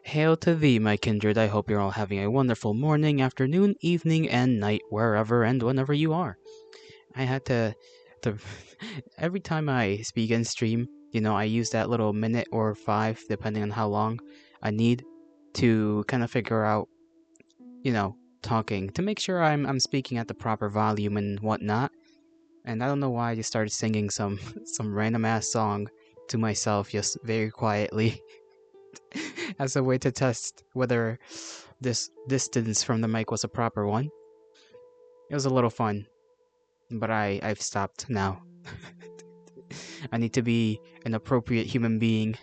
Hail to thee, my kindred. I hope you're all having a wonderful morning, afternoon, evening, and night, wherever and whenever you are. I had to every time I speak in stream, I use that little minute or five, depending on how long I need to kind of figure out, talking to make sure I'm speaking at the proper volume and whatnot. And I don't know why I just started singing some some random ass song to myself, just very quietly. As a way to test whether this distance from the mic was a proper one. It was a little fun, but I've stopped now. I need to be an appropriate human being,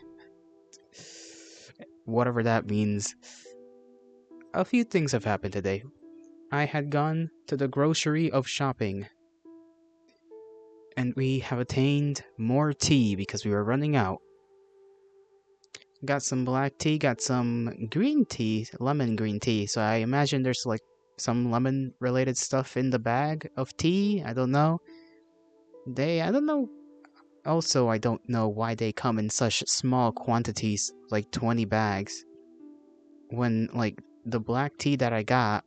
whatever that means. A few things have happened today. I had gone to the grocery of shopping, and we have attained more tea because we were running out. Got some black tea, got some green tea, lemon green tea. So I imagine there's like some lemon related stuff in the bag of tea. I don't know. I don't know. Also, I don't know why they come in such small quantities, like 20 bags. When, like, the black tea that I got,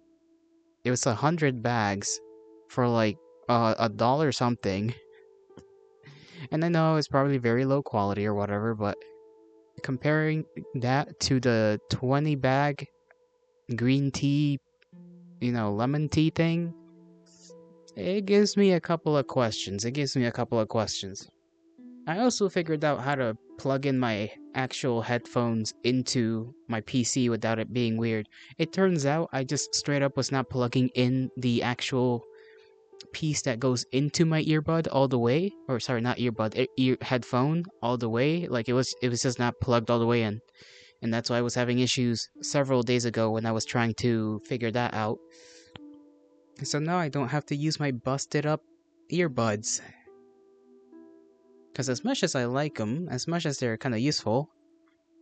it was 100 bags for like a dollar something. And I know it's probably very low quality or whatever, but comparing that to the 20 bag green tea, lemon tea thing, it gives me a couple of questions. I also figured out how to plug in my actual headphones into my PC without it being weird. It turns out I just straight up was not plugging in the actual piece that goes into my earbud all the way, or sorry, not earbud, headphone all the way. Like it was just not plugged all the way in. And that's why I was having issues several days ago when I was trying to figure that out. So now I don't have to use my busted up earbuds. Because as much as I like them, as much as they're kind of useful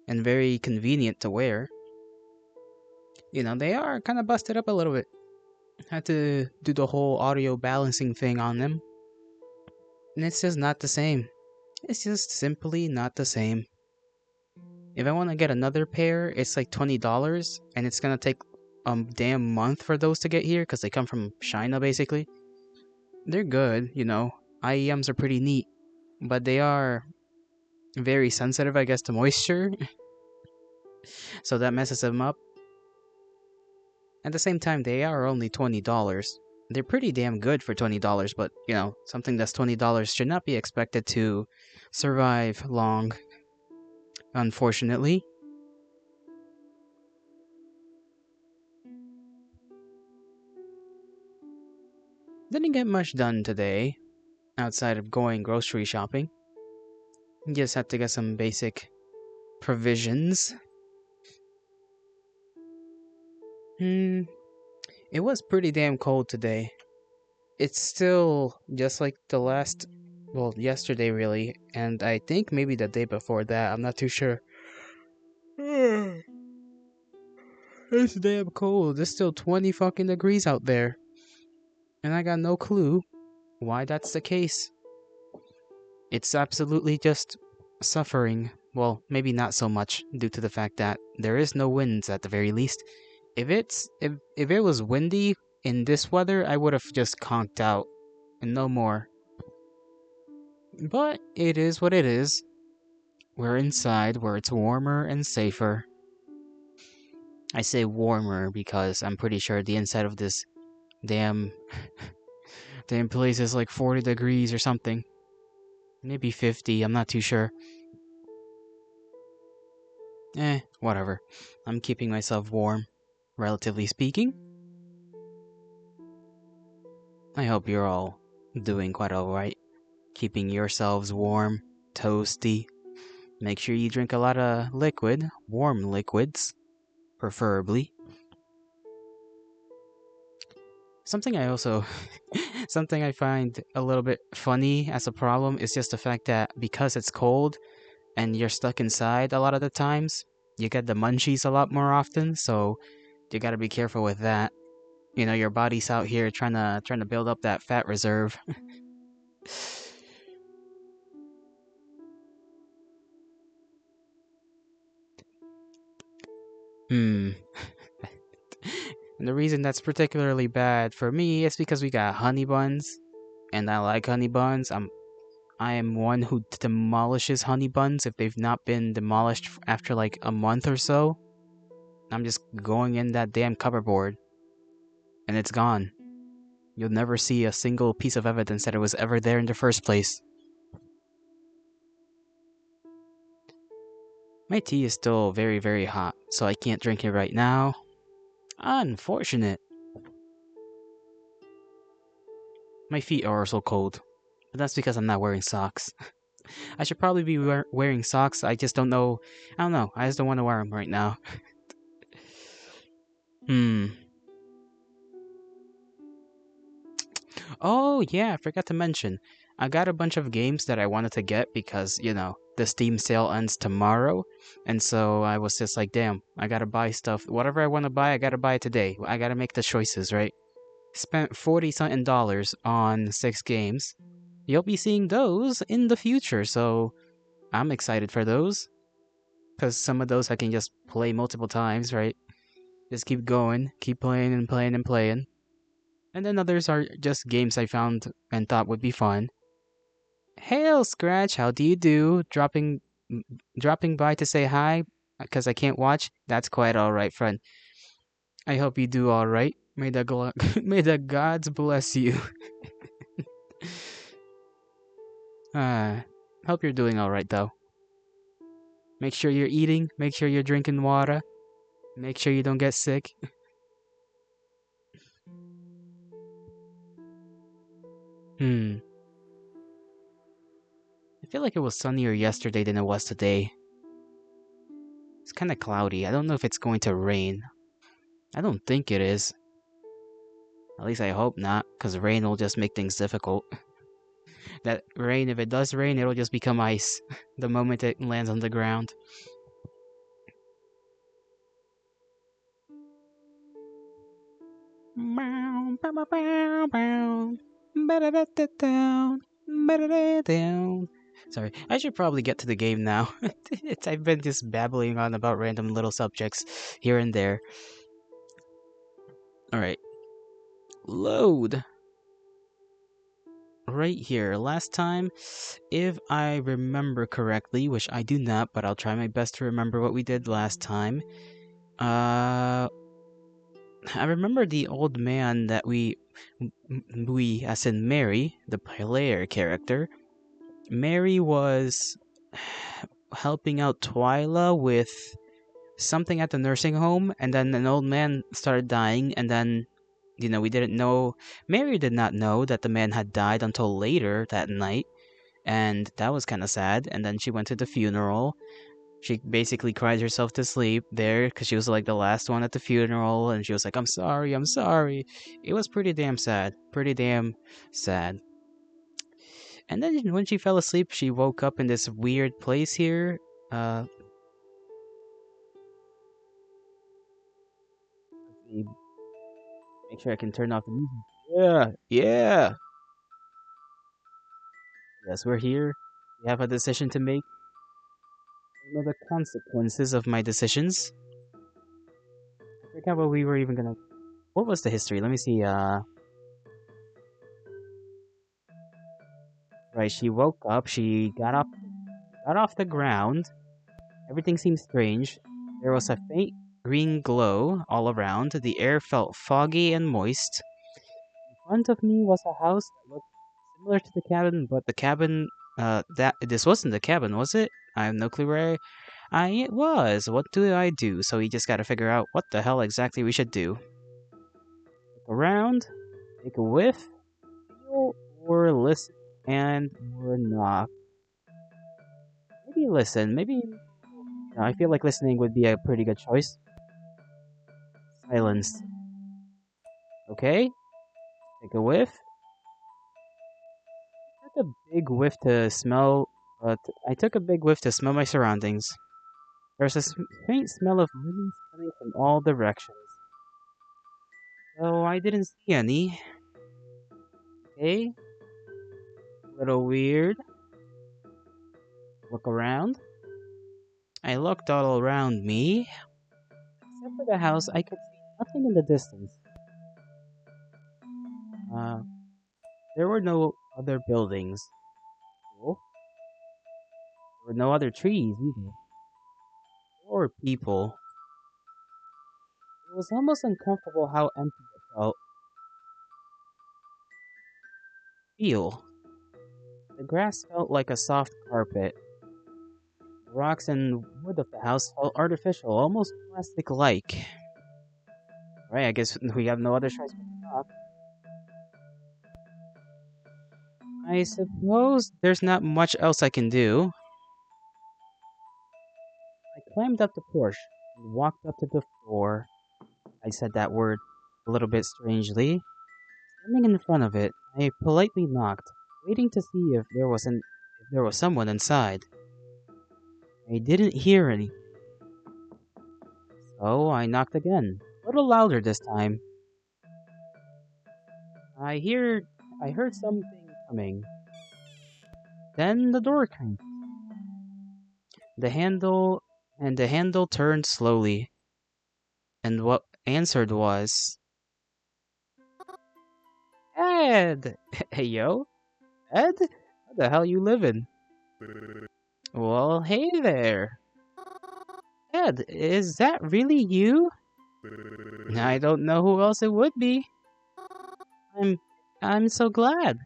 and very convenient to wear, they are kind of busted up a little bit. Had to do the whole audio balancing thing on them. And it's just not the same. It's just simply not the same. If I want to get another pair, it's like $20, and it's gonna take a damn month for those to get here because they come from China basically. They're good, IEMs are pretty neat, but they are very sensitive, I guess, to moisture, so that messes them up. At the same time, they are only $20. They're pretty damn good for $20, but, something that's $20 should not be expected to survive long, unfortunately. Didn't get much done today, outside of going grocery shopping. Just had to get some basic provisions. It was pretty damn cold today. It's still just like yesterday really, and I think maybe the day before that, I'm not too sure. It's damn cold. It's still 20 fucking degrees out there. And I got no clue why that's the case. It's absolutely just suffering. Well, maybe not so much due to the fact that there is no winds at the very least. If it was windy in this weather, I would have just conked out and no more. But it is what it is. We're inside where it's warmer and safer. I say warmer because I'm pretty sure the inside of this damn damn place is like 40 degrees or something. Maybe 50, I'm not too sure. Whatever. I'm keeping myself warm, relatively speaking. I hope you're all doing quite alright. Keeping yourselves warm, toasty. Make sure you drink a lot of liquid, warm liquids, preferably. Something I also something I find a little bit funny as a problem is just the fact that because it's cold and you're stuck inside a lot of the times, you get the munchies a lot more often, so you gotta be careful with that. Your body's out here trying to build up that fat reserve. Hmm. And the reason that's particularly bad for me is because we got honey buns, and I like honey buns. I am one who demolishes honey buns if they've not been demolished after like a month or so. I'm just going in that damn cupboard and it's gone. You'll never see a single piece of evidence that it was ever there in the first place. My tea is still very, very hot, so I can't drink it right now. Unfortunate. My feet are also cold, but that's because I'm not wearing socks. I should probably be wearing socks. I just don't know. I don't know. I just don't want to wear them right now. Hmm. Oh, yeah, I forgot to mention. I got a bunch of games that I wanted to get because, the Steam sale ends tomorrow. And so I was just like, damn, I gotta buy stuff. Whatever I want to buy, I gotta buy it today. I gotta make the choices, right? Spent 40 something dollars on 6 games. You'll be seeing those in the future, so I'm excited for those. Because some of those I can just play multiple times, right? Just keep going, keep playing and playing and playing. And then others are just games I found and thought would be fun. Hail, Scratch, how do you do? Dropping by to say hi because I can't watch. That's quite all right, friend. I hope you do all right. May the may the gods bless you. uh, hope you're doing all right though. Make sure you're eating. Make sure you're drinking water. Make sure you don't get sick. Hmm. I feel like it was sunnier yesterday than it was today. It's kind of cloudy. I don't know if it's going to rain. I don't think it is. At least I hope not, because rain will just make things difficult. That rain, if it does rain, it'll just become ice the moment it lands on the ground. Sorry, I should probably get to the game now. I've been just babbling on about random little subjects here and there. Alright, load. Right here. Last time, if I remember correctly, which I do not, but I'll try my best to remember what we did last time. Uh, I remember the old man that we, as in Mary, the player character. Mary was helping out Twyla with something at the nursing home, and then an old man started dying, and then, we didn't know. Mary did not know that the man had died until later that night, and that was kind of sad. And then she went to the funeral. She basically cried herself to sleep there because she was like the last one at the funeral, and she was like, I'm sorry, I'm sorry. It was pretty damn sad. Pretty damn sad. And then when she fell asleep, she woke up in this weird place here. Uh, let me make sure I can turn off the music. Yeah, yeah. Yes, we're here. We have a decision to make. I know the consequences of my decisions. I forgot what we were even gonna. What was the history? Let me see. Right. She woke up. She got off the ground. Everything seemed strange. There was a faint green glow all around. The air felt foggy and moist. In front of me was a house that looked similar to the cabin, but the cabin, that this wasn't the cabin, was it? I have no clue where it was. What do I do? So we just gotta figure out what the hell exactly we should do. Look around, take a whiff, feel, or listen, and or knock. Maybe listen. Maybe I feel like listening would be a pretty good choice. Silence. Okay, take a whiff. Took a big whiff to smell. I took a big whiff to smell my surroundings. There was a faint smell of lemons coming from all directions. Though I didn't see any. Okay, a little weird. Look around. I looked all around me. Except for the house, I could see nothing in the distance. Uh, there were no other buildings. Well, there were no other trees either. Or people. It was almost uncomfortable how empty it felt. Feel. The grass felt like a soft carpet. The rocks and wood of the house felt artificial, almost plastic-like. Right, I guess we have no other choice but to knock. I suppose there's not much else I can do. I climbed up the porch and walked up to the door. I said that word a little bit strangely. Standing in front of it, I politely knocked, waiting to see if there was someone inside. I didn't hear any, so I knocked again, a little louder this time. I hear I heard something coming. Then the door cranked. The handle the handle turned slowly, and what answered was Ed. Hey yo, Ed? How the hell you living? Well, hey there. Ed, is that really you? I don't know who else it would be. I'm I'm so glad.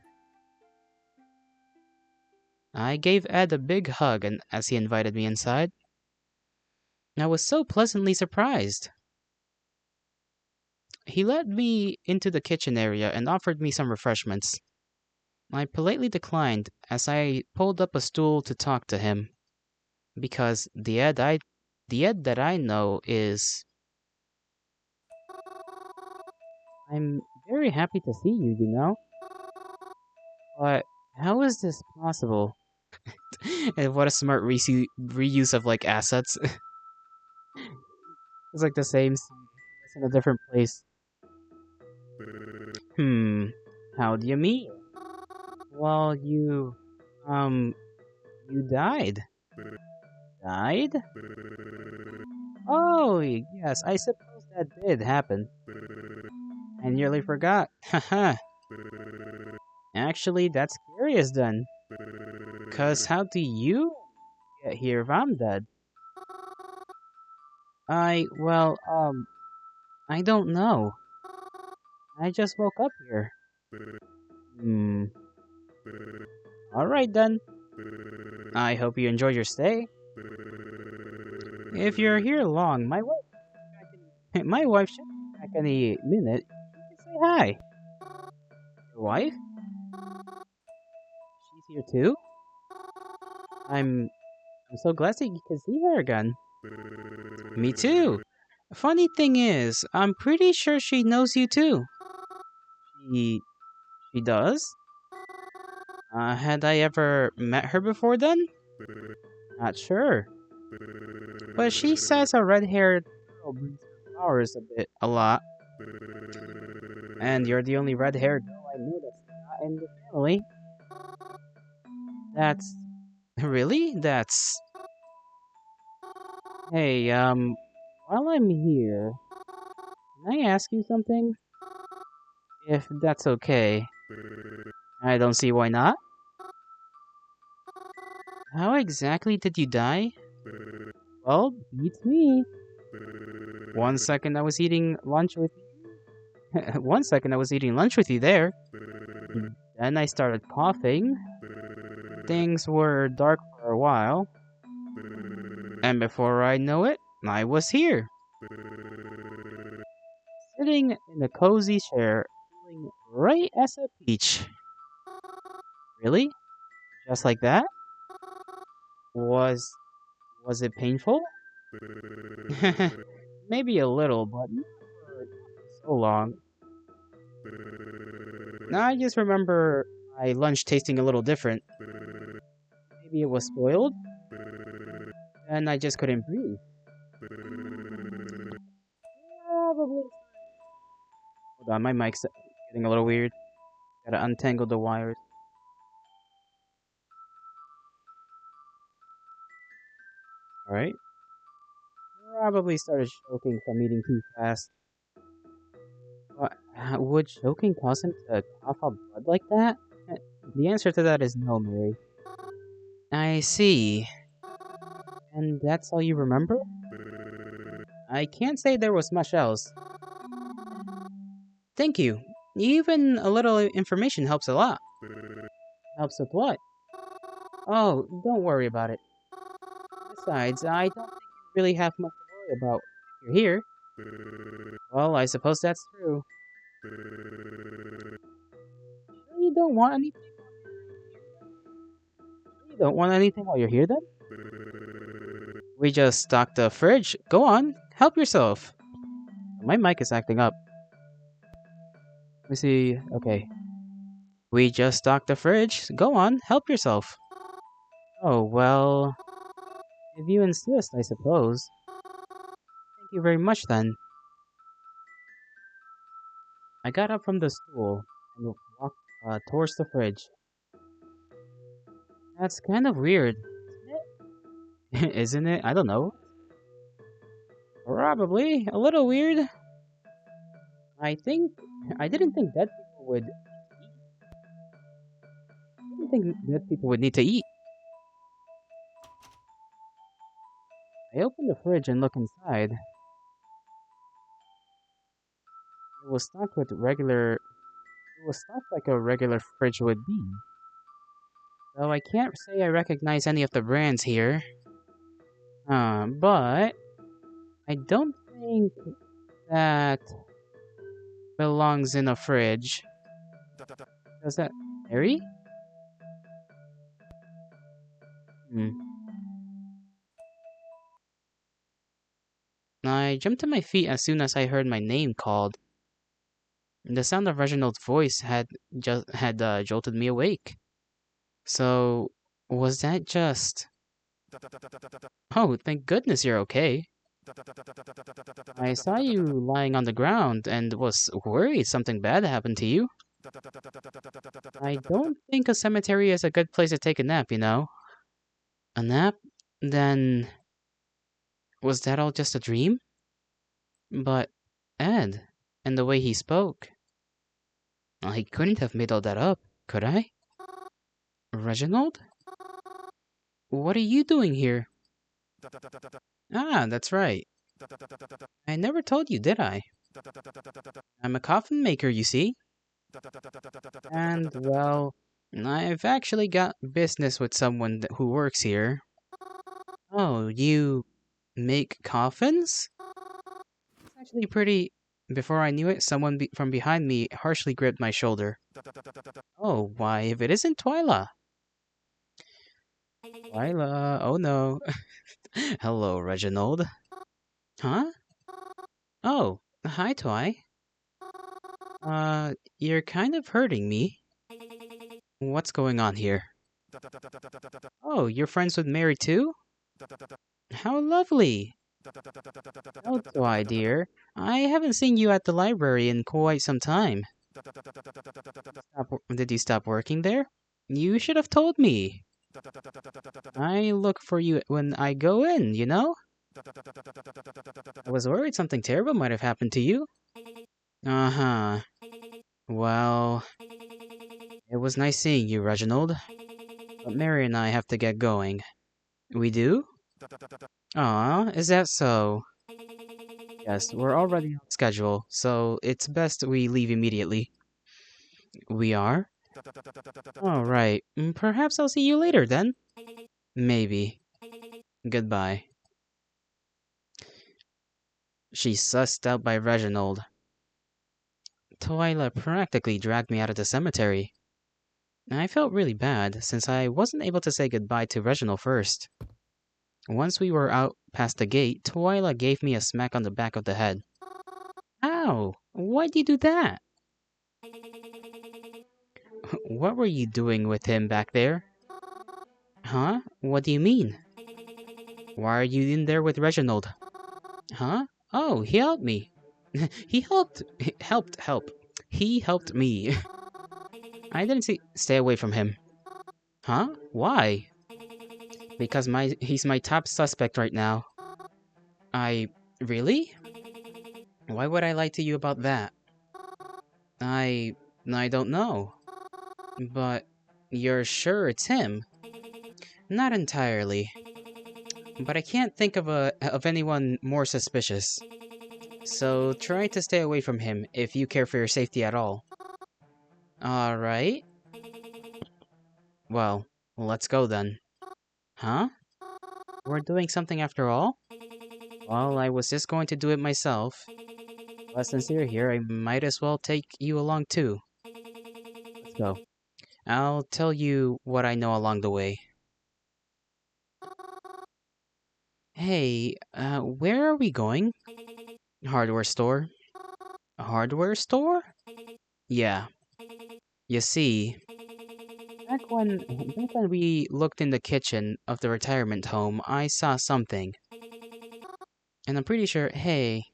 I gave Ed a big hug and as he invited me inside. I was so pleasantly surprised. He led me into the kitchen area and offered me some refreshments. I politely declined as I pulled up a stool to talk to him because the Ed that I know is I'm very happy to see you, you know? But how is this possible? And what a smart reuse of like assets. It's like the same scene, it's in a different place. Hmm, how do you mean? Well, um, you died. Died? Oh, yes, I suppose that did happen. I nearly forgot. Haha. Actually, that's curious then. Cause how do you get here if I'm dead? I don't know. I just woke up here. Hmm. Alright then. I hope you enjoy your stay. If you're here long, my wife should be back any minute. You can say hi. Your wife? She's here too? I'm I'm so glad that you can see her again. Me too. Funny thing is, I'm pretty sure she knows you too. She she does? Had I ever met her before then? Not sure. But she says a red-haired girl brings her flowers a lot. And you're the only red-haired girl I know that's not in the family. That's really? That's Hey, while I'm here, can I ask you something? If that's okay. I don't see why not. How exactly did you die? Well, beats me. One second I was eating lunch with One second I was eating lunch with you there. Then I started coughing. Things were dark for a while. And before I know it, I was here. Sitting in a cozy chair, feeling right as a peach. Really? Just like that? Was was it painful? Maybe a little, but not for so long. Now I just remember my lunch tasting a little different. Maybe it was spoiled, and I just couldn't breathe. Probably. Hold on, my mic's getting a little weird. Gotta untangle the wires. Alright. probably started choking from eating too fast. Would choking cause him to cough up blood like that? The answer to that is no, Mary. I see. And that's all you remember? I can't say there was much else. Thank you. Even a little information helps a lot. Helps with what? Oh, don't worry about it. Besides, I don't think you really have much to worry about if you're here. Well, I suppose that's true. You don't want anything? You don't want anything while you're here then? We just stocked the fridge. Go on, help yourself. My mic is acting up. Let me see. Okay. We just stocked the fridge. Go on, help yourself. Oh, well, if you insist, I suppose. Thank you very much then. I got up from the stool and walked towards the fridge. That's kind of weird, isn't it? Isn't it? I don't know. Probably a little weird. I think I didn't think that people would. I didn't think that people would need to eat. I opened the fridge and looked inside. It was stocked with regular. It was stocked like a regular fridge would be. Though I can't say I recognize any of the brands here. But I don't think that belongs in a fridge. Does that, Harry? Hmm. I jumped to my feet as soon as I heard my name called. The sound of Reginald's voice had jolted me awake. So, was that just... Oh, thank goodness you're okay. I saw you lying on the ground and was worried something bad happened to you. I don't think a cemetery is a good place to take a nap, you know. A nap? Then... Was that all just a dream? But... Ed, and the way he spoke... I couldn't have made all that up, could I? Reginald? What are you doing here? Ah, that's right. I never told you, did I? I'm a coffin maker, you see? And, well, I've actually got business with someone who works here. Oh, you make coffins? It's actually pretty... Before I knew it, someone from behind me harshly gripped my shoulder. Oh, why, if it isn't Twyla. Twyla, oh no. Hello, Reginald. Huh? Oh, hi, Twy. You're kind of hurting me. What's going on here? Oh, you're friends with Mary too? How lovely! Oh, Twy, dear. I haven't seen you at the library in quite some time. Did you stop working there? You should have told me. I look for you when I go in, you know? I was worried something terrible might have happened to you. Uh-huh. Well, it was nice seeing you, Reginald. But Mary and I have to get going. We do? Aw, is that so? Yes, we're already on schedule, so it's best we leave immediately. We are? Alright, perhaps I'll see you later then. Maybe. Goodbye. She's sussed out by Reginald. Twyla practically dragged me out of the cemetery. I felt really bad, since I wasn't able to say goodbye to Reginald first. Once we were out past the gate, Twyla gave me a smack on the back of the head. Ow! Why'd you do that? What were you doing with him back there? Huh? What do you mean? Why are you in there with Reginald? Huh? Oh, he helped me. He helped. He helped me. I didn't see. Stay away from him. Huh? Why? Because he's my top suspect right now. I... Really? Why would I lie to you about that? I... I don't know. But... You're sure it's him? Not entirely. But I can't think of anyone more suspicious. So try to stay away from him if you care for your safety at all. Alright. Well, let's go then. Huh? We're doing something after all? Well, I was just going to do it myself. But since you're here, I might as well take you along too. Let's go. I'll tell you what I know along the way. Hey, where are we going? Hardware store. A hardware store? Yeah. You see, back when we looked in the kitchen of the retirement home, I saw something. And I'm pretty sure, hey,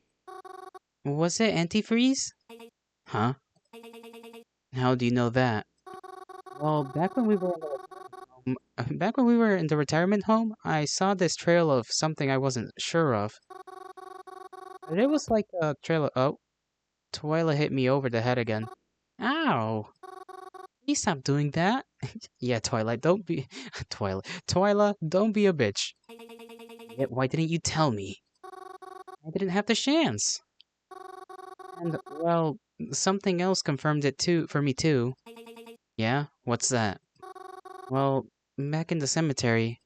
was it antifreeze? Huh? How do you know that? Well, back when we were in the retirement home, I saw this trail of something I wasn't sure of. But it was like a trail of... Oh, Twyla hit me over the head again. Ow! Please stop doing that. Yeah, Twilight, don't be... Twyla, don't be a bitch. Yet, why didn't you tell me? I didn't have the chance. And, well, something else confirmed it too, for me too. Yeah? What's that? Well, back in the cemetery,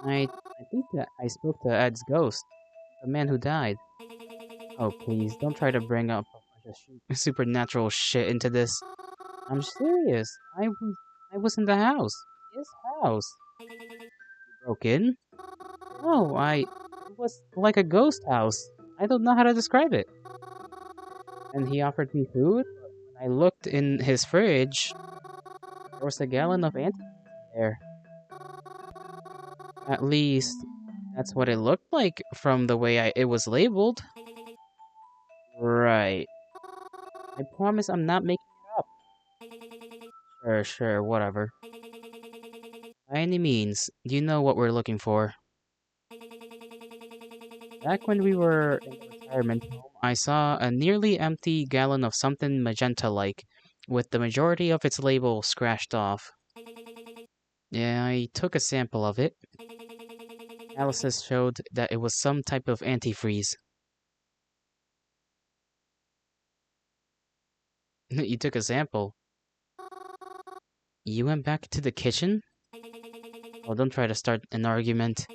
I think that I spoke to Ed's ghost, the man who died. Oh, please, don't try to bring up a bunch of supernatural shit into this. I'm serious. I was in the house. His house. Broke in? No, it was like a ghost house. I don't know how to describe it. And he offered me food. When I looked in his fridge, there was a gallon of antifreeze there. At least, that's what it looked like from the way it was labeled. Right. I promise I'm not making it up. Sure, whatever. By any means, do you know what we're looking for? Back when we were in the retirement home, I saw a nearly empty gallon of something magenta-like, with the majority of its label scratched off. Yeah, I took a sample of it. Analysis showed that it was some type of antifreeze. You took a sample. You went back to the kitchen? Oh, don't try to start an argument.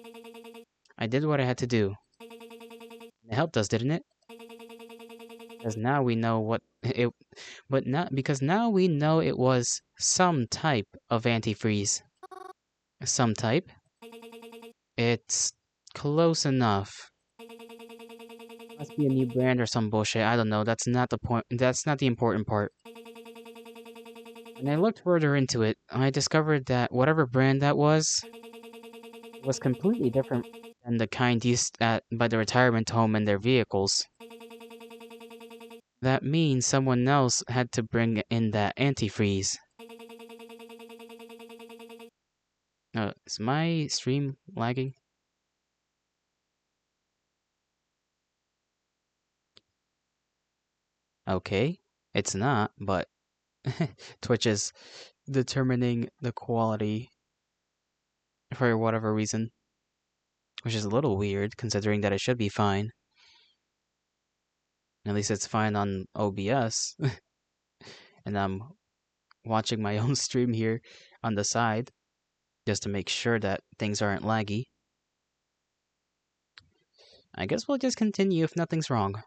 I did what I had to do. It helped us, didn't it? Because now we know what it... But not because now we know it was some type of antifreeze. Some type? It's close enough. Must be a new brand or some bullshit. I don't know. That's not the point. That's not the important part. When I looked further into it, I discovered that whatever brand that was completely different than the kind used by the retirement home and their vehicles. That means someone else had to bring in that antifreeze. Is my stream lagging? Okay, it's not, but Twitch is determining the quality for whatever reason. Which is a little weird, considering that it should be fine. At least it's fine on OBS. And I'm watching my own stream here on the side, just to make sure that things aren't laggy. I guess we'll just continue if nothing's wrong.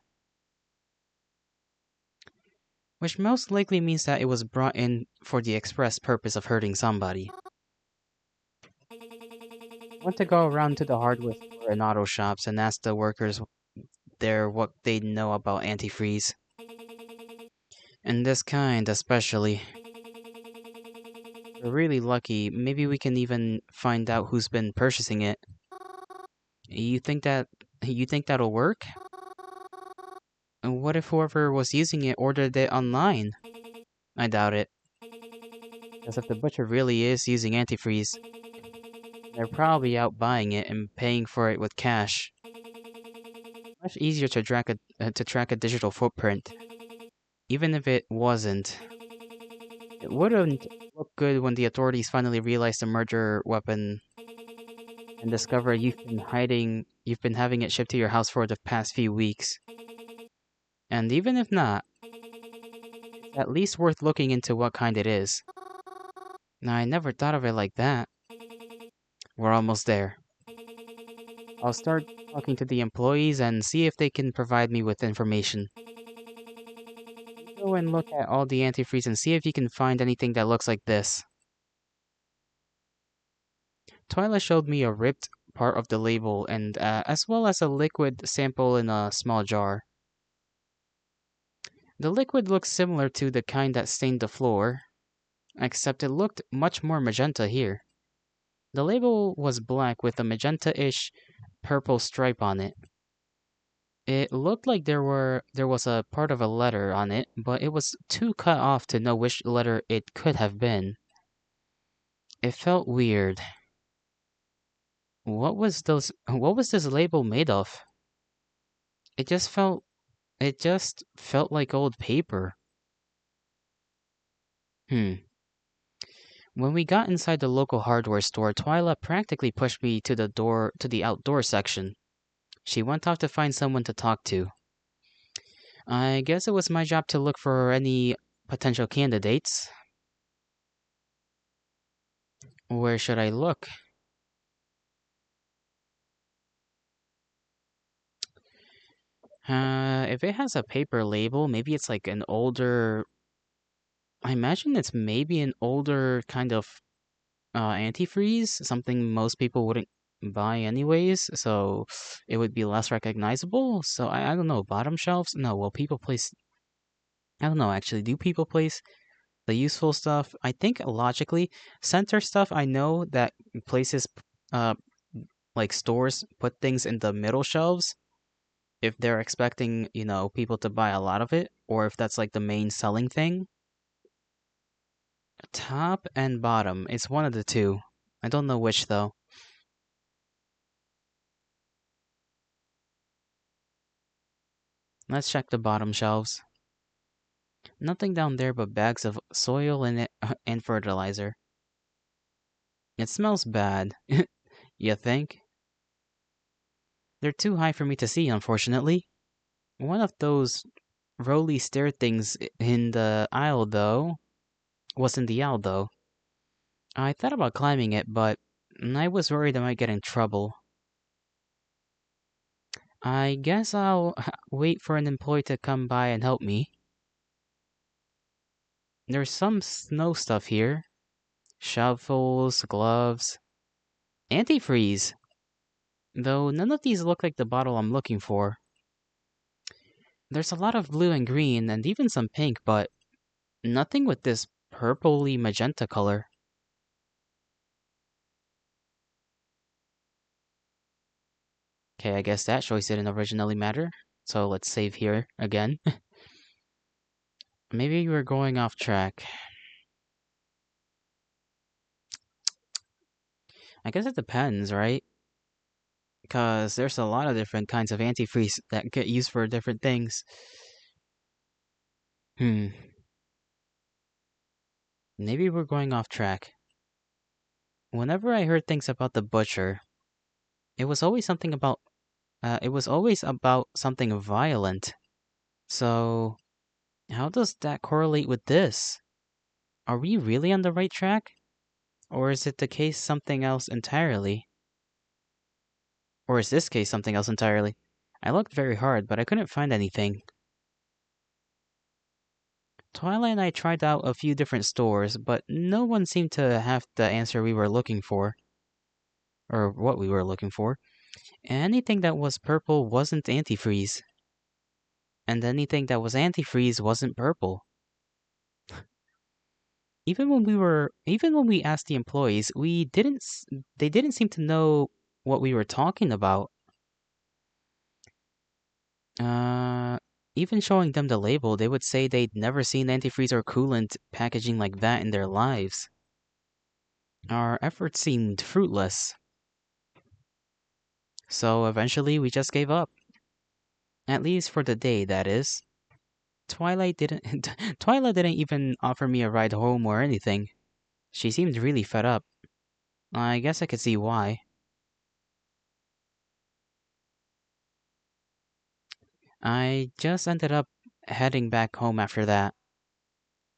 Which most likely means that it was brought in for the express purpose of hurting somebody. I want to go around to the hardware store and auto shops and ask the workers there what they know about antifreeze. And this kind, especially. We're really lucky. Maybe we can even find out who's been purchasing it. You think that'll work? And what if whoever was using it ordered it online? I doubt it. Because if the butcher really is using antifreeze, they're probably out buying it and paying for it with cash. Much easier to track a digital footprint, even if it wasn't. It wouldn't look good when the authorities finally realize the murder weapon and discover you've been having it shipped to your house for the past few weeks. And even if not, it's at least worth looking into what kind it is. Now, I never thought of it like that. We're almost there. I'll start talking to the employees and see if they can provide me with information. Go and look at all the antifreeze and see if you can find anything that looks like this. Twyla showed me a ripped part of the label and as well as a liquid sample in a small jar. The liquid looked similar to the kind that stained the floor, except it looked much more magenta here. The label was black with a magenta-ish purple stripe on it. It looked like there was a part of a letter on it, but it was too cut off to know which letter it could have been. It felt weird. What was this label made of? It just felt like old paper. Hmm. When we got inside the local hardware store, Twyla practically pushed me to the outdoor section. She went off to find someone to talk to. I guess it was my job to look for any potential candidates. Where should I look? If it has a paper label, maybe it's like an older. I imagine it's maybe an older kind of antifreeze, something most people wouldn't buy anyways, so it would be less recognizable. So I don't know, bottom shelves? No, well, people place. I don't know actually. Do people place the useful stuff? I think logically, center stuff. I know that places, uh, like stores, put things in the middle shelves if they're expecting, people to buy a lot of it, or if that's like the main selling thing. Top and bottom. It's one of the two. I don't know which though. Let's check the bottom shelves. Nothing down there but bags of soil and and fertilizer. It smells bad. You think? They're too high for me to see, unfortunately. One of those rolly stair things in the aisle, though, was in the aisle, though. I thought about climbing it, but I was worried I might get in trouble. I guess I'll wait for an employee to come by and help me. There's some snow stuff here. Shovels, gloves, antifreeze. Though none of these look like the bottle I'm looking for. There's a lot of blue and green, and even some pink, but nothing with this purpley magenta color. Okay, I guess that choice didn't originally matter. So let's save here again. Maybe we're going off track. I guess it depends, right? Because there's a lot of different kinds of antifreeze that get used for different things. Hmm. Maybe we're going off track. Whenever I heard things about the butcher, it was always something about it was always about something violent. So, how does that correlate with this? Are we really on the right track? Or is it the case something else entirely? Or is this case something else entirely? I looked very hard, but I couldn't find anything. Twilight and I tried out a few different stores, but no one seemed to have the answer we were looking for. Or what we were looking for. Anything that was purple wasn't antifreeze. And anything that was antifreeze wasn't purple. Even when we asked the employees, they didn't seem to know what we were talking about. Uh, Even showing them the label, they would say they'd never seen antifreeze or coolant packaging like that in their lives. Our efforts seemed fruitless. So eventually we just gave up. At least for the day, that is. Twilight didn't Twilight didn't even offer me a ride home or anything. She seemed really fed up. I guess I could see why. I just ended up heading back home after that.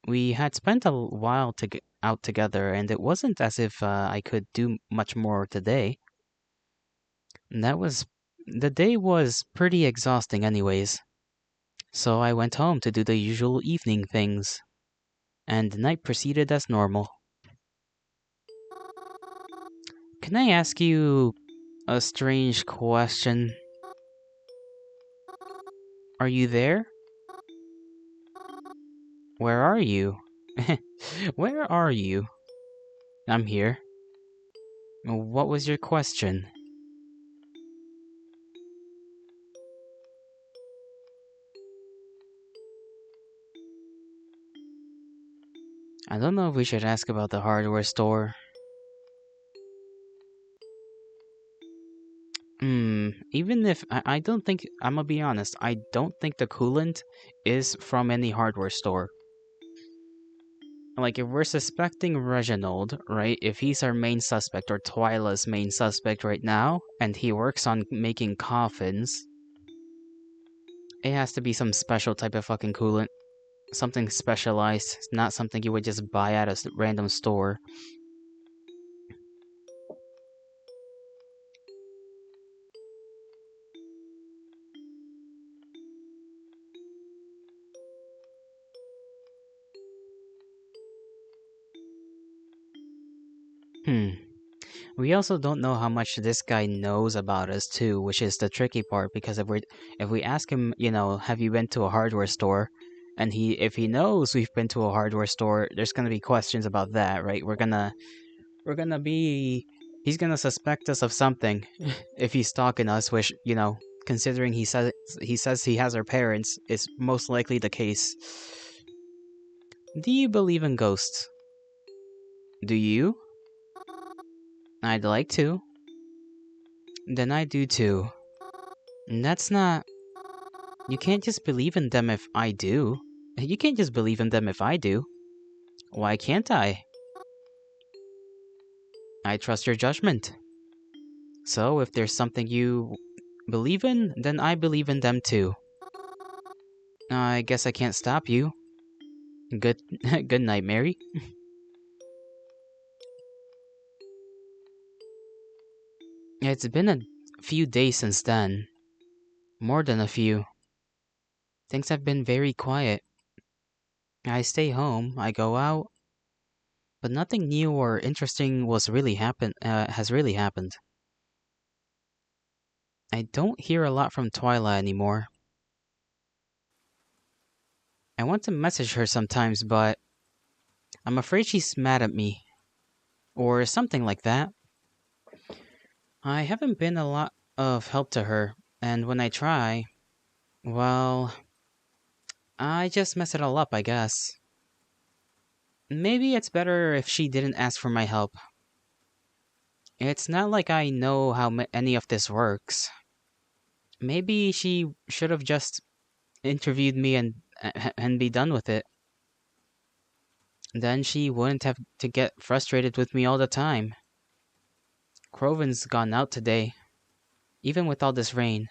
We had spent a while out together, and it wasn't as if I could do much more today. And that was the day was pretty exhausting, anyways. So I went home to do the usual evening things, and the night proceeded as normal. Can I ask you a strange question? Are you there? Where are you? Where are you? I'm here. What was your question? I don't know if we should ask about the hardware store. Even if I don't think, I'm gonna be honest, I don't think the coolant is from any hardware store. Like, if we're suspecting Reginald, right? If he's our main suspect or Twyla's main suspect right now, and he works on making coffins, it has to be some special type of fucking coolant. Something specialized, not something you would just buy at a random store. Hmm. We also don't know how much this guy knows about us too, which is the tricky part because if we ask him, have you been to a hardware store? And if he knows we've been to a hardware store, there's gonna be questions about that, right? We're gonna be he's gonna suspect us of something if he's stalking us, which, considering he says he has our parents, is most likely the case. Do you believe in ghosts? Do you? I'd like to. Then I do too. And that's not. You can't just believe in them if I do. You can't just believe in them if I do. Why can't I? I trust your judgment. So if there's something you believe in, then I believe in them too. I guess I can't stop you. Good good night, Mary. It's been a few days since then. More than a few. Things have been very quiet. I stay home, I go out, but nothing new or interesting has really happened. I don't hear a lot from Twyla anymore. I want to message her sometimes, but I'm afraid she's mad at me. Or something like that. I haven't been a lot of help to her, and when I try, well, I just mess it all up, I guess. Maybe it's better if she didn't ask for my help. It's not like I know how any of this works. Maybe she should have just interviewed me and be done with it. Then she wouldn't have to get frustrated with me all the time. Croven's gone out today, even with all this rain.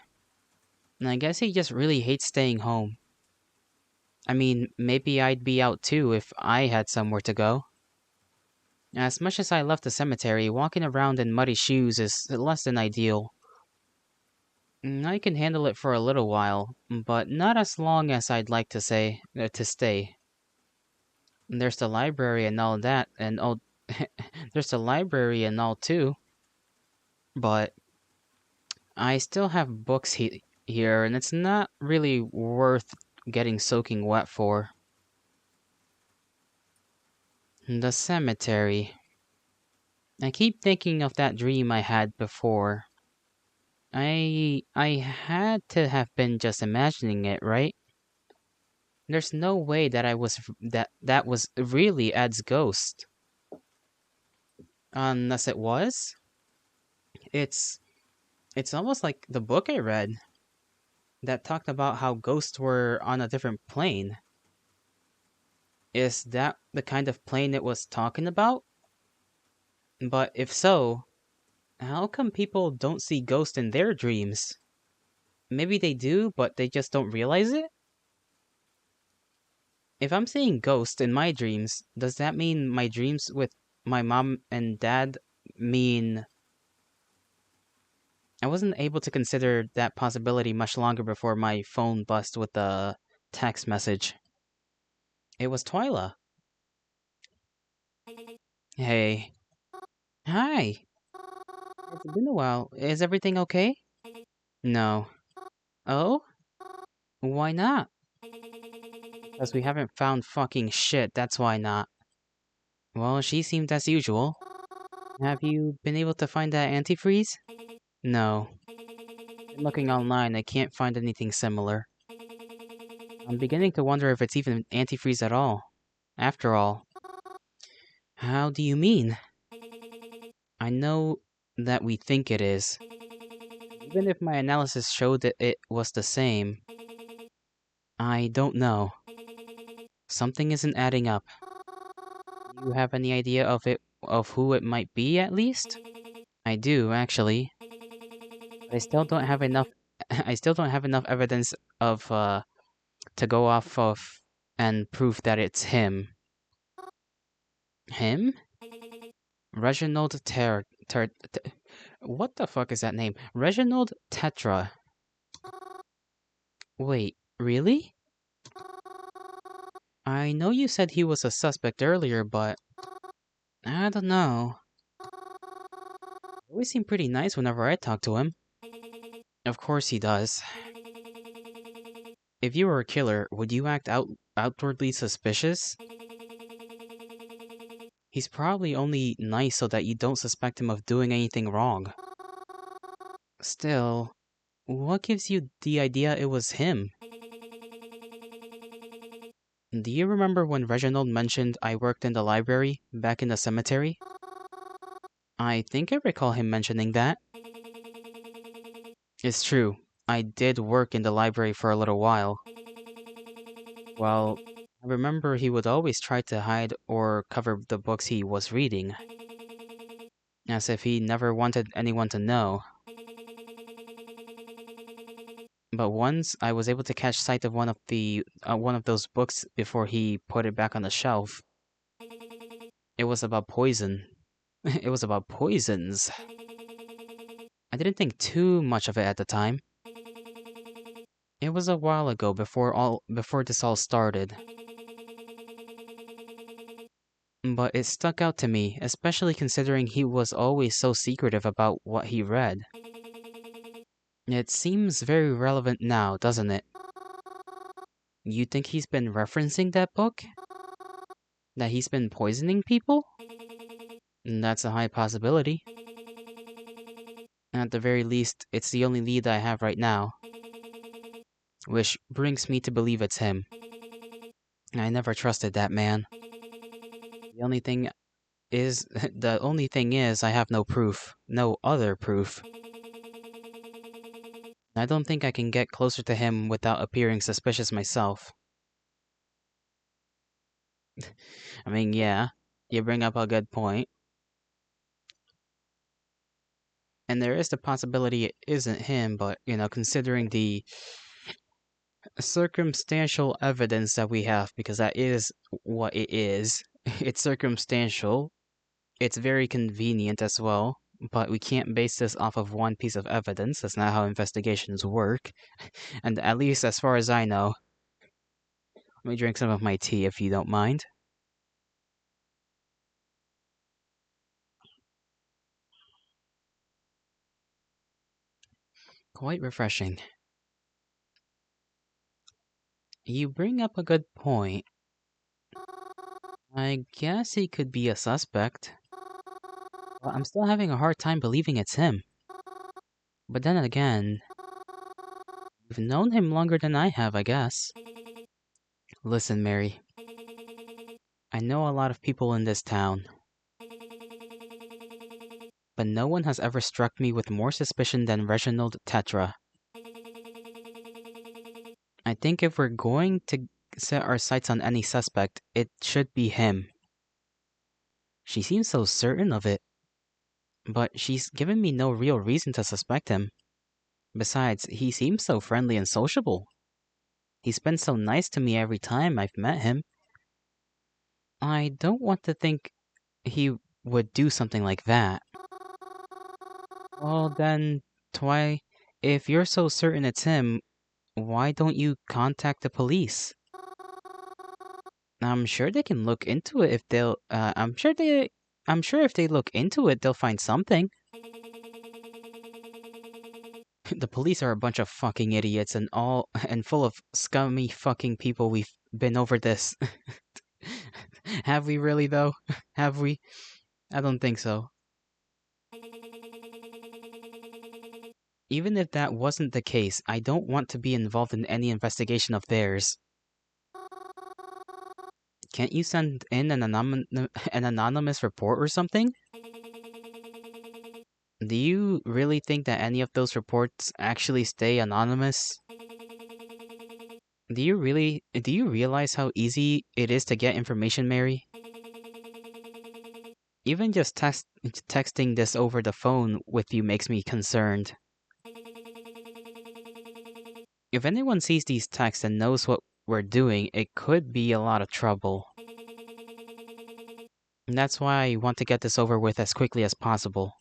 And I guess he just really hates staying home. I mean, maybe I'd be out too if I had somewhere to go. As much as I love the cemetery, walking around in muddy shoes is less than ideal. I can handle it for a little while, but not as long as I'd like to stay. There's the library and all that, and there's the library and all too. But I still have books here, and it's not really worth getting soaking wet for. The cemetery. I keep thinking of that dream I had before. I had to have been just imagining it, right? There's no way that that was really Ed's ghost. Unless it was. It's it's almost like the book I read. that talked about how ghosts were on a different plane. Is that the kind of plane it was talking about? But if so, how come people don't see ghosts in their dreams? Maybe they do, but they just don't realize it? If I'm seeing ghosts in my dreams, does that mean my dreams with my mom and dad mean... I wasn't able to consider that possibility much longer before my phone buzzed with a text message. It was Twyla. Hey. Hi. It's been a while. Is everything okay? No. Oh? Why not? Because we haven't found fucking shit, that's why not. Well, she seemed as usual. Have you been able to find that antifreeze? No. Been looking online, I can't find anything similar. I'm beginning to wonder if it's even antifreeze at all. After all. How do you mean? I know that we think it is. Even if my analysis showed that it was the same, I don't know. Something isn't adding up. Do you have any idea of who it might be at least? I do, actually. But I still don't have enough I still don't have enough evidence of to go off of and prove that it's him. Him? Reginald what the fuck is that name? Reginald Tetra. Wait, really? I know you said he was a suspect earlier, but I don't know. He always seemed pretty nice whenever I talk to him. Of course he does. If you were a killer, would you act outwardly suspicious? He's probably only nice so that you don't suspect him of doing anything wrong. Still, what gives you the idea it was him? Do you remember when Reginald mentioned I worked in the library, back in the cemetery? I think I recall him mentioning that. It's true. I did work in the library for a little while. Well, I remember he would always try to hide or cover the books he was reading, as if he never wanted anyone to know. But once I was able to catch sight of one of those books before he put it back on the shelf. It was about poison. It was about poisons. I didn't think too much of it at the time. It was a while ago before this all started. But it stuck out to me, especially considering he was always so secretive about what he read. It seems very relevant now, doesn't it? You think he's been referencing that book? That he's been poisoning people? That's a high possibility. At the very least, it's the only lead I have right now. Which brings me to believe it's him. I never trusted that man. The only thing is I have no proof. No other proof. I don't think I can get closer to him without appearing suspicious myself. I mean, yeah, you bring up a good point. And there is the possibility it isn't him, but, considering the circumstantial evidence that we have, because that is what it is. It's circumstantial. It's very convenient as well, but we can't base this off of one piece of evidence. That's not how investigations work. And at least as far as I know. Let me drink some of my tea if you don't mind. Quite refreshing. You bring up a good point. I guess he could be a suspect. But I'm still having a hard time believing it's him. But then again, you've known him longer than I have, I guess. Listen, Mary. I know a lot of people in this town. But no one has ever struck me with more suspicion than Reginald Tetra. I think if we're going to set our sights on any suspect, it should be him. She seems so certain of it, but she's given me no real reason to suspect him. Besides, he seems so friendly and sociable. He's been so nice to me every time I've met him. I don't want to think he would do something like that. Well, then, why, if you're so certain it's him, why don't you contact the police? I'm sure they can look into it if they'll. I'm sure if they look into it, they'll find something. The police are a bunch of fucking idiots and all and full of scummy fucking people. We've been over this. Have we really though? Have we? I don't think so. Even if that wasn't the case, I don't want to be involved in any investigation of theirs. Can't you send in an anonymous report or something? Do you really think that any of those reports actually stay anonymous? Do you realize how easy it is to get information, Mary? Even just texting this over the phone with you makes me concerned. If anyone sees these texts and knows what we're doing, it could be a lot of trouble. And that's why I want to get this over with as quickly as possible.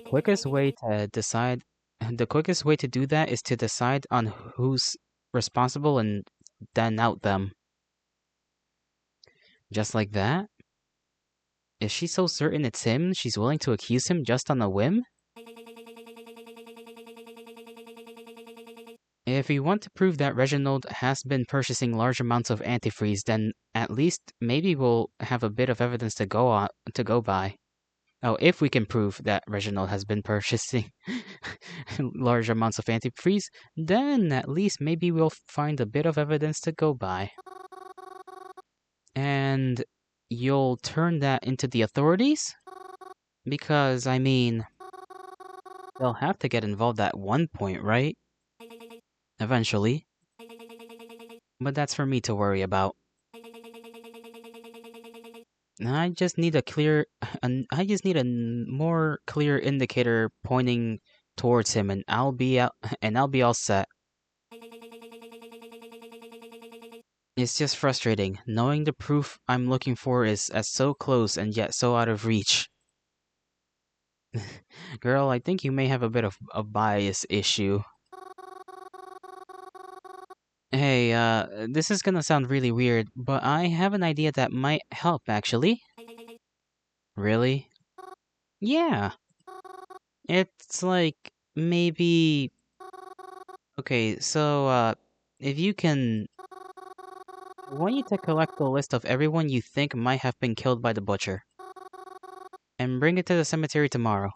Quickest way to decide the quickest way to do that is to decide on who's responsible and then out them. Just like that? Is she so certain it's him, she's willing to accuse him just on a whim? If we want to prove that Reginald has been purchasing large amounts of antifreeze, then at least maybe we'll have a bit of evidence to go by. Oh, if we can prove that Reginald has been purchasing large amounts of antifreeze, then at least maybe we'll find a bit of evidence to go by. And you'll turn that into the authorities? Because, I mean, they'll have to get involved at one point, right? Eventually. But that's for me to worry about. I just need a clear, I just need a more clear indicator pointing towards him, and I'll be out, and I'll be all set. It's just frustrating, knowing the proof I'm looking for is as so close and yet so out of reach. Girl, I think you may have a bit of a bias issue. Hey, this is gonna sound really weird, but I have an idea that might help, actually. Really? Yeah. It's like, maybe... Okay, so, if you can... I want you to collect a list of everyone you think might have been killed by the butcher. And bring it to the cemetery tomorrow.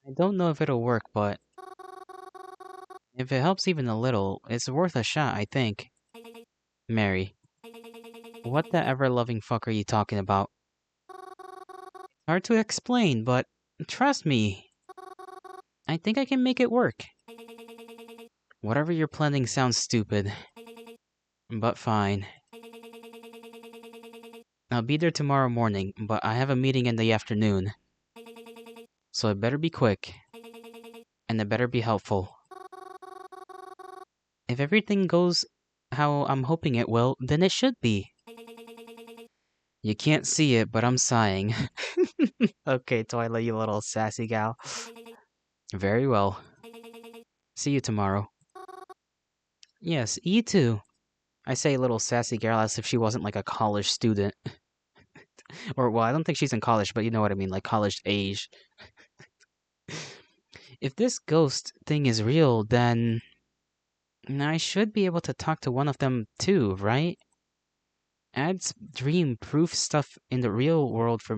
I don't know if it'll work, but... if it helps even a little, it's worth a shot, I think. Mary. What the ever-loving fuck are you talking about? Hard to explain, but trust me. I think I can make it work. Whatever you're planning sounds stupid. But fine. I'll be there tomorrow morning, but I have a meeting in the afternoon. So it better be quick. And it better be helpful. If everything goes how I'm hoping it will, then it should be. You can't see it, but I'm sighing. Okay, Twyla, you little sassy gal. Very well. See you tomorrow. Yes, you too. I say little sassy girl as if she wasn't like a college student. Or, well, I don't think she's in college, but you know what I mean, like college age. If this ghost thing is real, then I should be able to talk to one of them too, right? Ad's dream proof stuff in the real world for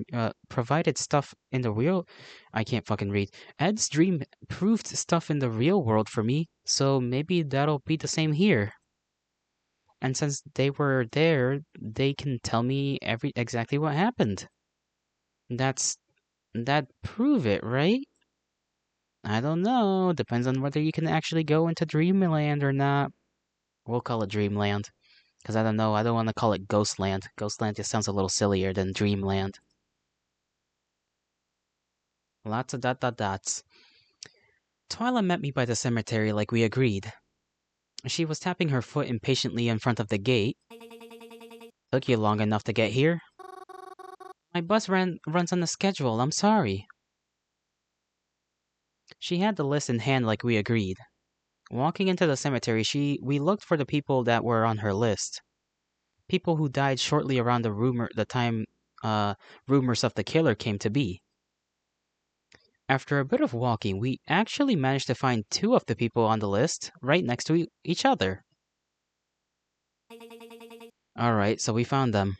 provided stuff in the real I can't fucking read. Ed's dream proved stuff in the real world for me, so maybe that'll be the same here. And since they were there, they can tell me exactly what happened. That prove it, right? I don't know. Depends on whether you can actually go into Dreamland or not. We'll call it Dreamland. Because I don't know, I don't want to call it Ghostland. Ghostland just sounds a little sillier than Dreamland. Lots of dots. Twyla met me by the cemetery like we agreed. She was tapping her foot impatiently in front of the gate. Took you long enough to get here? My bus runs on a schedule, I'm sorry. She had the list in hand like we agreed. Walking into the cemetery, we looked for the people that were on her list. People who died shortly around the time rumors of the killer came to be. After a bit of walking, we actually managed to find two of the people on the list right next to each other. Alright, so we found them.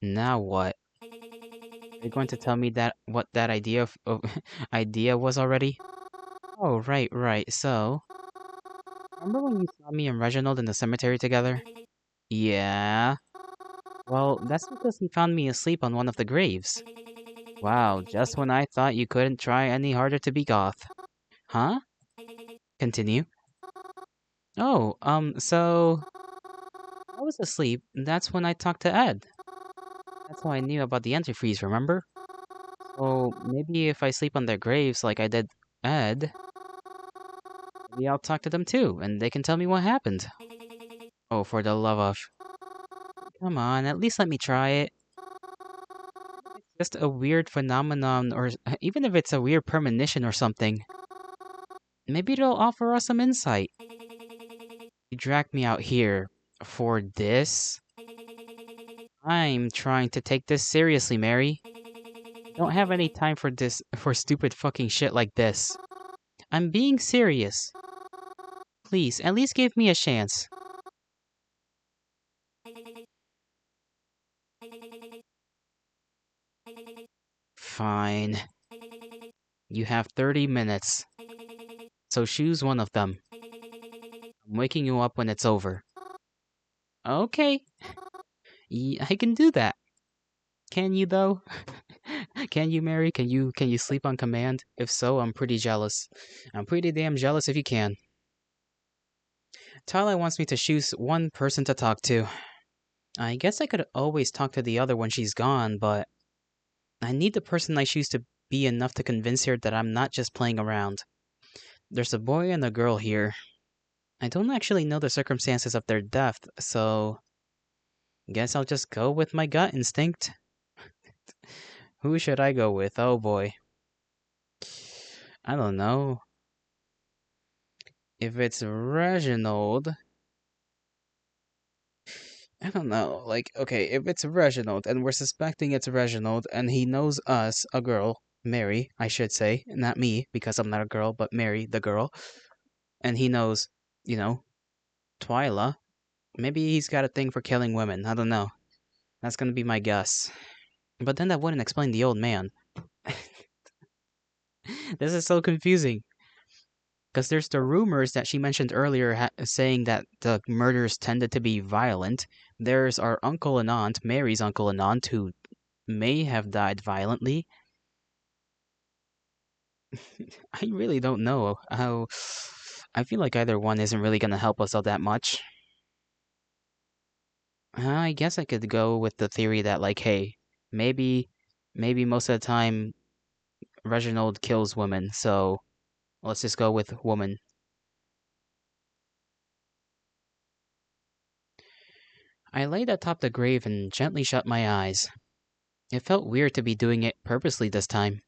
Now what? Are you going to tell me that what that idea was already? Oh, right. So, remember when you saw me and Reginald in the cemetery together? Yeah. Well, that's because he found me asleep on one of the graves. Wow, just when I thought you couldn't try any harder to be goth. Huh? Continue. Oh, so I was asleep, and that's when I talked to Ed. That's how I knew about the antifreeze, remember? So maybe if I sleep on their graves like I did Ed, maybe I'll talk to them too, and they can tell me what happened. Oh, for the love of... Come on, at least let me try it. Just a weird phenomenon, or even if it's a weird premonition or something, maybe it'll offer us some insight. You dragged me out here for this? I'm trying to take this seriously, Mary. Don't have any time for stupid fucking shit like this. I'm being serious. Please, at least give me a chance. Fine. You have 30 minutes. So choose one of them. I'm waking you up when it's over. Okay. I can do that. Can you though? Can you, Mary? Can you sleep on command? If so, I'm pretty jealous. I'm pretty damn jealous if you can. Tyler wants me to choose one person to talk to. I guess I could always talk to the other when she's gone, but I need the person I choose to be enough to convince her that I'm not just playing around. There's a boy and a girl here. I don't actually know the circumstances of their death, so guess I'll just go with my gut instinct. Who should I go with? Oh boy. I don't know. If it's Reginald, I don't know. Like, okay, if it's Reginald and we're suspecting it's Reginald and he knows us, a girl, Mary, I should say, not me because I'm not a girl, but Mary, the girl, and he knows, you know, Twyla, maybe he's got a thing for killing women. I don't know. That's gonna be my guess. But then that wouldn't explain the old man. This is so confusing. Because there's the rumors that she mentioned earlier saying that the murders tended to be violent. There's our uncle and aunt, Mary's uncle and aunt, who may have died violently. I really don't know how. I feel like either one isn't really gonna help us all that much. I guess I could go with the theory that, like, hey, maybe, maybe most of the time Reginald kills women, so let's just go with woman. I laid atop the grave and gently shut my eyes. It felt weird to be doing it purposely this time.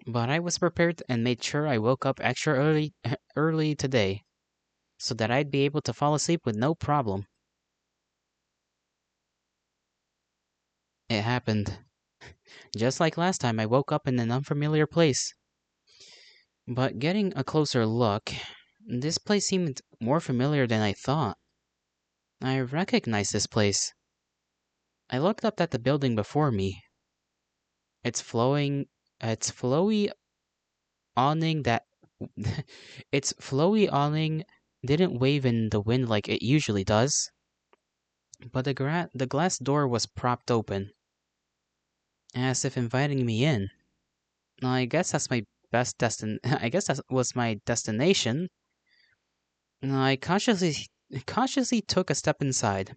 But I was prepared and made sure I woke up extra early today, so that I'd be able to fall asleep with no problem. It happened. Just like last time, I woke up in an unfamiliar place. But getting a closer look, this place seemed more familiar than I thought. I recognized this place. I looked up at the building before me. Its flowy awning that its flowy awning didn't wave in the wind like it usually does, but the glass door was propped open, as if inviting me in. I guess I guess that was my destination. I cautiously took a step inside.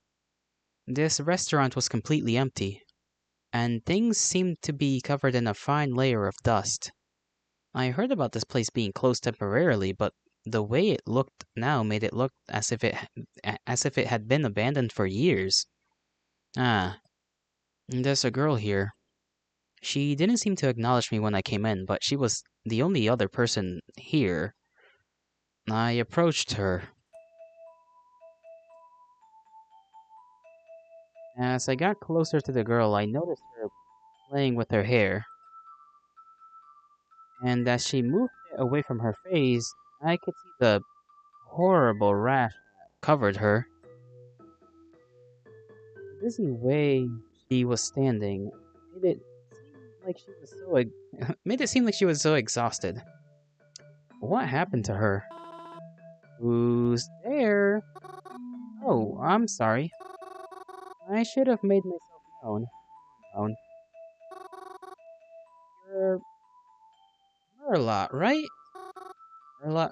This restaurant was completely empty, and things seemed to be covered in a fine layer of dust. I heard about this place being closed temporarily, but the way it looked now made it look as if it had been abandoned for years. Ah, there's a girl here. She didn't seem to acknowledge me when I came in, but she was the only other person here. I approached her. As I got closer to the girl, I noticed her playing with her hair, and as she moved it away from her face, I could see the horrible rash that covered her. The dizzy way she was standing made it seem like she was made it seem like she was so exhausted. What happened to her? Who's there? Oh, I'm sorry. I should have made myself known. You're Merlot, right? Merlot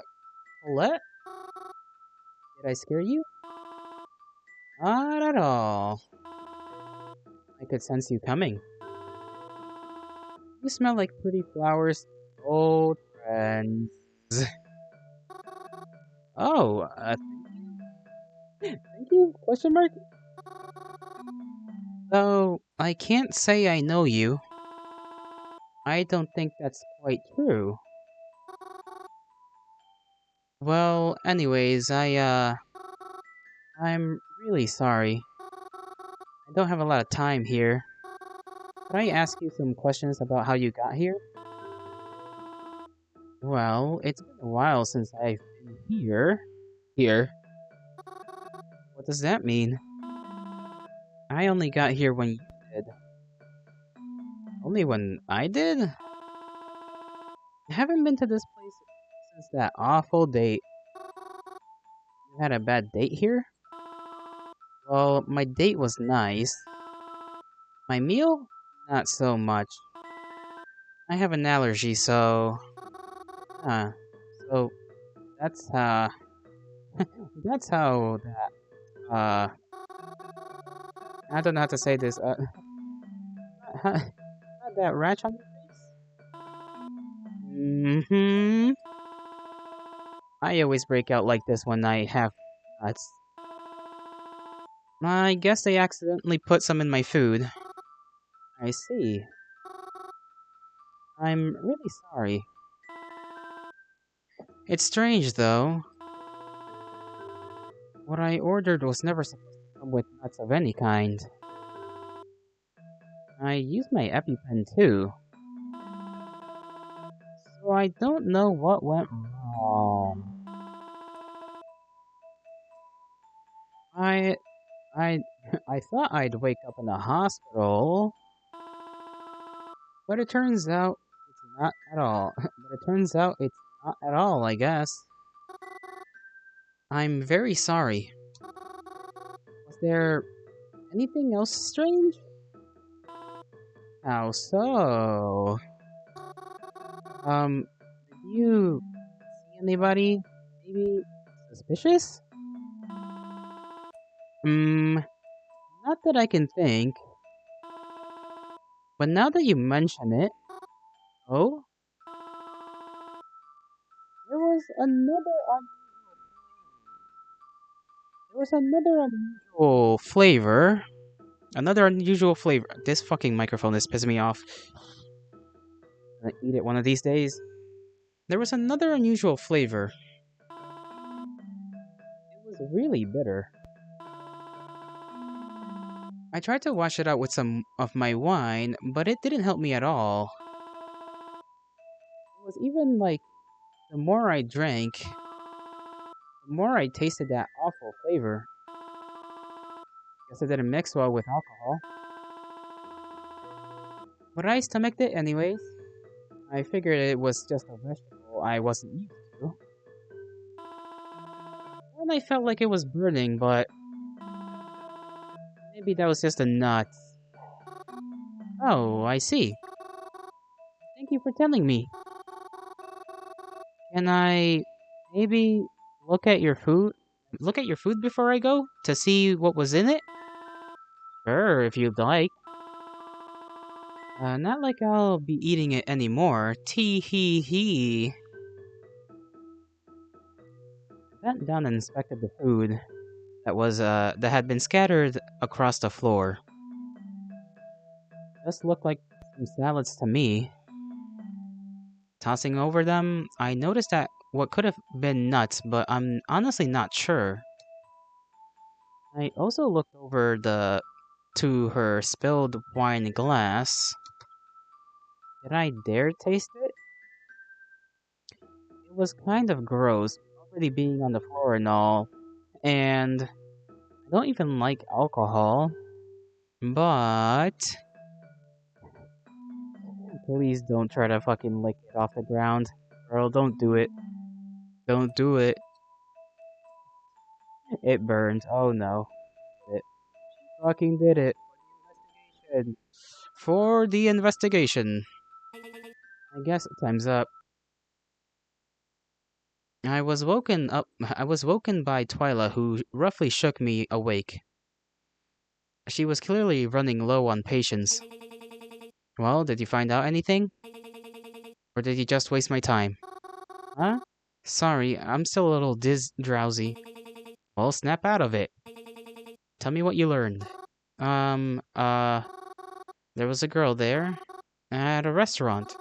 Colette? Did I scare you? Not at all. I could sense you coming. You smell like pretty flowers, old friends. Oh, thank you? Question mark? Though I can't say I know you. I don't think that's quite true. Well, anyways, I'm really sorry. I don't have a lot of time here. Could I ask you some questions about how you got here? Well, it's been a while since I've been here. Here? What does that mean? I only got here when you did. Only when I did? I haven't been to this place since that awful date. You had a bad date here? Well, my date was nice. My meal? Not so much. I have an allergy, so... Huh. So, that's, that's how that, I don't know how to say this, had that rash on your face? Mm-hmm. I always break out like this when I have nuts. I guess they accidentally put some in my food. I see. I'm really sorry. It's strange, though. What I ordered was never supposed to come with nuts of any kind. I used my EpiPen too, so I don't know what went wrong. I I I thought I'd wake up in a hospital, but it turns out it's not at all. But it turns out it's not at all, I guess. I'm very sorry. Was there anything else strange? How so? Did you see anybody maybe suspicious? Not that I can think. But now that you mention it, oh, there was another unusual flavor. Another unusual flavor. This fucking microphone is pissing me off. I'm gonna eat it one of these days. There was another unusual flavor. It was really bitter. I tried to wash it out with some of my wine, but it didn't help me at all. It was even like, the more I drank, the more I tasted that awful flavor. Guess it didn't mix well with alcohol. But I stomached it anyways. I figured it was just a vegetable I wasn't used to. And I felt like it was burning, but maybe that was just a nut. Oh, I see. Thank you for telling me. Can I maybe look at your food? Look at your food before I go to see what was in it? Sure, if you'd like. Not like I'll be eating it anymore. Tee hee hee. Bent down and inspected the food that had been scattered across the floor. Just looked like some salads to me. Tossing over them, I noticed that what could have been nuts, but I'm honestly not sure. I also looked over the to her spilled wine glass. Did I dare taste it? It was kind of gross, already being on the floor and all, and I don't even like alcohol. But please don't try to fucking lick it off the ground. Girl, don't do it. Don't do it. It burned. Oh no. It fucking did it. For the investigation. I guess time's up. I was woken by Twyla, who roughly shook me awake. She was clearly running low on patience. Well, did you find out anything? Or did you just waste my time? Huh? Sorry, I'm still a little drowsy. Well, snap out of it. Tell me what you learned. Um, uh, there was a girl there at a restaurant.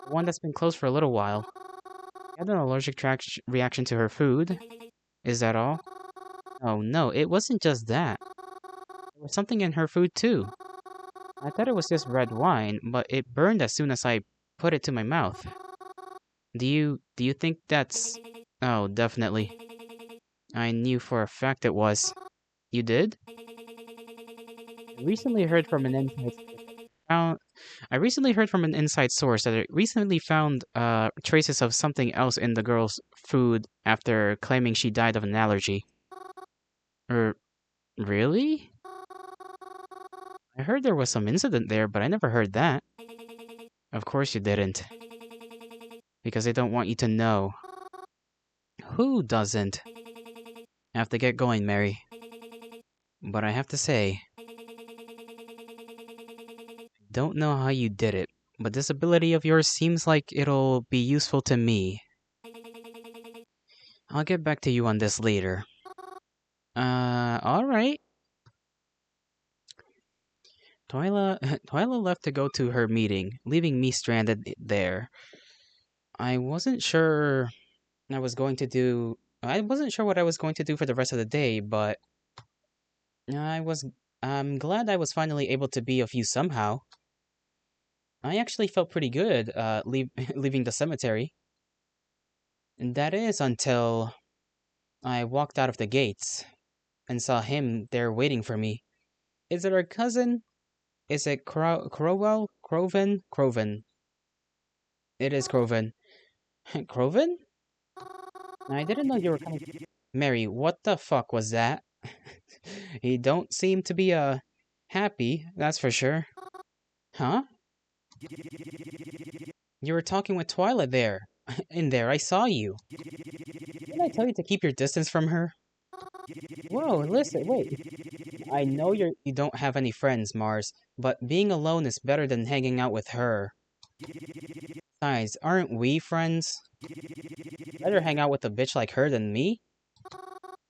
One that's been closed for a little while. Had an allergic reaction to her food. Is that all? Oh no, it wasn't just that. There was something in her food too. I thought it was just red wine, but it burned as soon as I put it to my mouth. Do you think that's... Oh, definitely. I knew for a fact it was. You did? I recently heard from an inside found I recently heard from an inside source that it recently found traces of something else in the girl's food after claiming she died of an allergy. Really? I heard there was some incident there, but I never heard that. Of course you didn't. Because they don't want you to know. Who doesn't? I have to get going, Mary. But I have to say, don't know how you did it, but this ability of yours seems like it'll be useful to me. I'll get back to you on this later. Alright. Twyla, Twyla left to go to her meeting, leaving me stranded there. I wasn't sure I wasn't sure what I was going to do for the rest of the day, but I was I'm glad I was finally able to be of use somehow. I actually felt pretty good leaving the cemetery. And that is until I walked out of the gates and saw him there waiting for me. Is it our cousin? Is it Crowell? Croven? Croven. It is Croven. Croven? I didn't know you were coming. Mary, what the fuck was that? He don't seem to be, happy, that's for sure. Huh? You were talking with Twilight there. In there, I saw you. Didn't I tell you to keep your distance from her? Whoa, listen, wait. I know you don't have any friends, Mars, but being alone is better than hanging out with her. Besides, aren't we friends? Better hang out with a bitch like her than me?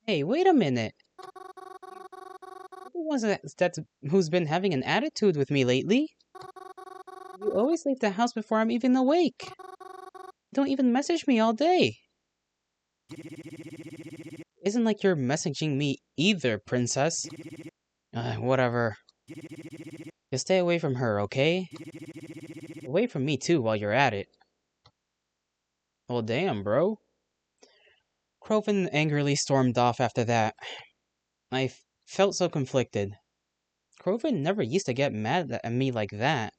Hey, wait a minute. You're the ones who's been having an attitude with me lately. You always leave the house before I'm even awake. You don't even message me all day. Isn't like you're messaging me either, princess. Whatever. Just stay away from her, okay? Away from me too while you're at it. Well, damn, bro. Croven angrily stormed off after that. I felt so conflicted. Croven never used to get mad at me like that.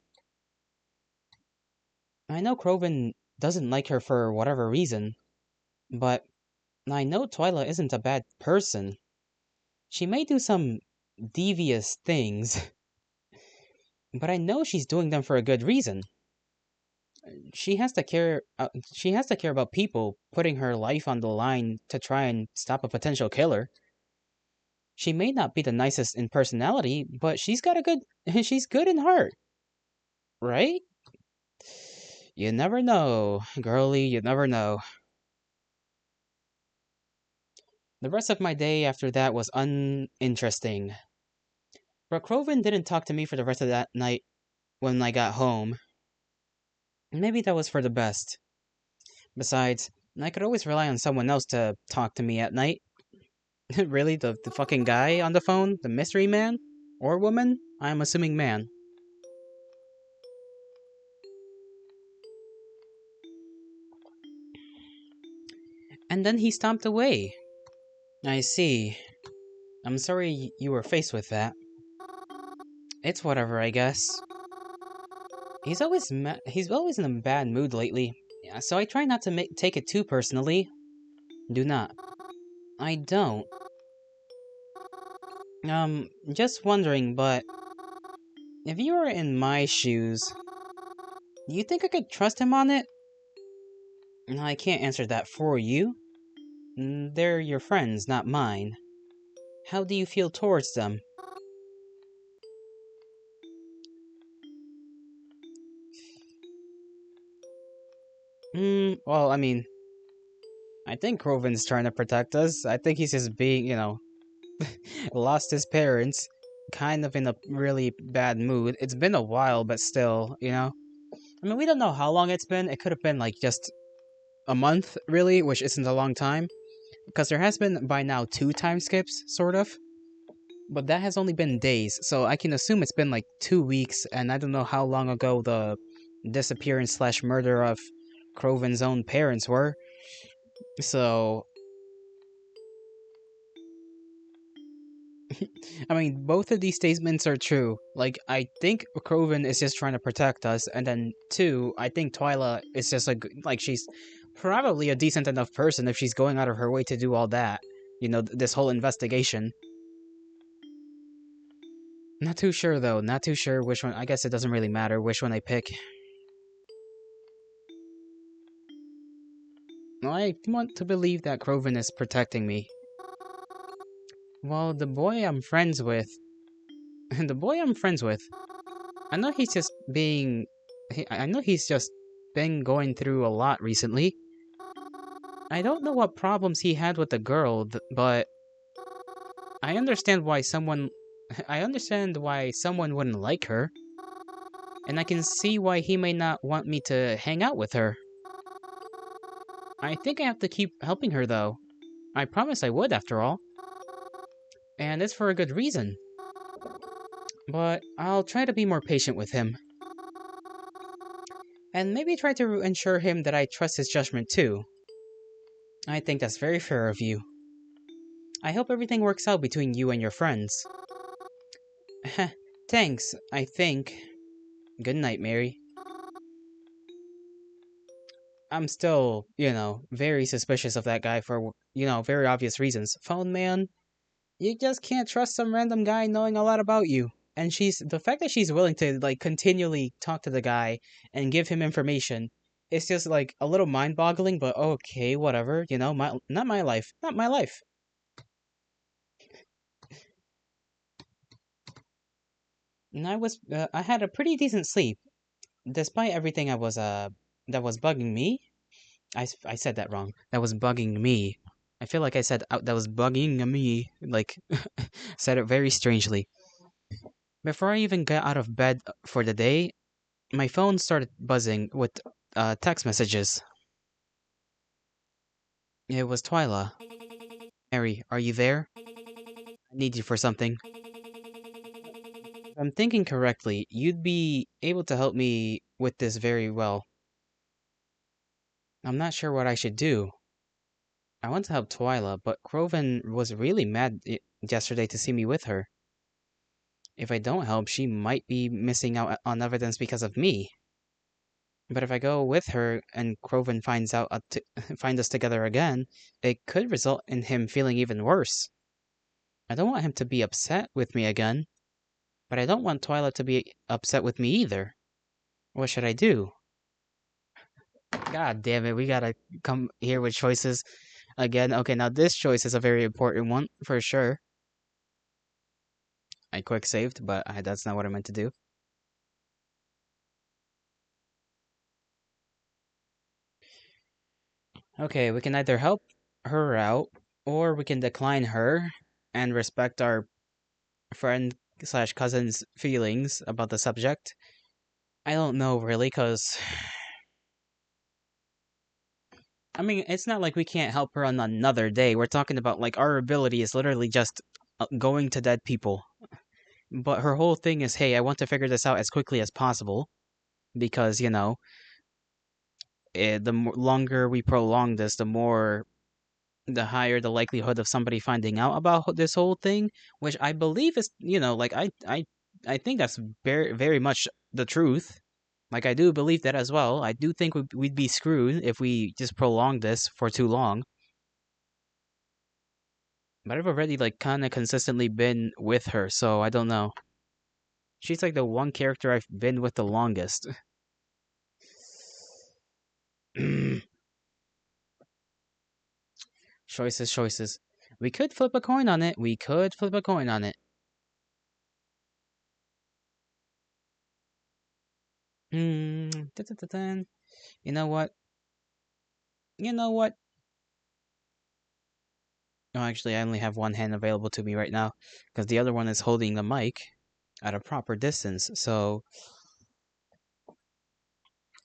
I know Croven doesn't like her for whatever reason, but I know Twyla isn't a bad person. She may do some devious things, but I know she's doing them for a good reason. She has to care. She has to care about people putting her life on the line to try and stop a potential killer. She may not be the nicest in personality, but she's got a good. She's good in heart, right? You never know, girlie. You never know. The rest of my day after that was uninteresting. But Croven didn't talk to me for the rest of that night when I got home. Maybe that was for the best. Besides, I could always rely on someone else to talk to me at night. Really? The fucking guy on the phone? The mystery man? Or woman? I'm assuming man. And then he stomped away. I see. I'm sorry you were faced with that. It's whatever, I guess. He's always in a bad mood lately. Yeah, so I try not to take it too personally. Do not. I don't. Just wondering, but if you were in my shoes, do you think I could trust him on it? I can't answer that for you. They're your friends, not mine. How do you feel towards them? Well, I mean, I think Croven's trying to protect us. I think he's just being, lost his parents, kind of in a really bad mood. It's been a while, but still. I mean, we don't know how long it's been. It could have been like just a month, really, which isn't a long time. Because there has been by now two time skips, sort of. But that has only been days, so I can assume it's been like 2 weeks, and I don't know how long ago the disappearance slash murder of Croven's own parents were. So, I mean, both of these statements are true. Like, I think Croven is just trying to protect us, and then two, I think Twyla is just like she's probably a decent enough person if she's going out of her way to do all that. This whole investigation. Not too sure though. Not too sure which one. I guess it doesn't really matter which one I pick. I want to believe that Croven is protecting me. Well, the boy I'm friends with, the boy I'm friends with, I know he's just being, I know he's just been going through a lot recently. I don't know what problems he had with the girl, but I understand why someone, I understand why someone wouldn't like her, and I can see why he may not want me to hang out with her. I think I have to keep helping her though. I promised I would, after all. And it's for a good reason. But I'll try to be more patient with him. And maybe try to ensure him that I trust his judgment too. I think that's very fair of you. I hope everything works out between you and your friends. Thanks, I think. Good night, Mary. I'm still, very suspicious of that guy for, very obvious reasons. Phone man, you just can't trust some random guy knowing a lot about you. And the fact that she's willing to like continually talk to the guy and give him information, it's just like a little mind-boggling. But okay, whatever. Not my life, not my life. And I had a pretty decent sleep, despite everything that was bugging me. I said that wrong. That was bugging me. I feel like I said that was bugging me. Like, said it very strangely. Before I even got out of bed for the day, my phone started buzzing with text messages. It was Twyla. Mary, are you there? I need you for something. If I'm thinking correctly, you'd be able to help me with this very well. I'm not sure what I should do. I want to help Twyla, but Croven was really mad yesterday to see me with her. If I don't help, she might be missing out on evidence because of me. But if I go with her and Croven finds out find us together again, it could result in him feeling even worse. I don't want him to be upset with me again, but I don't want Twyla to be upset with me either. What should I do? God damn it, we gotta come here with choices again. Okay, now this choice is a very important one, for sure. I quick saved, but that's not what I meant to do. Okay, we can either help her out, or we can decline her and respect our friend slash cousin's feelings about the subject. I don't know really, cause I mean, it's not like we can't help her on another day. We're talking about like our ability is literally just going to dead people. But her whole thing is, hey, I want to figure this out as quickly as possible because the longer we prolong this, the higher the likelihood of somebody finding out about this whole thing, which I believe is, like I think that's very very much the truth. Like I do believe that as well. I do think we'd be screwed if we just prolong this for too long. But I've already like kind of consistently been with her, so I don't know. She's like the one character I've been with the longest. Choices, choices. We could flip a coin on it. We could flip a coin on it. Hmm. You know what? You know what? No, actually, I only have one hand available to me right now because the other one is holding the mic at a proper distance. So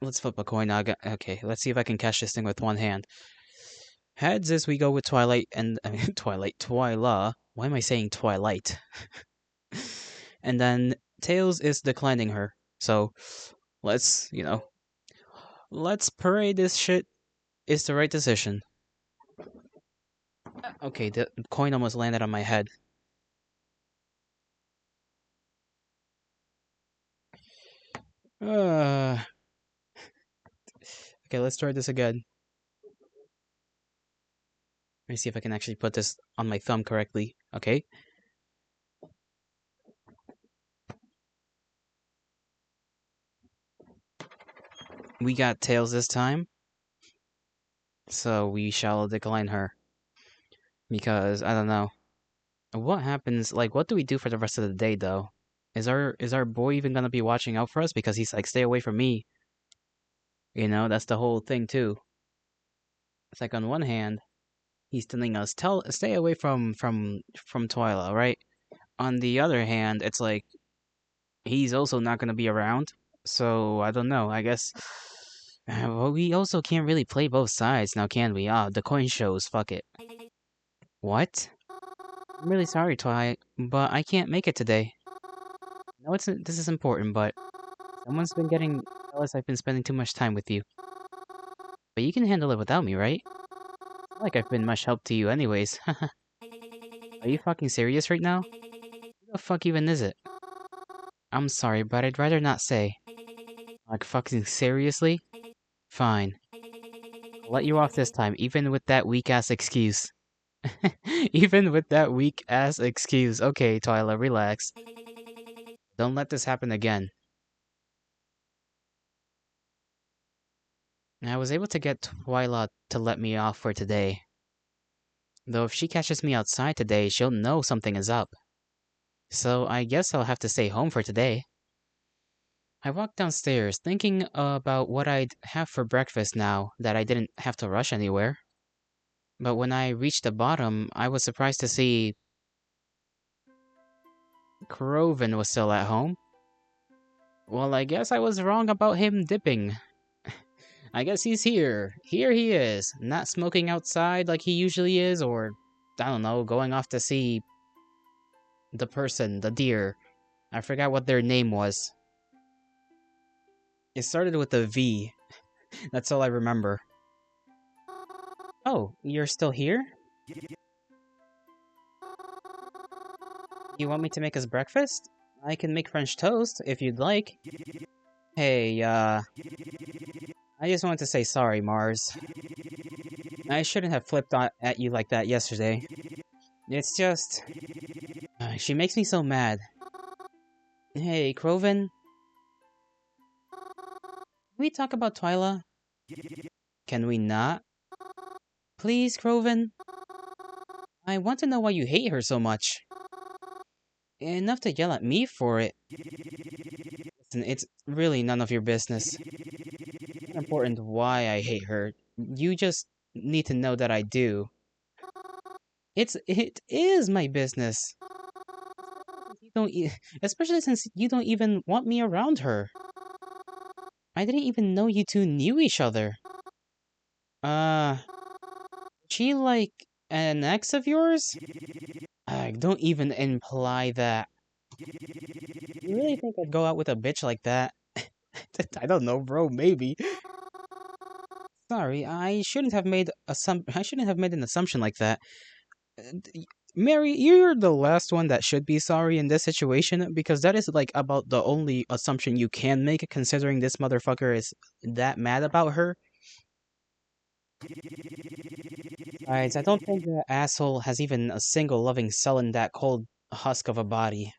let's flip a coin. Okay, let's see if I can catch this thing with one hand. Heads is we go with Twilight and I mean Twyla. Why am I saying Twilight? And then Tails is declining her. So let's let's pray this shit is the right decision. Okay, the coin almost landed on my head. Uh, okay, let's try this again. Let me see if I can actually put this on my thumb correctly. Okay. We got Tails this time, so we shall decline her. Because, I don't know. What happens, like, what do we do for the rest of the day, though? Is our boy even gonna be watching out for us? Because he's like, stay away from me. That's the whole thing, too. It's like, on one hand, he's telling us, stay away from Twyla, right? On the other hand, it's like, he's also not gonna be around. So, I don't know, I guess. Well, we also can't really play both sides now, can we? The coin shows, fuck it. What? I'm really sorry, Twy, but I can't make it today. No, this is important, but someone's been getting jealous I've been spending too much time with you. But you can handle it without me, right? Not like I've been much help to you anyways. Are you fucking serious right now? Who the fuck even is it? I'm sorry, but I'd rather not say. Like fucking seriously? Fine. I'll let you off this time, even with that weak-ass excuse. Even with that weak-ass excuse. Okay, Twyla, relax. Don't let this happen again. I was able to get Twyla to let me off for today. Though if she catches me outside today, she'll know something is up. So I guess I'll have to stay home for today. I walked downstairs, thinking about what I'd have for breakfast now that I didn't have to rush anywhere. But when I reached the bottom, I was surprised to see Croven was still at home. Well, I guess I was wrong about him dipping. I guess he's here. Here he is, not smoking outside like he usually is, or, I don't know, going off to see the deer. I forgot what their name was. It started with a V. That's all I remember. Oh, you're still here? You want me to make us breakfast? I can make French toast, if you'd like. Hey, I just wanted to say sorry, Mars. I shouldn't have flipped at you like that yesterday. It's just... she makes me so mad. Hey, Croven? Can we talk about Twyla? Can we not? Please, Croven? I want to know why you hate her so much. Enough to yell at me for it. Listen, it's really none of your business. It's not important why I hate her. You just need to know that I do. It is my business. You don't, especially since you don't even want me around her. I didn't even know you two knew each other. Uh, she like an ex of yours? Don't even imply that. You really think I'd go out with a bitch like that? I don't know, bro. Maybe. Sorry, I shouldn't have made an assumption like that. Mary, you're the last one that should be sorry in this situation because that is like about the only assumption you can make considering this motherfucker is that mad about her. Besides, I don't think the asshole has even a single loving cell in that cold husk of a body.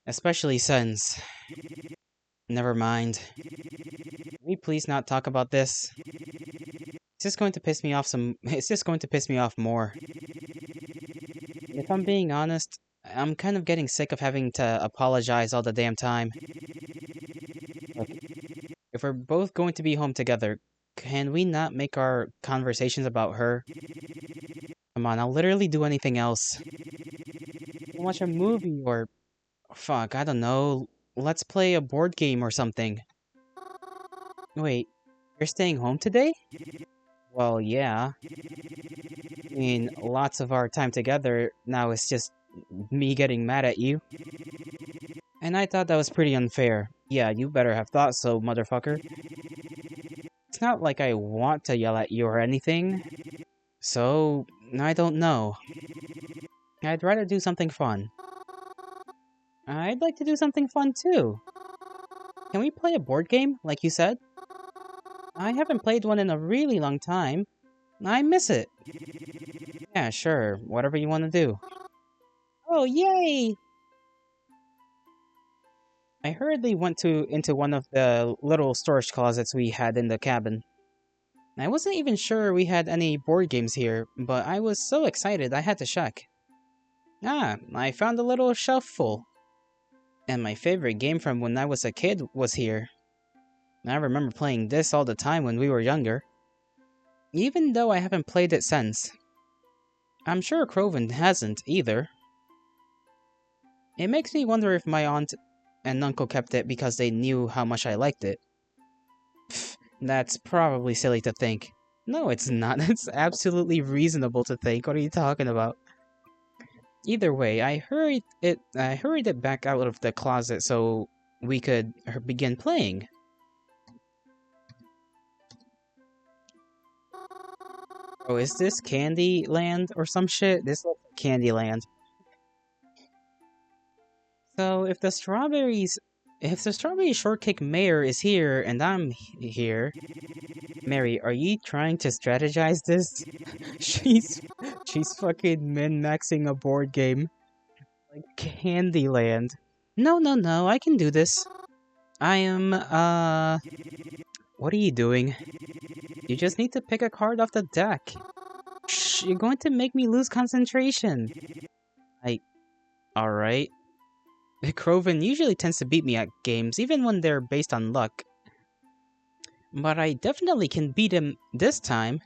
Especially since... Never mind. Can we please not talk about this? It's just going to piss me off It's just going to piss me off more. If I'm being honest, I'm kind of getting sick of having to apologize all the damn time. Look, if we're both going to be home together, can we not make our conversations about her? Come on, I'll literally do anything else. Watch a movie or... Fuck, I don't know. Let's play a board game or something. Wait, you're staying home today? Well, yeah. I mean, lots of our time together now is just me getting mad at you. And I thought that was pretty unfair. Yeah, you better have thought so, motherfucker. It's not like I want to yell at you or anything. So, I don't know. I'd rather do something fun. I'd like to do something fun too. Can we play a board game, like you said? I haven't played one in a really long time. I miss it. Yeah, sure. Whatever you want to do. Oh, yay! I hurriedly went into one of the little storage closets we had in the cabin. I wasn't even sure we had any board games here, but I was so excited I had to check. Ah, I found a little shelf full. And my favorite game from when I was a kid was here. I remember playing this all the time when we were younger. Even though I haven't played it since. I'm sure Croven hasn't either. It makes me wonder if my aunt and uncle kept it because they knew how much I liked it. Pfft, that's probably silly to think. No, it's not. It's absolutely reasonable to think. What are you talking about? Either way, I hurried it back out of the closet so we could begin playing. Oh, is this Candyland or some shit? This looks like Candyland. So if the strawberry shortcake mayor is here and I'm here, Mary, are you trying to strategize this? she's fucking min-maxing a board game like Candyland. No, I can do this. I am what are you doing? You just need to pick a card off the deck. Shh, you're going to make me lose concentration. Alright. Croven usually tends to beat me at games, even when they're based on luck. But I definitely can beat him this time.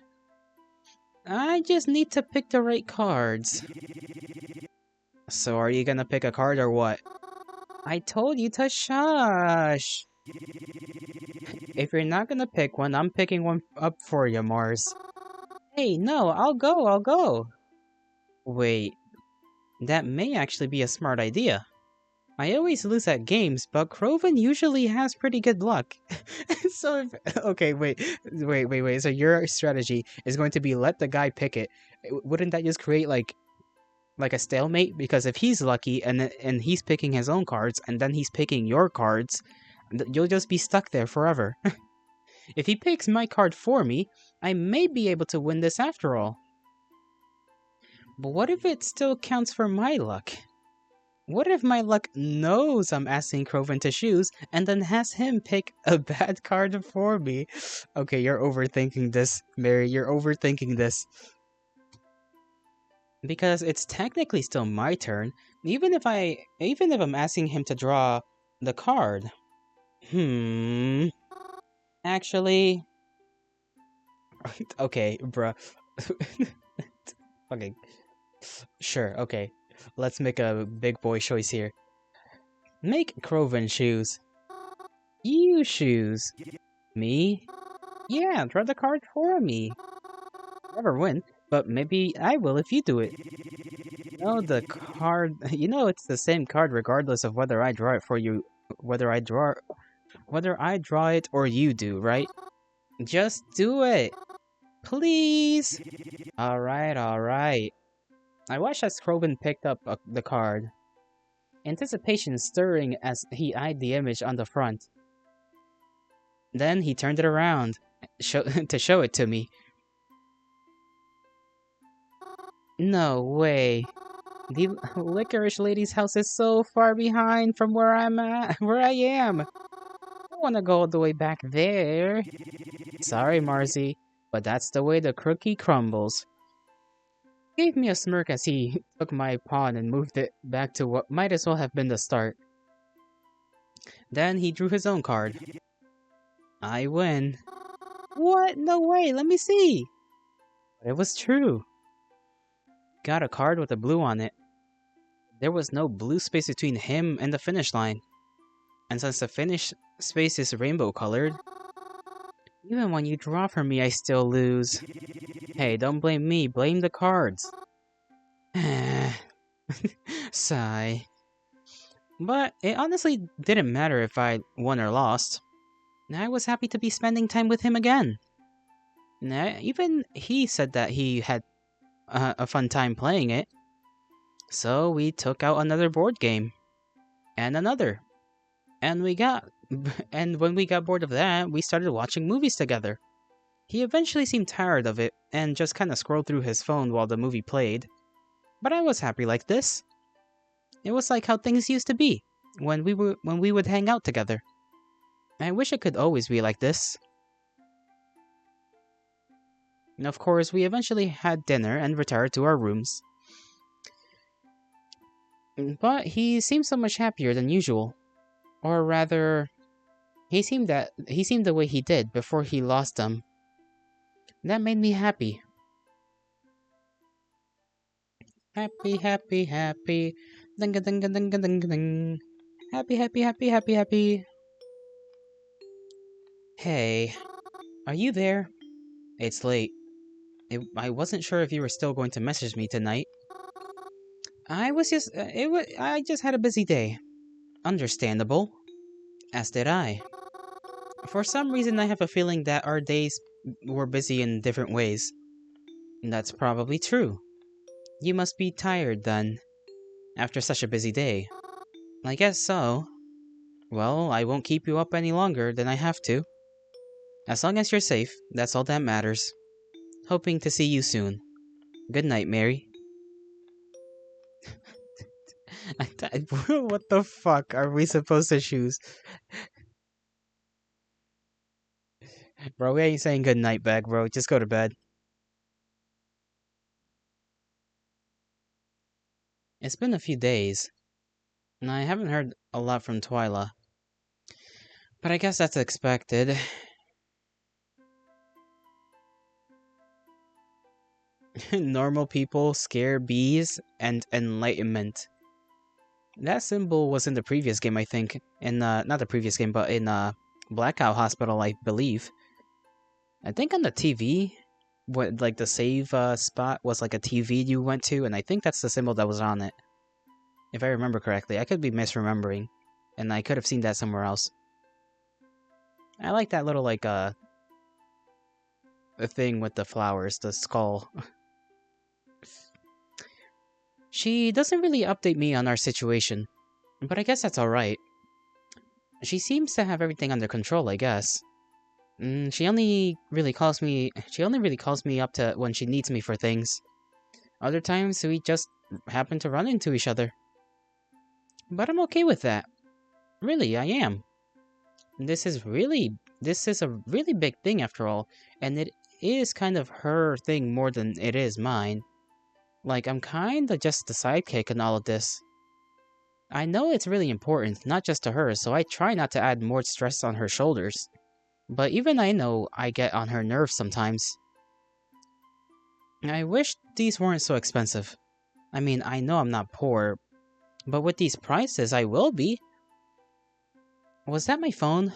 I just need to pick the right cards. So are you gonna pick a card or what? I told you to shush! If you're not gonna pick one, I'm picking one up for you, Mars. Hey, no, I'll go! Wait, that may actually be a smart idea. I always lose at games, but Croven usually has pretty good luck. So if... Okay, wait. So your strategy is going to be let the guy pick it. Wouldn't that just create, like a stalemate? Because if he's lucky, and he's picking his own cards, and then he's picking your cards, you'll just be stuck there forever. If he picks my card for me, I may be able to win this after all. But what if it still counts for my luck? What if my luck knows I'm asking Croven to choose and then has him pick a bad card for me? Okay, you're overthinking this, Mary. You're overthinking this. Because it's technically still my turn, even if I'm asking him to draw the card. Actually, okay, bruh. Okay, sure, okay. Let's make a big boy choice here. Make Croven choose. You choose. Me? Yeah, draw the card for me. Never win, but maybe I will if you do it. The card. It's the same card regardless of whether I draw it for you, whether I draw, whether I draw it or you do, right? Just do it, please. All right, all right. I watched as Croven picked up the card, anticipation stirring as he eyed the image on the front. Then he turned it around, to show it to me. No way. The licorice lady's house is so far behind from where I'm at, where I am. I don't want to go all the way back there. Sorry, Marcy, but that's the way the cookie crumbles. He gave me a smirk as he took my pawn and moved it back to what might as well have been the start. Then he drew his own card. I win. What? No way, let me see. But it was true. Got a card with a blue on it. There was no blue space between him and the finish line. And since the finish space is rainbow colored, even when you draw for me, I still lose. Hey, don't blame me, blame the cards. Sigh. But it honestly didn't matter if I won or lost. I was happy to be spending time with him again. Even he said that he had a fun time playing it. So we took out another board game. And another. And when we got bored of that, we started watching movies together. He eventually seemed tired of it and just kind of scrolled through his phone while the movie played. But I was happy like this. It was like how things used to be when we would hang out together. I wish it could always be like this. And of course, we eventually had dinner and retired to our rooms. But he seemed so much happier than usual. Or rather, he seemed the way he did before he lost them. That made me happy. Happy, happy, happy. Ding ding ding ding ding ding. Happy, happy, happy, happy, happy. Hey, are you there? It's late. I wasn't sure if you were still going to message me tonight. I just had a busy day. Understandable. As did I. For some reason, I have a feeling that our days were busy in different ways. That's probably true. You must be tired, then, after such a busy day. I guess so. Well, I won't keep you up any longer than I have to. As long as you're safe, that's all that matters. Hoping to see you soon. Good night, Mary. What the fuck are we supposed to choose? Bro, we ain't saying good night back, bro. Just go to bed. It's been a few days, and I haven't heard a lot from Twyla. But I guess that's expected. Normal people scare bees and enlightenment. That symbol was in the previous game, I think. In, not the previous game, but in, Blackout Hospital, I believe. I think on the TV, what, like, the save, spot was like a TV you went to, and I think that's the symbol that was on it. If I remember correctly. I could be misremembering, and I could have seen that somewhere else. I like that little, like, the thing with the flowers, the skull. She doesn't really update me on our situation, but I guess that's alright. She seems to have everything under control, I guess. She only really calls me up to when she needs me for things. Other times, we just happen to run into each other. But I'm okay with that. Really, I am. This is a really big thing after all, and it is kind of her thing more than it is mine. Like, I'm kinda just the sidekick in all of this. I know it's really important, not just to her, so I try not to add more stress on her shoulders. But even I know I get on her nerves sometimes. I wish these weren't so expensive. I mean, I know I'm not poor, but with these prices, I will be. Was that my phone?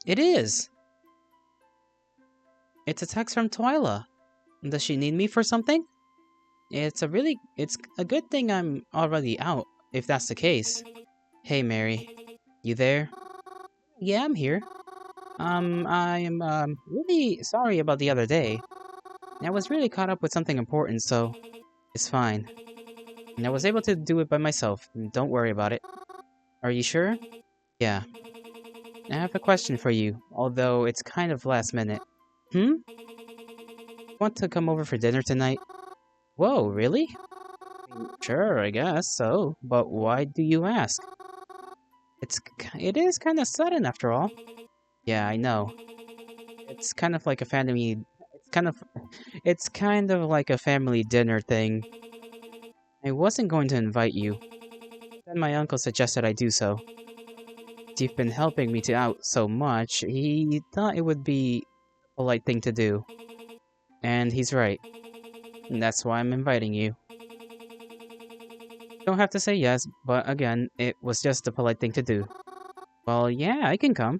It is! It's a text from Twyla. Does she need me for something? It's a good thing I'm already out, if that's the case. Hey, Mary. You there? Yeah, I'm here. I'm really sorry about the other day. I was really caught up with something important, so it's fine. And I was able to do it by myself. Don't worry about it. Are you sure? Yeah. I have a question for you, although it's kind of last minute. Hmm? Want to come over for dinner tonight? Whoa, really? Sure, I guess so. But why do you ask? It is kind of sudden after all. Yeah, I know. It's kind of like a family. It's kind of like a family dinner thing. I wasn't going to invite you. Then my uncle suggested I do so. You've been helping me out so much, he thought it would be a polite thing to do. And he's right. And that's why I'm inviting you. Don't have to say yes, but again, it was just a polite thing to do. Well, yeah, I can come.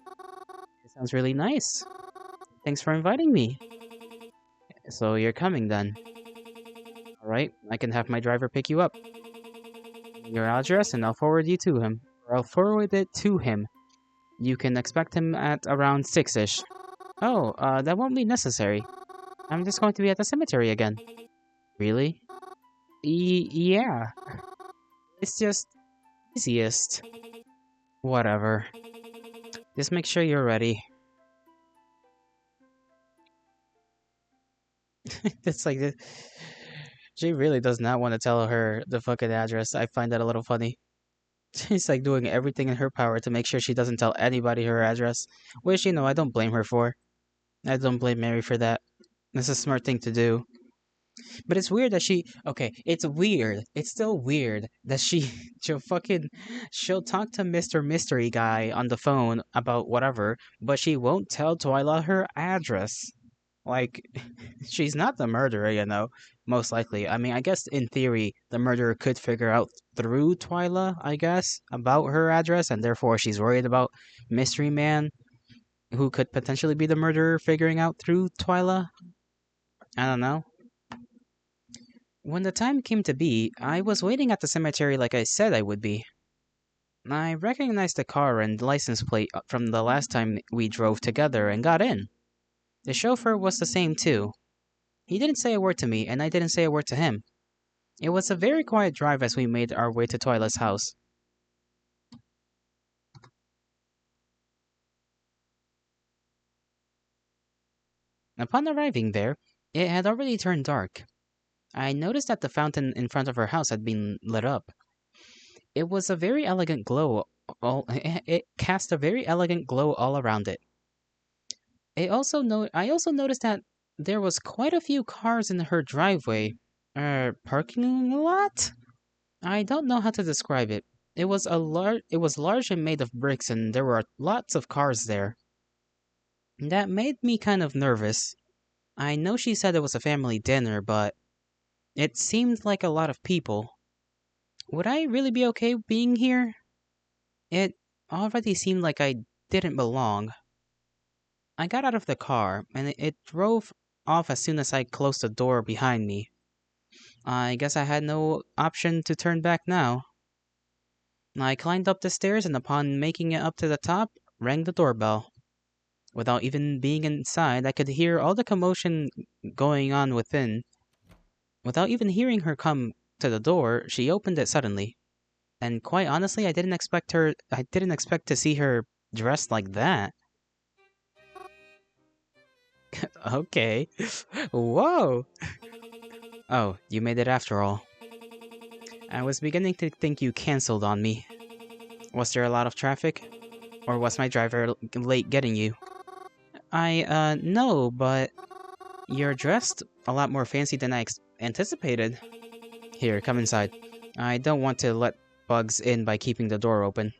It sounds really nice. Thanks for inviting me. So you're coming then. Alright, I can have my driver pick you up. Your address and I'll forward you to him. Or I'll forward it to him. You can expect him at around 6-ish. Oh, that won't be necessary. I'm just going to be at the cemetery again. Really? Yeah. It's just easiest. Whatever. Just make sure you're ready. It's like she really does not want to tell her the fucking address. I find that a little funny. She's like doing everything in her power to make sure she doesn't tell anybody her address. Which, I don't blame her for. I don't blame Mary for that. It's a smart thing to do. But it's weird that it's weird. It's still weird that she'll talk to Mr. Mystery Guy on the phone about whatever, but she won't tell Twyla her address. Like, she's not the murderer, most likely. I mean, I guess in theory, the murderer could figure out through Twyla, I guess, about her address, and therefore she's worried about Mystery Man, who could potentially be the murderer, figuring out through Twyla. I don't know. When the time came to be, I was waiting at the cemetery like I said I would be. I recognized the car and license plate from the last time we drove together and got in. The chauffeur was the same too. He didn't say a word to me, and I didn't say a word to him. It was a very quiet drive as we made our way to Twyla's house. Upon arriving there, it had already turned dark. I noticed that the fountain in front of her house had been lit up. It was a very elegant glow. It cast a very elegant glow all around it. I also noticed that there was quite a few cars in her driveway. Parking lot? I don't know how to describe it. It was large and made of bricks, and there were lots of cars there. That made me kind of nervous. I know she said it was a family dinner, but it seemed like a lot of people. Would I really be okay being here? It already seemed like I didn't belong. I got out of the car, and it drove off as soon as I closed the door behind me. I guess I had no option to turn back now. I climbed up the stairs and upon making it up to the top, rang the doorbell. Without even being inside, I could hear all the commotion going on within. Without even hearing her come to the door, she opened it suddenly. And quite honestly, I didn't expect to see her dressed like that. Okay. Whoa! Oh, you made it after all. I was beginning to think you cancelled on me. Was there a lot of traffic? Or was my driver late getting you? No, but you're dressed a lot more fancy than I anticipated. Here, come inside. I don't want to let bugs in by keeping the door open.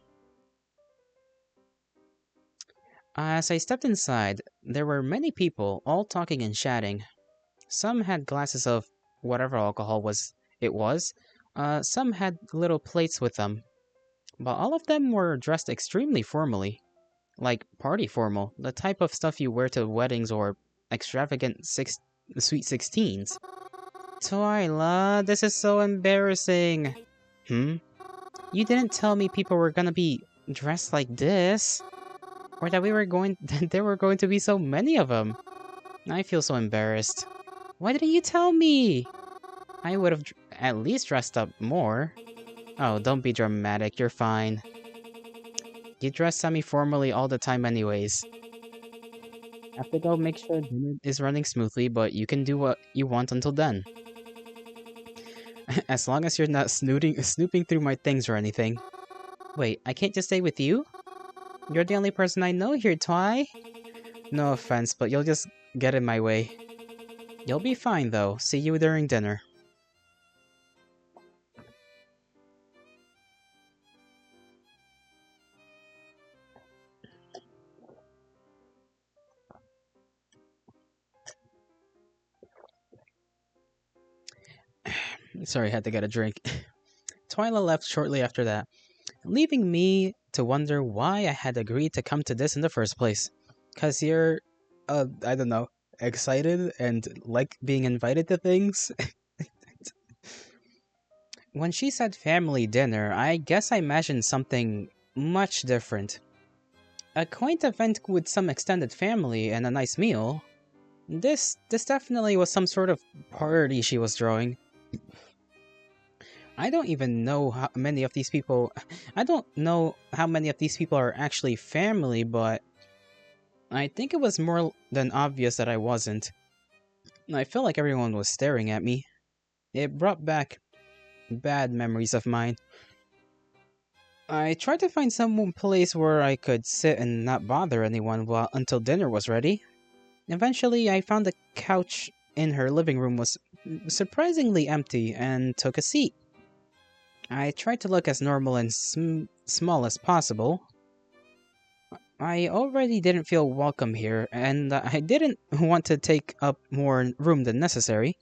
As I stepped inside, there were many people, all talking and chatting. Some had glasses of whatever alcohol it was. Some had little plates with them. But all of them were dressed extremely formally. Like party formal, the type of stuff you wear to weddings or extravagant sweet 16s. Twyla, this is so embarrassing. Hmm? You didn't tell me people were gonna be dressed like this. Or that there were going to be so many of them. I feel so embarrassed. Why didn't you tell me? I would have at least dressed up more. Oh, don't be dramatic, you're fine. You dress semi-formally all the time anyways. I have to go make sure dinner is running smoothly, but you can do what you want until then. As long as you're not snooping through my things or anything. Wait, I can't just stay with you? You're the only person I know here, Twy. No offense, but you'll just get in my way. You'll be fine, though. See you during dinner. Sorry, I had to get a drink. Twyla left shortly after that, leaving me to wonder why I had agreed to come to this in the first place. 'Cause you're, I don't know, excited and like being invited to things? When she said family dinner, I guess I imagined something much different. A quaint event with some extended family and a nice meal. This definitely was some sort of party she was throwing. I don't even know how many of these people... I don't know how many of these people are actually family, but... I think it was more than obvious that I wasn't. I felt like everyone was staring at me. It brought back bad memories of mine. I tried to find some place where I could sit and not bother anyone until dinner was ready. Eventually, I found the couch in her living room was surprisingly empty and took a seat. I tried to look as normal and small as possible. I already didn't feel welcome here, and I didn't want to take up more room than necessary.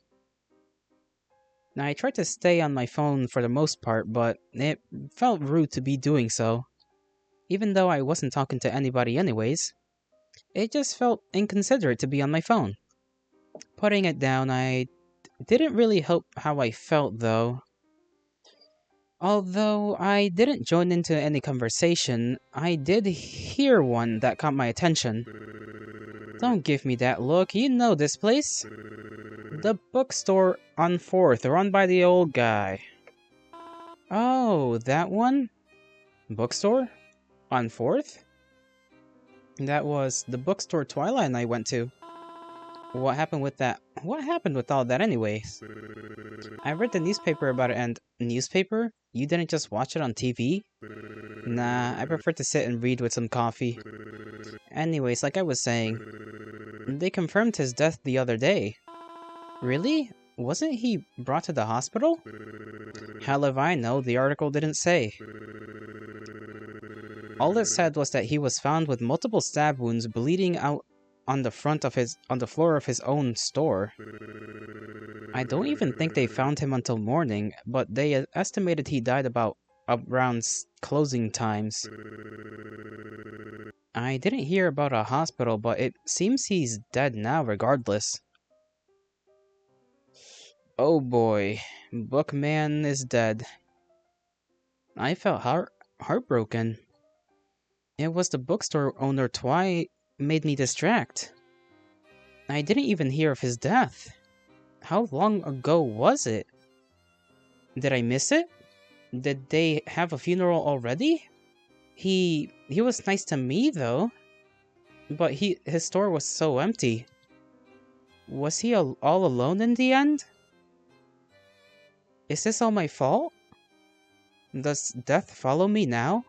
I tried to stay on my phone for the most part, but it felt rude to be doing so. Even though I wasn't talking to anybody anyways, it just felt inconsiderate to be on my phone. Putting it down, I didn't really help how I felt though. Although I didn't join into any conversation, I did hear one that caught my attention. Don't give me that look, you know this place. The bookstore on 4th, run by the old guy. Oh, that one? Bookstore? On 4th? That was the bookstore Twilight and I went to. What happened with that? What happened with all that anyways? I read the newspaper about it and... Newspaper? You didn't just watch it on TV? Nah, I prefer to sit and read with some coffee. Anyways, like I was saying, they confirmed his death the other day. Really? Wasn't he brought to the hospital? Hell if I know, the article didn't say. All it said was that he was found with multiple stab wounds bleeding out on the floor of his own store. I don't even think they found him until morning, but they estimated he died about around closing times. I didn't hear about a hospital, but it seems he's dead now regardless. Oh boy, Bookman is dead. I felt heartbroken. It was the bookstore owner Twy made me distract. I didn't even hear of his death. How long ago was it? Did I miss it? Did they have a funeral already? He was nice to me though. But his store was so empty. Was he all alone in the end? Is this all my fault? Does death follow me now?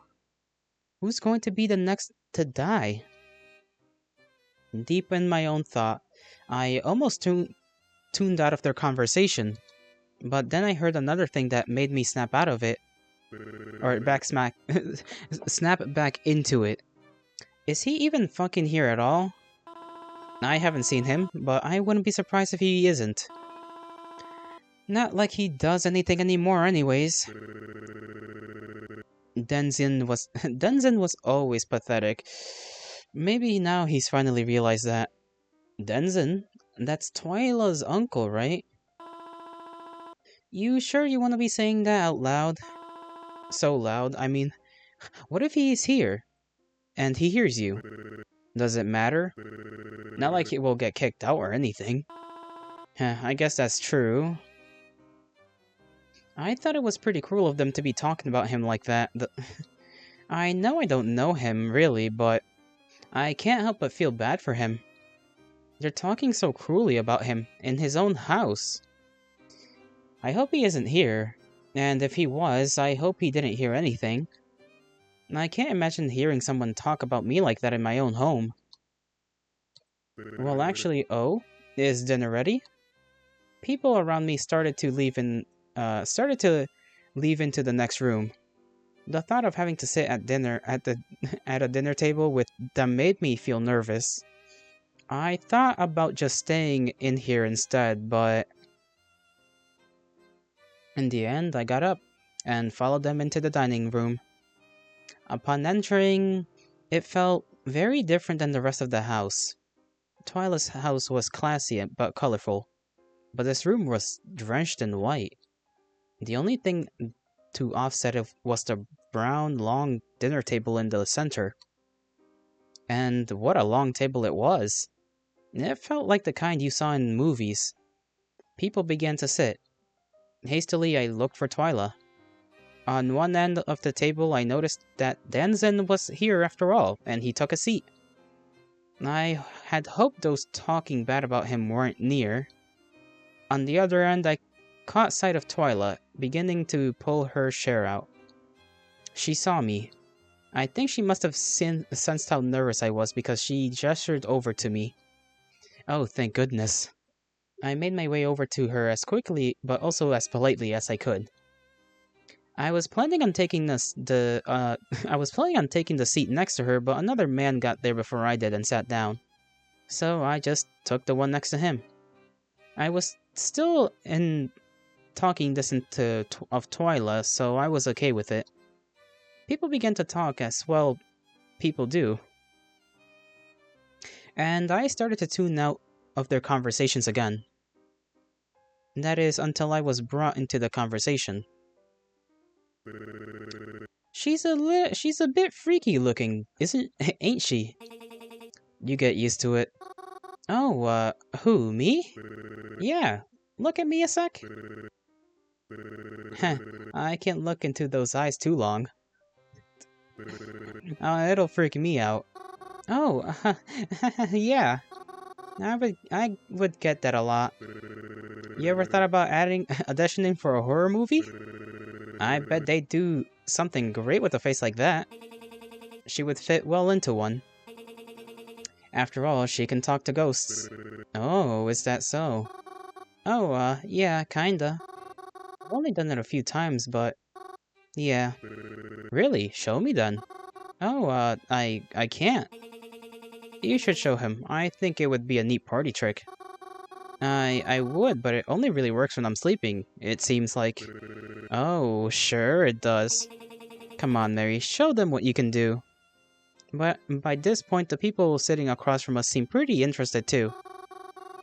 Who's going to be the next to die? Deep in my own thought, I almost tuned out of their conversation. But then I heard another thing that made me snap out of it. Or back smack. Snap back into it. Is he even fucking here at all? I haven't seen him, but I wouldn't be surprised if he isn't. Not like he does anything anymore anyways. Denzin was always pathetic. Maybe now he's finally realized that. Denzin? That's Twyla's uncle, right? You sure you want to be saying that out loud? So loud, I mean, what if he's here? And he hears you? Does it matter? Not like he will get kicked out or anything. I guess that's true. I thought it was pretty cruel of them to be talking about him like that. I know I don't know him, really, but I can't help but feel bad for him. They're talking so cruelly about him in his own house. I hope he isn't here, and if he was, I hope he didn't hear anything. I can't imagine hearing someone talk about me like that in my own home. Well, actually, is dinner ready? People around me started to leave into the next room. The thought of having to sit at dinner at a dinner table with them made me feel nervous. I thought about just staying in here instead, but in the end, I got up and followed them into the dining room. Upon entering, it felt very different than the rest of the house. Twyla's house was classy but colorful, but this room was drenched in white. The only thing to offset it was the brown, long dinner table in the center. And what a long table it was! It felt like the kind you saw in movies. People began to sit. Hastily, I looked for Twyla. On one end of the table, I noticed that Denzin was here after all, and he took a seat. I had hoped those talking bad about him weren't near. On the other end, I caught sight of Twyla, beginning to pull her chair out. She saw me. I think she must have sensed how nervous I was because she gestured over to me. Oh, thank goodness. I made my way over to her as quickly, but also as politely as I could. I was planning on taking the seat next to her, but another man got there before I did and sat down. So I just took the one next to him. I was still in talking distance of Twyla, so I was okay with it. People began to talk as well people do. And I started to tune out of their conversations again. That is, until I was brought into the conversation. She's a bit freaky looking, ain't she? You get used to it. Oh, who, me? Yeah, look at me a sec. Heh, I can't look into those eyes too long. It'll freak me out. Oh, yeah. I would get that a lot. You ever thought about auditioning for a horror movie? I bet they'd do something great with a face like that. She would fit well into one. After all, she can talk to ghosts. Oh, is that so? Oh, yeah, kinda. I've only done it a few times, but... yeah. Really? Show me then. Oh, I can't. You should show him. I think it would be a neat party trick. I would, but it only really works when I'm sleeping, it seems like. Oh, sure it does. Come on, Mary, show them what you can do. But by this point, the people sitting across from us seem pretty interested too.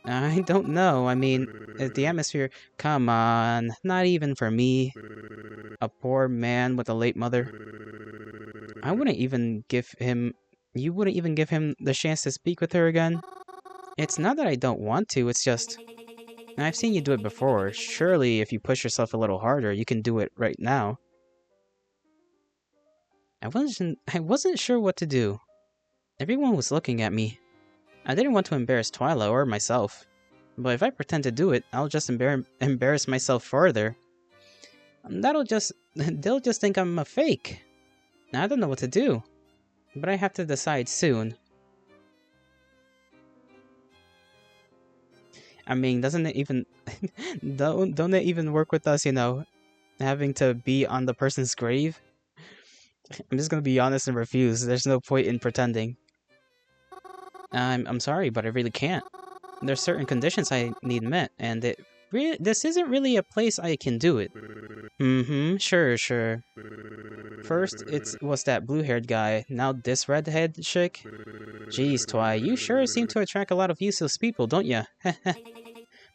I don't know, I mean, the atmosphere... Come on, not even for me. A poor man with a late mother. I wouldn't even give him... You wouldn't even give him the chance to speak with her again? It's not that I don't want to, it's just... I've seen you do it before. Surely, if you push yourself a little harder, you can do it right now. I wasn't sure what to do. Everyone was looking at me. I didn't want to embarrass Twyla or myself. But if I pretend to do it, I'll just embarrass myself further. That'll just they'll just think I'm a fake. I don't know what to do, but I have to decide soon. I mean, doesn't it even don't it even work with us, having to be on the person's grave? I'm just gonna be honest and refuse. There's no point in pretending. I'm sorry, but I really can't. There's certain conditions I need met, and this isn't really a place I can do it. Mm-hmm, sure. First, it was that blue-haired guy, now this redhead chick. Jeez, Twy, you sure seem to attract a lot of useless people, don't ya?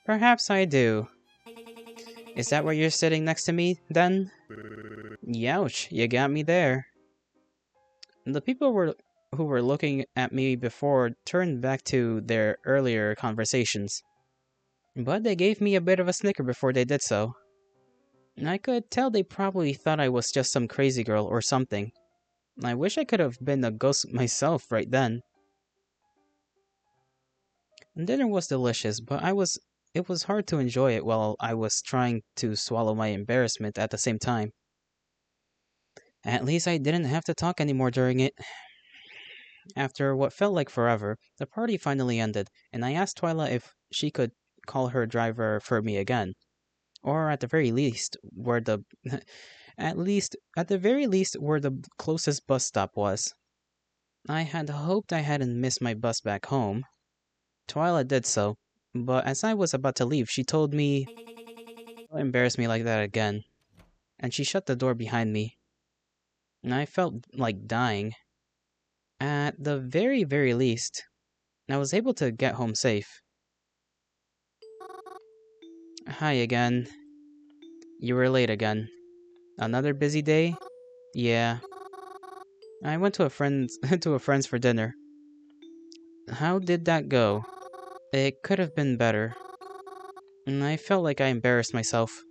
Perhaps I do. Is that where you're sitting next to me, then? Youch, you got me there. The people who were looking at me before turned back to their earlier conversations. But they gave me a bit of a snicker before they did so. I could tell they probably thought I was just some crazy girl or something. I wish I could have been a ghost myself right then. Dinner was delicious, but it was hard to enjoy it while I was trying to swallow my embarrassment at the same time. At least I didn't have to talk anymore during it. After what felt like forever, the party finally ended, and I asked Twyla if she could call her driver for me again. Or at the very least, where the at the very least where the closest bus stop was. I had hoped I hadn't missed my bus back home. Twyla did so, but as I was about to leave, she told me, "Don't embarrass me like that again." And she shut the door behind me. And I felt like dying. At the very least, I was able to get home safe. Hi again. You were late again. Another busy day? Yeah. I went to a friend's to a friend's for dinner. How did that go? It could have been better. And I felt like I embarrassed myself.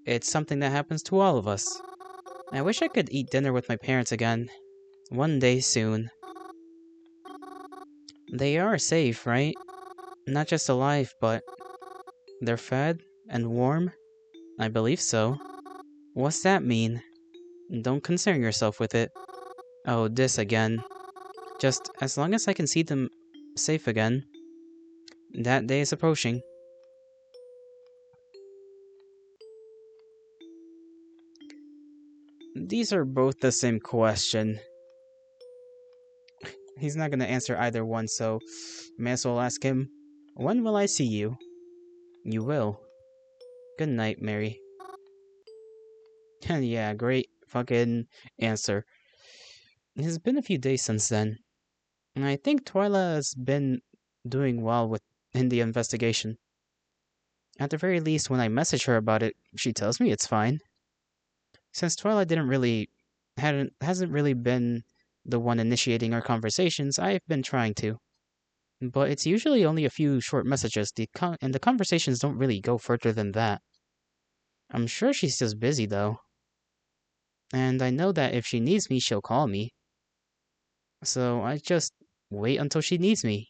It's something that happens to all of us. I wish I could eat dinner with my parents again. One day soon. They are safe, right? Not just alive, but they're fed and warm? I believe so. What's that mean? Don't concern yourself with it. Oh, this again. Just as long as I can see them safe again. That day is approaching. These are both the same question. He's not gonna answer either one, so may as well ask him, when will I see you? You will. Good night, Mary. Yeah, great fucking answer. It's been a few days since then. And I think Twyla has been doing well in the investigation. At the very least, when I message her about it, she tells me it's fine. Since Twyla didn't really hasn't really been the one initiating our conversations, I've been trying to. But it's usually only a few short messages, and the conversations don't really go further than that. I'm sure she's just busy though. And I know that if she needs me, she'll call me. So I just wait until she needs me.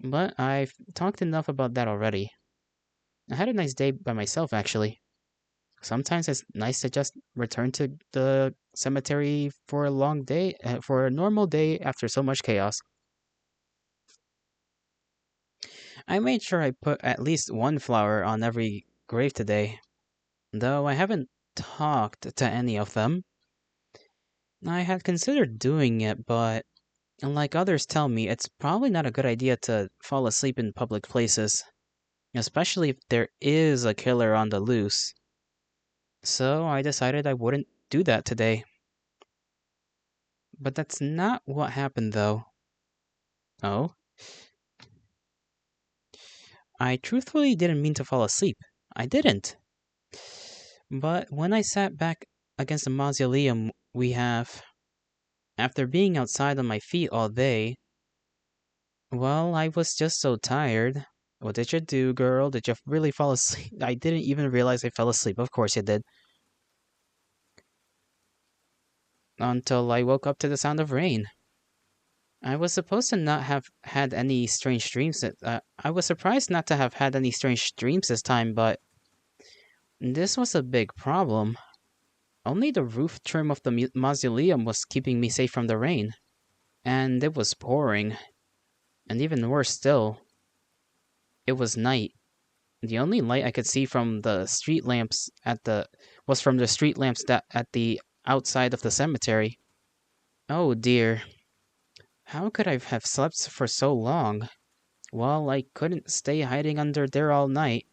But I've talked enough about that already. I had a nice day by myself, actually. Sometimes it's nice to just return to the cemetery for a long day, for a normal day after so much chaos. I made sure I put at least one flower on every grave today, though I haven't talked to any of them. I had considered doing it, but like others tell me, it's probably not a good idea to fall asleep in public places, especially if there is a killer on the loose. So I decided I wouldn't do that today. But that's not what happened, though. Oh? I truthfully didn't mean to fall asleep. I didn't. But when I sat back against the mausoleum we have, after being outside on my feet all day, well, I was just so tired. What did you do, girl? Did you really fall asleep? I didn't even realize I fell asleep. Of course you did. Until I woke up to the sound of rain. I was supposed to not have had any strange dreams. I was surprised not to have had any strange dreams this time, but This was a big problem. Only the roof trim of the mausoleum was keeping me safe from the rain. And it was pouring. And even worse still, it was night. The only light I could see from the street lamps at the was from the street lamps that at the outside of the cemetery. Oh dear. How could I have slept for so long? Well, I couldn't stay hiding under there all night.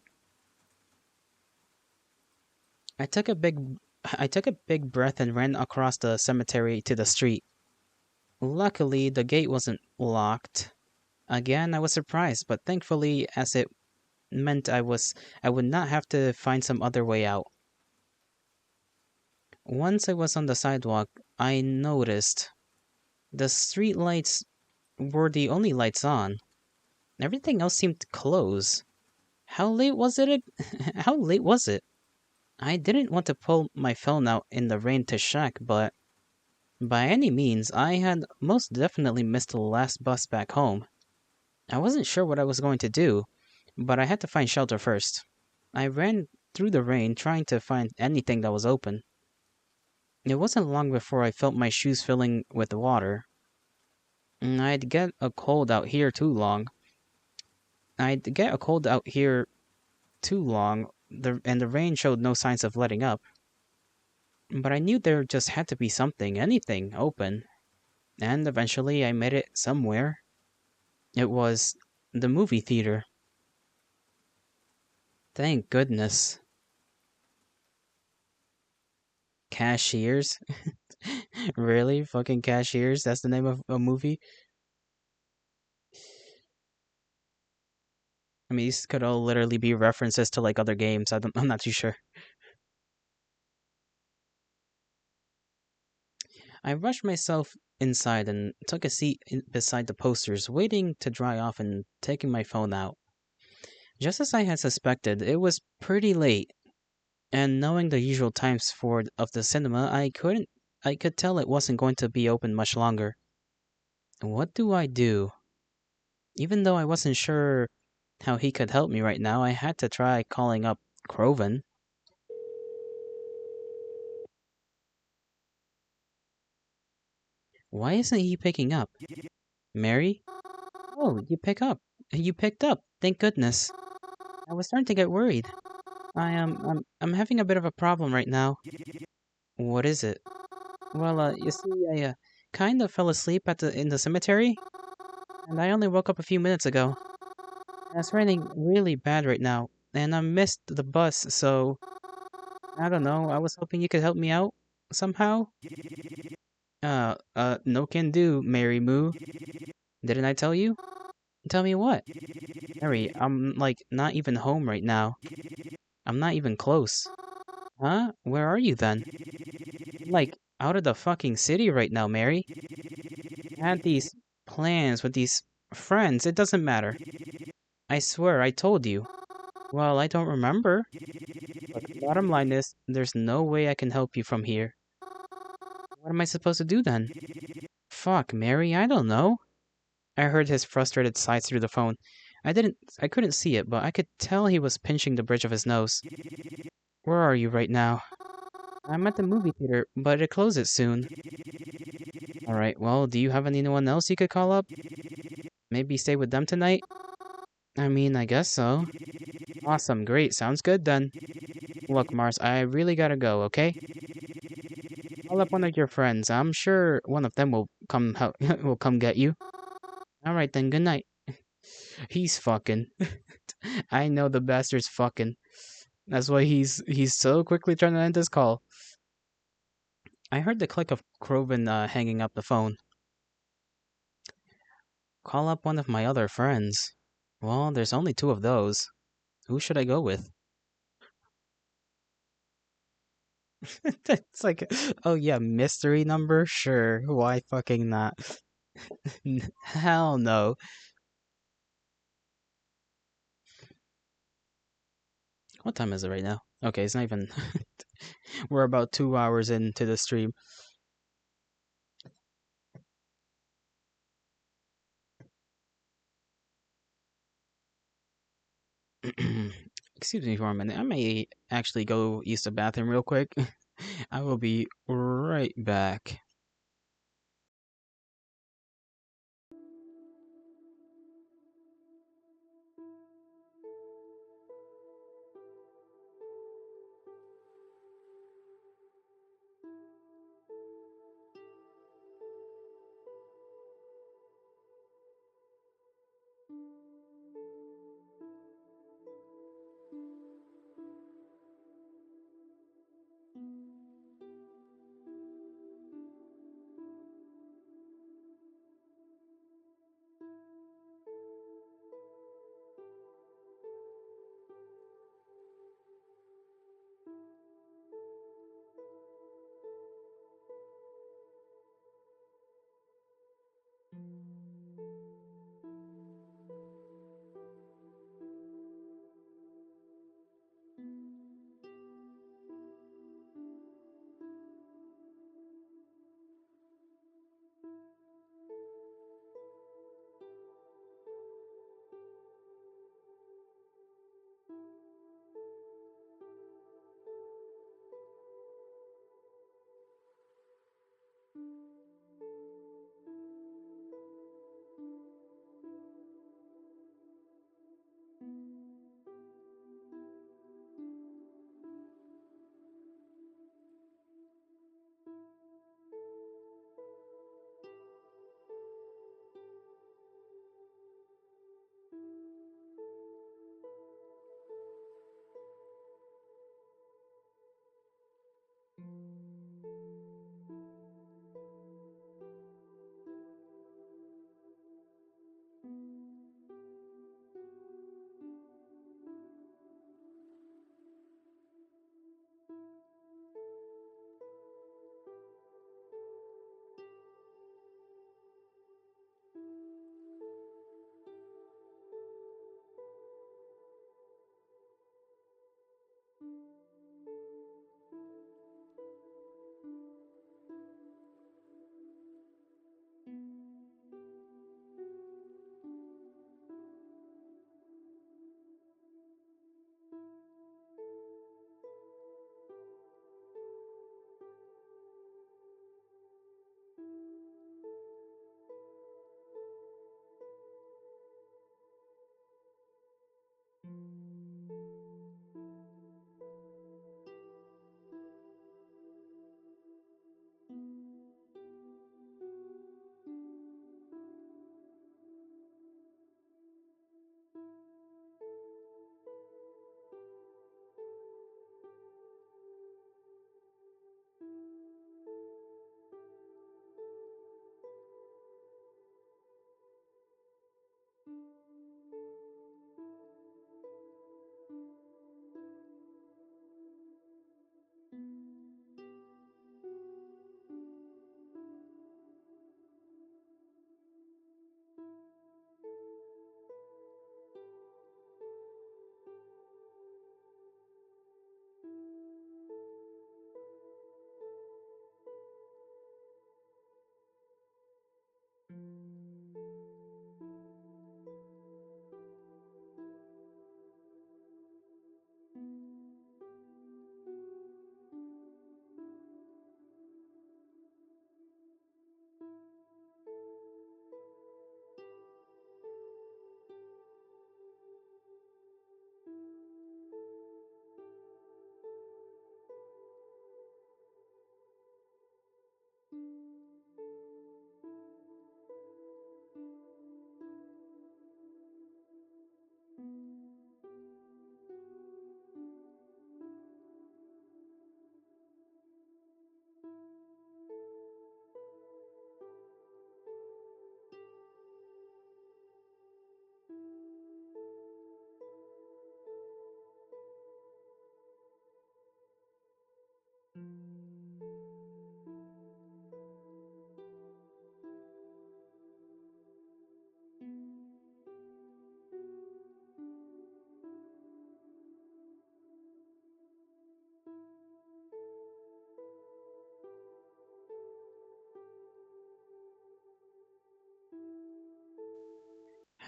I took a big I took a big breath and ran across the cemetery to the street. Luckily, the gate wasn't locked. Again, I was surprised, but thankfully as it meant I would not have to find some other way out. Once I was on the sidewalk, I noticed the street lights were the only lights on. Everything else seemed to close. How late was it? How late was it? I didn't want to pull my phone out in the rain to check, but by any means, I had most definitely missed the last bus back home. I wasn't sure what I was going to do, but I had to find shelter first. I ran through the rain trying to find anything that was open. It wasn't long before I felt my shoes filling with water. I'd get a cold out here too long. I'd get a cold out here too long, and the rain showed no signs of letting up. But I knew there just had to be something, anything, open. And eventually I made it somewhere. It was the movie theater. Thank goodness. Cashiers? Really? Fucking Cashiers? That's the name of a movie? I mean, these could all literally be references to like other games. I'm not too sure. I rushed myself inside and took a seat beside the posters, waiting to dry off and taking my phone out. Just as I had suspected, it was pretty late, and knowing the usual times for of the cinema, I could tell it wasn't going to be open much longer. What do I do? Even though I wasn't sure how he could help me right now, I had to try calling up Croven. Why isn't he picking up? Mary? Oh, you pick up. You picked up. Thank goodness. I was starting to get worried. I'm having a bit of a problem right now. What is it? Well, you see, I kind of fell asleep at the in the cemetery, and I only woke up a few minutes ago. And it's raining really bad right now, and I missed the bus, so I don't know. I was hoping you could help me out somehow. No can do, Mary Moo. Didn't I tell you? Tell me what? Mary, I'm like not even home right now. I'm not even close. Huh? Where are you then? Like out of the fucking city right now, Mary. I had these plans with these friends. It doesn't matter. I swear I told you. Well, I don't remember. But the bottom line is, there's no way I can help you from here. What am I supposed to do then? Fuck, Mary, I don't know. I heard his frustrated sighs through the phone. I couldn't see it, but I could tell he was pinching the bridge of his nose. Where are you right now? I'm at the movie theater, but it closes soon. Alright, well, do you have anyone else you could call up? Maybe stay with them tonight? I mean, I guess so. Awesome, great, sounds good then. Look, Mars, I really gotta go, okay? Call up one of your friends. I'm sure one of them will come help will come get you. Alright then, good night. He's fucking. I know the bastard's fucking. That's why he's so quickly trying to end this call. I heard the click of Croven hanging up the phone. Call up one of my other friends. Well, there's only two of those. Who should I go with? It's like, oh yeah, mystery number? Sure, why fucking not? Hell no. What time is it right now? Okay, it's not even. We're about 2 hours into the stream. Excuse me for a minute. I may actually go use the bathroom real quick. I will be right back.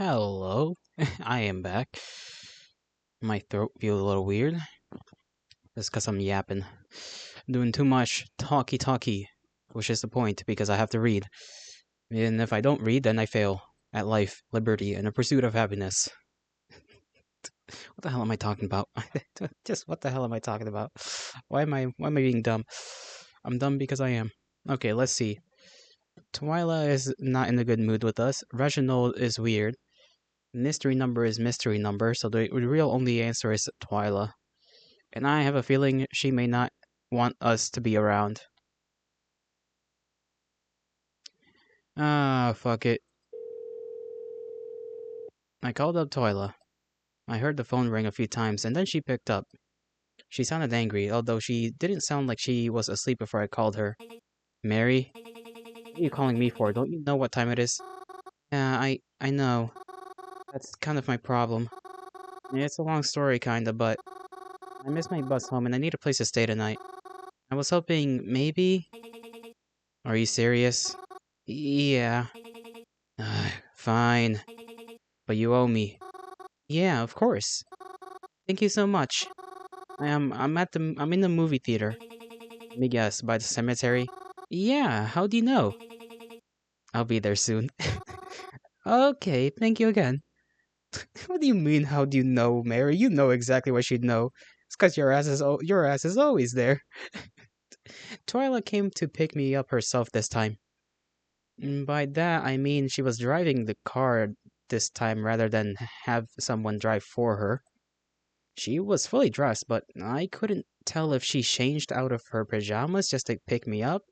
Hello, I am back. My throat feels a little weird. That's because I'm yapping. Doing too much talky, which is the point because I have to read. And if I don't read, then I fail at life, liberty, and the pursuit of happiness. What the hell am I talking about? Just what the hell am I talking about? Why am I being dumb? I'm dumb because I am. Okay, let's see. Twyla is not in a good mood with us. Reginald is weird. Mystery number is mystery number, so the real only answer is Twyla. And I have a feeling she may not want us to be around. Ah, fuck it. I called up Twyla. I heard the phone ring a few times, and then she picked up. She sounded angry, although she didn't sound like she was asleep before I called her. Mary? What are you calling me for? Don't you know what time it is? Yeah, I know. That's kind of my problem. Yeah, it's a long story, kinda, but I miss my bus home and I need a place to stay tonight. I was hoping maybe... Are you serious? Yeah. Fine. But you owe me. Yeah, of course. Thank you so much. I'm in the movie theater. Let me guess, by the cemetery? Yeah, how do you know? I'll be there soon. Okay, thank you again. What do you mean, how do you know, Mary? You know exactly what she'd know. It's because your ass is always there. Twyla came to pick me up herself this time. By that, I mean she was driving the car this time rather than have someone drive for her. She was fully dressed, but I couldn't tell if she changed out of her pajamas just to pick me up.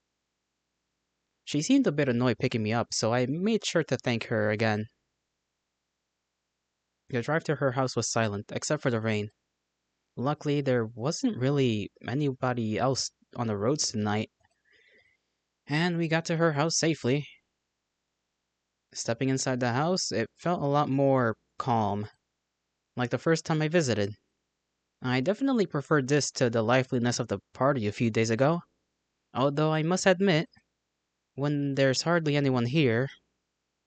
She seemed a bit annoyed picking me up, so I made sure to thank her again. The drive to her house was silent, except for the rain. Luckily, there wasn't really anybody else on the roads tonight, and we got to her house safely. Stepping inside the house, it felt a lot more calm, like the first time I visited. I definitely preferred this to the liveliness of the party a few days ago, although I must admit, when there's hardly anyone here,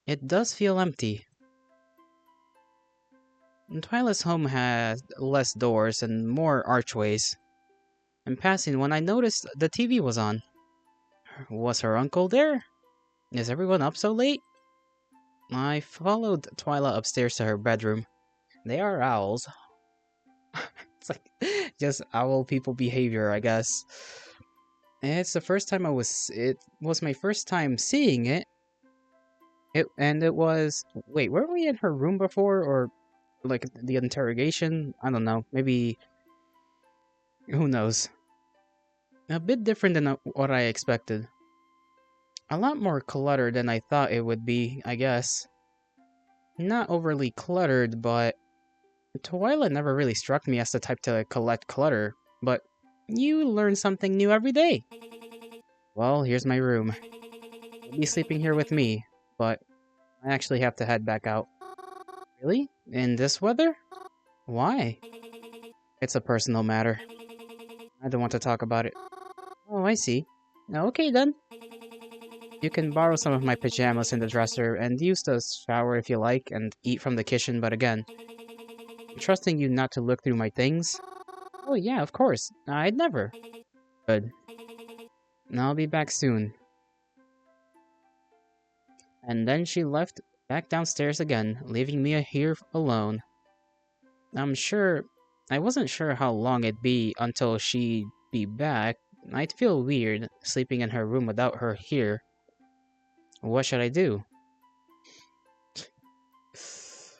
it does feel empty. Twyla's home has less doors and more archways. In passing, when I noticed the TV was on, was her uncle there? Is everyone up so late? I followed Twyla upstairs to her bedroom. They are owls. It's like just owl people behavior, I guess. It's the first time it was my first time seeing it. It was wait, weren't we in her room before or like the interrogation? I don't know. Maybe who knows. A bit different than what I expected. A lot more cluttered than I thought it would be, I guess. Not overly cluttered, but Twyla never really struck me as the type to collect clutter, but you learn something new every day. Well, here's my room. You'll be sleeping here with me, but I actually have to head back out. Really? In this weather? Why? It's a personal matter. I don't want to talk about it. Oh, I see. Okay then. You can borrow some of my pajamas in the dresser and use the shower if you like and eat from the kitchen, but again, I'm trusting you not to look through my things. Oh yeah, of course. I'd never. Good. I'll be back soon. And then she left back downstairs again, leaving me here alone. I'm sure... I wasn't sure how long it'd be until she'd be back. I'd feel weird, sleeping in her room without her here. What should I do?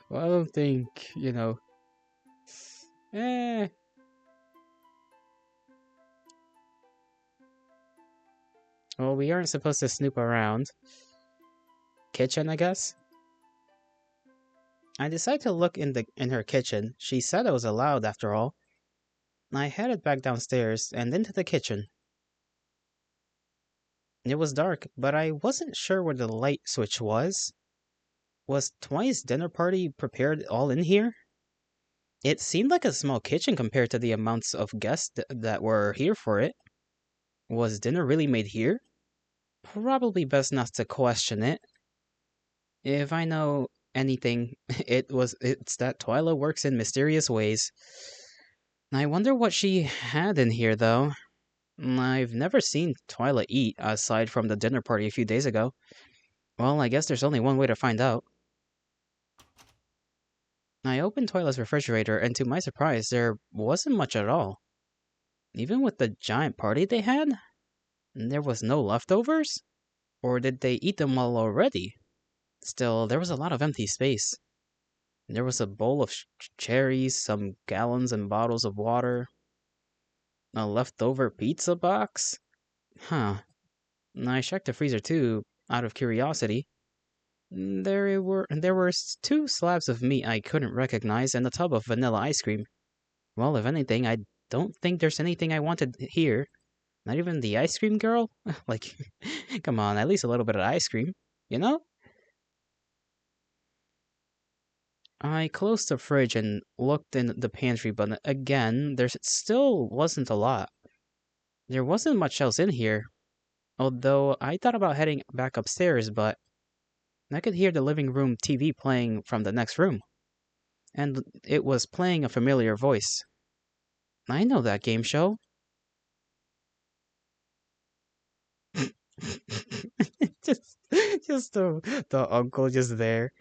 Well, I don't think, Eh... Well, we aren't supposed to snoop around. Kitchen, I guess? I decided to look in her kitchen. She said it was allowed after all. I headed back downstairs and into the kitchen. It was dark, but I wasn't sure where the light switch was. Was Twice's dinner party prepared all in here? It seemed like a small kitchen compared to the amounts of guests that were here for it. Was dinner really made here? Probably best not to question it. If I know anything. It's that Twyla works in mysterious ways. I wonder what she had in here though. I've never seen Twyla eat aside from the dinner party a few days ago. Well, I guess there's only one way to find out. I opened Twyla's refrigerator, and to my surprise, there wasn't much at all. Even with the giant party they had, there was no leftovers? Or did they eat them all already? Still, there was a lot of empty space. There was a bowl of cherries, some gallons and bottles of water, a leftover pizza box. Huh. I checked the freezer too, out of curiosity. There were two slabs of meat I couldn't recognize and a tub of vanilla ice cream. Well, if anything, I don't think there's anything I wanted here. Not even the ice cream girl? Like, come on, at least a little bit of ice cream, you know? I closed the fridge and looked in the pantry, but again, there still wasn't a lot. There wasn't much else in here, although I thought about heading back upstairs, but I could hear the living room TV playing from the next room, and it was playing a familiar voice. I know that game show. just just the uncle just there.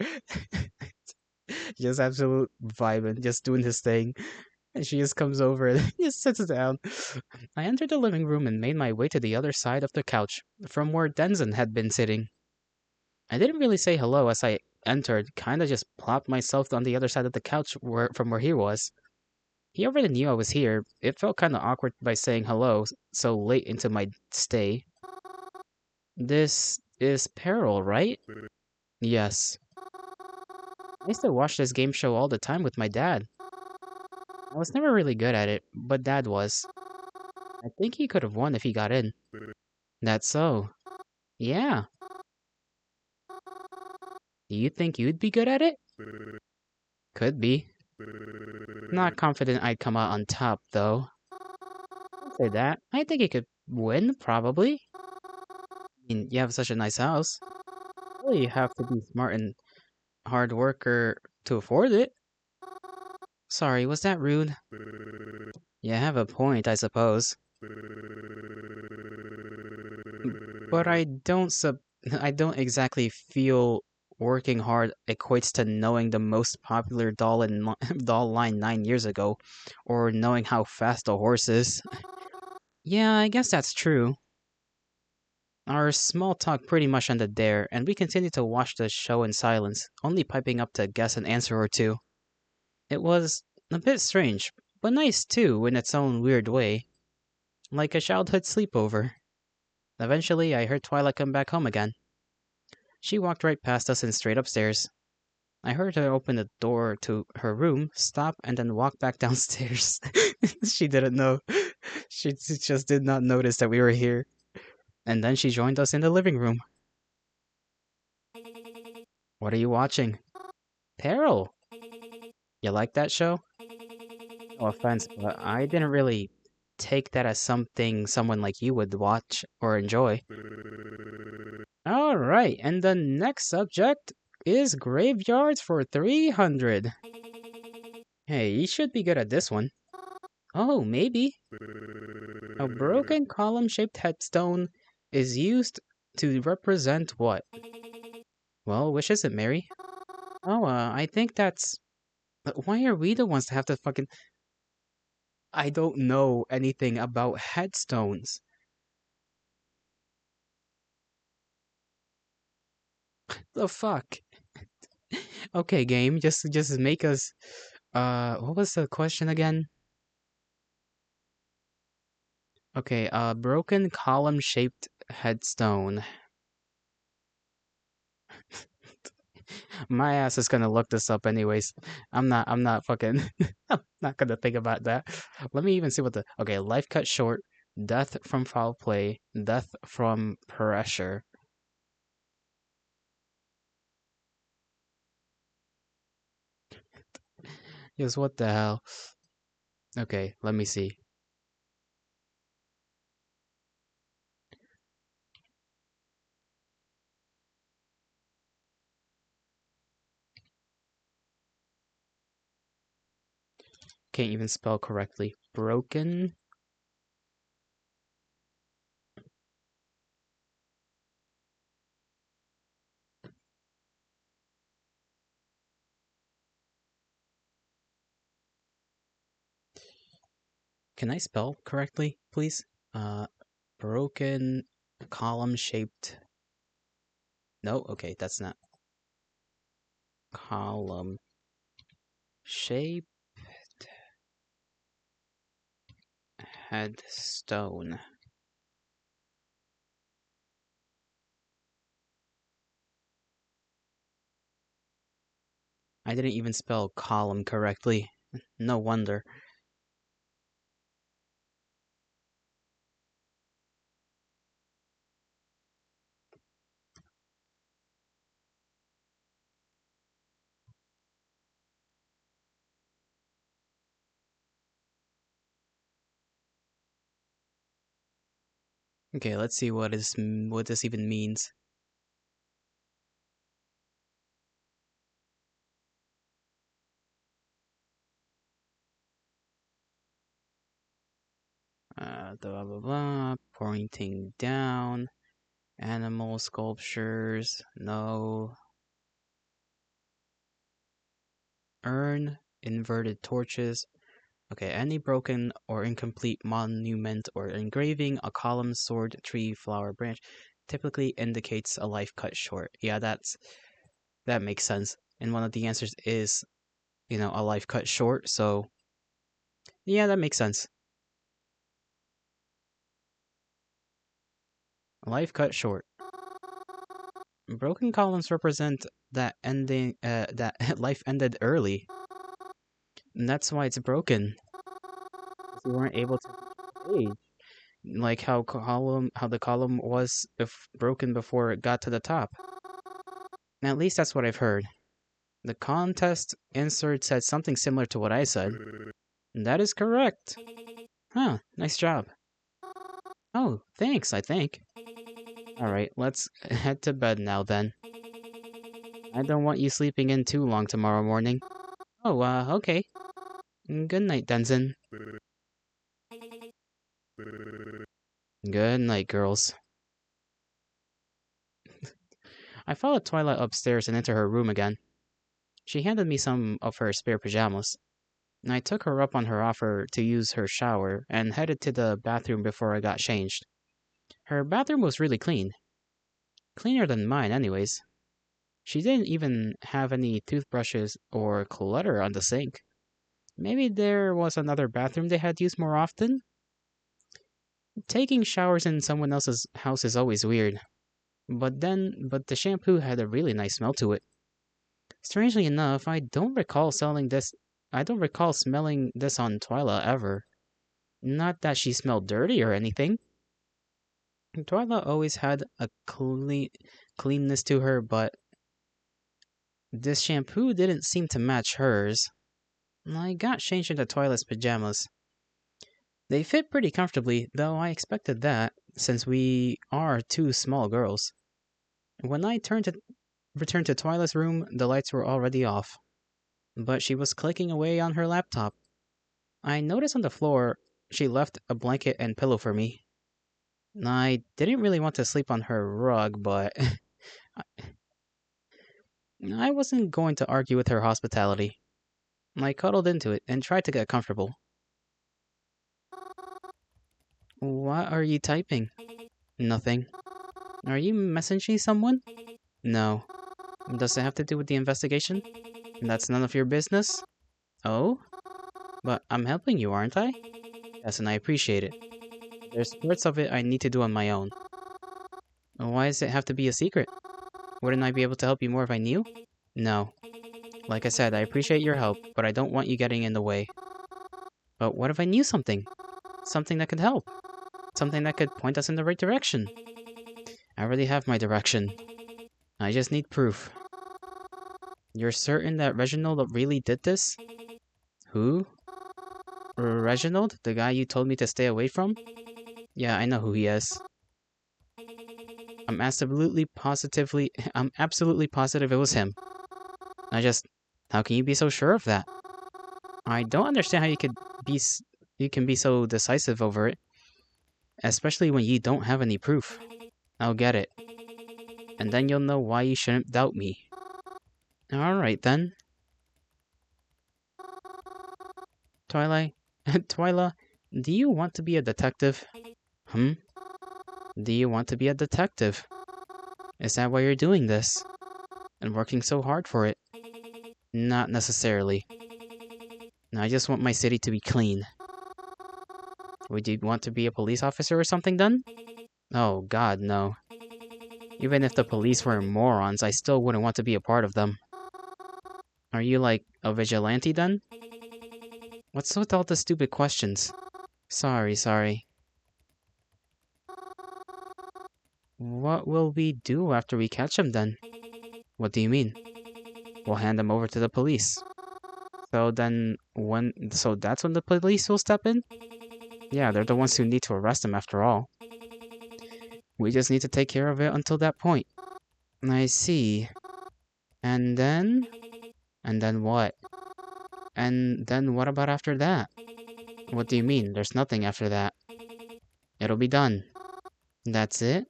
Just absolute vibing, just doing his thing. And she just comes over and just sits down. I entered the living room and made my way to the other side of the couch, from where Denzin had been sitting. I didn't really say hello as I entered, kinda just plopped myself on the other side of the couch from where he was. He already knew I was here. It felt kinda awkward by saying hello so late into my stay. This is Peril, right? Yes. I used to watch this game show all the time with my dad. I was never really good at it, but Dad was. I think he could have won if he got in. That's so. Yeah. Do you think you'd be good at it? Could be. Not confident I'd come out on top, though. Don't say that. I think he could win, probably. I mean, you have such a nice house. Well, you have to be smart and hard worker to afford it. Sorry, was that rude? You have a point, I suppose. But I don't exactly feel working hard equates to knowing the most popular doll in doll line 9 years ago, or knowing how fast a horse is. Yeah, I guess that's true. Our small talk pretty much ended there, and we continued to watch the show in silence, only piping up to guess an answer or two. It was a bit strange, but nice too in its own weird way, like a childhood sleepover. Eventually, I heard Twilight come back home again. She walked right past us and straight upstairs. I heard her open the door to her room, stop, and then walk back downstairs. She didn't know. She just did not notice that we were here. And then she joined us in the living room. What are you watching? Peril! You like that show? No offense, but I didn't really take that as something someone like you would watch or enjoy. Alright, and the next subject is graveyards for 300. Hey, you should be good at this one. Oh, maybe. A broken column-shaped headstone is used to represent what? Well, which is it, Mary? Oh, I think that's... Why are we the ones to have to fucking... I don't know anything about headstones. The fuck? Okay, game, just make us... what was the question again? Okay, broken column-shaped headstone. My ass is gonna look this up anyways. I'm not fucking I'm not gonna think about that. Let me even see what the okay, life cut short, death from foul play, death from pressure. Yes, what the hell? Okay, let me see. Can't even spell correctly. Broken? Can I spell correctly, please? Uh, broken column shaped. No, okay, that's not column shape headstone. I didn't even spell column correctly. No wonder. Okay, let's see what this even means. Blah blah blah. Pointing down. Animal sculptures. No. Urn. Inverted torches. Okay, any broken or incomplete monument or engraving, a column, sword, tree, flower, branch, typically indicates a life cut short. Yeah, that makes sense. And one of the answers is, a life cut short, so yeah, that makes sense. A life cut short. Broken columns represent that ending that life ended early. And that's why it's broken. You weren't able to age. Like how the column was if broken before it got to the top. At least that's what I've heard. The contest insert said something similar to what I said. That is correct. Huh, nice job. Oh, thanks, I think. Alright, let's head to bed now then. I don't want you sleeping in too long tomorrow morning. Oh, okay. Good night, Denzin. Good night, girls. I followed Twilight upstairs and into her room again. She handed me some of her spare pajamas. I took her up on her offer to use her shower and headed to the bathroom before I got changed. Her bathroom was really clean. Cleaner than mine, anyways. She didn't even have any toothbrushes or clutter on the sink. Maybe there was another bathroom they had used more often? Taking showers in someone else's house is always weird. But the shampoo had a really nice smell to it. Strangely enough, I don't recall smelling this on Twyla ever. Not that she smelled dirty or anything. Twyla always had a cleanness to her, but this shampoo didn't seem to match hers. I got changed into Twyla's pajamas. They fit pretty comfortably, though I expected that, since we are two small girls. When I returned to Twyla's room, the lights were already off. But she was clicking away on her laptop. I noticed on the floor she left a blanket and pillow for me. I didn't really want to sleep on her rug, but I wasn't going to argue with her hospitality. I cuddled into it and tried to get comfortable. What are you typing? Nothing. Are you messaging someone? No. Does it have to do with the investigation? That's none of your business? Oh? But I'm helping you, aren't I? Yes, and I appreciate it. There's parts of it I need to do on my own. Why does it have to be a secret? Wouldn't I be able to help you more if I knew? No. Like I said, I appreciate your help, but I don't want you getting in the way. But what if I knew something? Something that could help? Something that could point us in the right direction? I already have my direction. I just need proof. You're certain that Reginald really did this? Who? Reginald? The guy you told me to stay away from? Yeah, I know who he is. I'm absolutely positive it was him. How can you be so sure of that? I don't understand how you can be so decisive over it, especially when you don't have any proof. I'll get it, and then you'll know why you shouldn't doubt me. Alright then. Twilight? Twyla, do you want to be a detective? Hmm? Do you want to be a detective? Is that why you're doing this? And working so hard for it? Not necessarily. I just want my city to be clean. Would you want to be a police officer or something then? Oh god, no. Even if the police were morons, I still wouldn't want to be a part of them. Are you like a vigilante then? What's with all the stupid questions? Sorry. What will we do after we catch him then? What do you mean? We'll hand him over to the police. So that's when the police will step in? Yeah, they're the ones who need to arrest him after all. We just need to take care of it until that point. I see. And then? And then what? And then what about after that? What do you mean? There's nothing after that. It'll be done. That's it?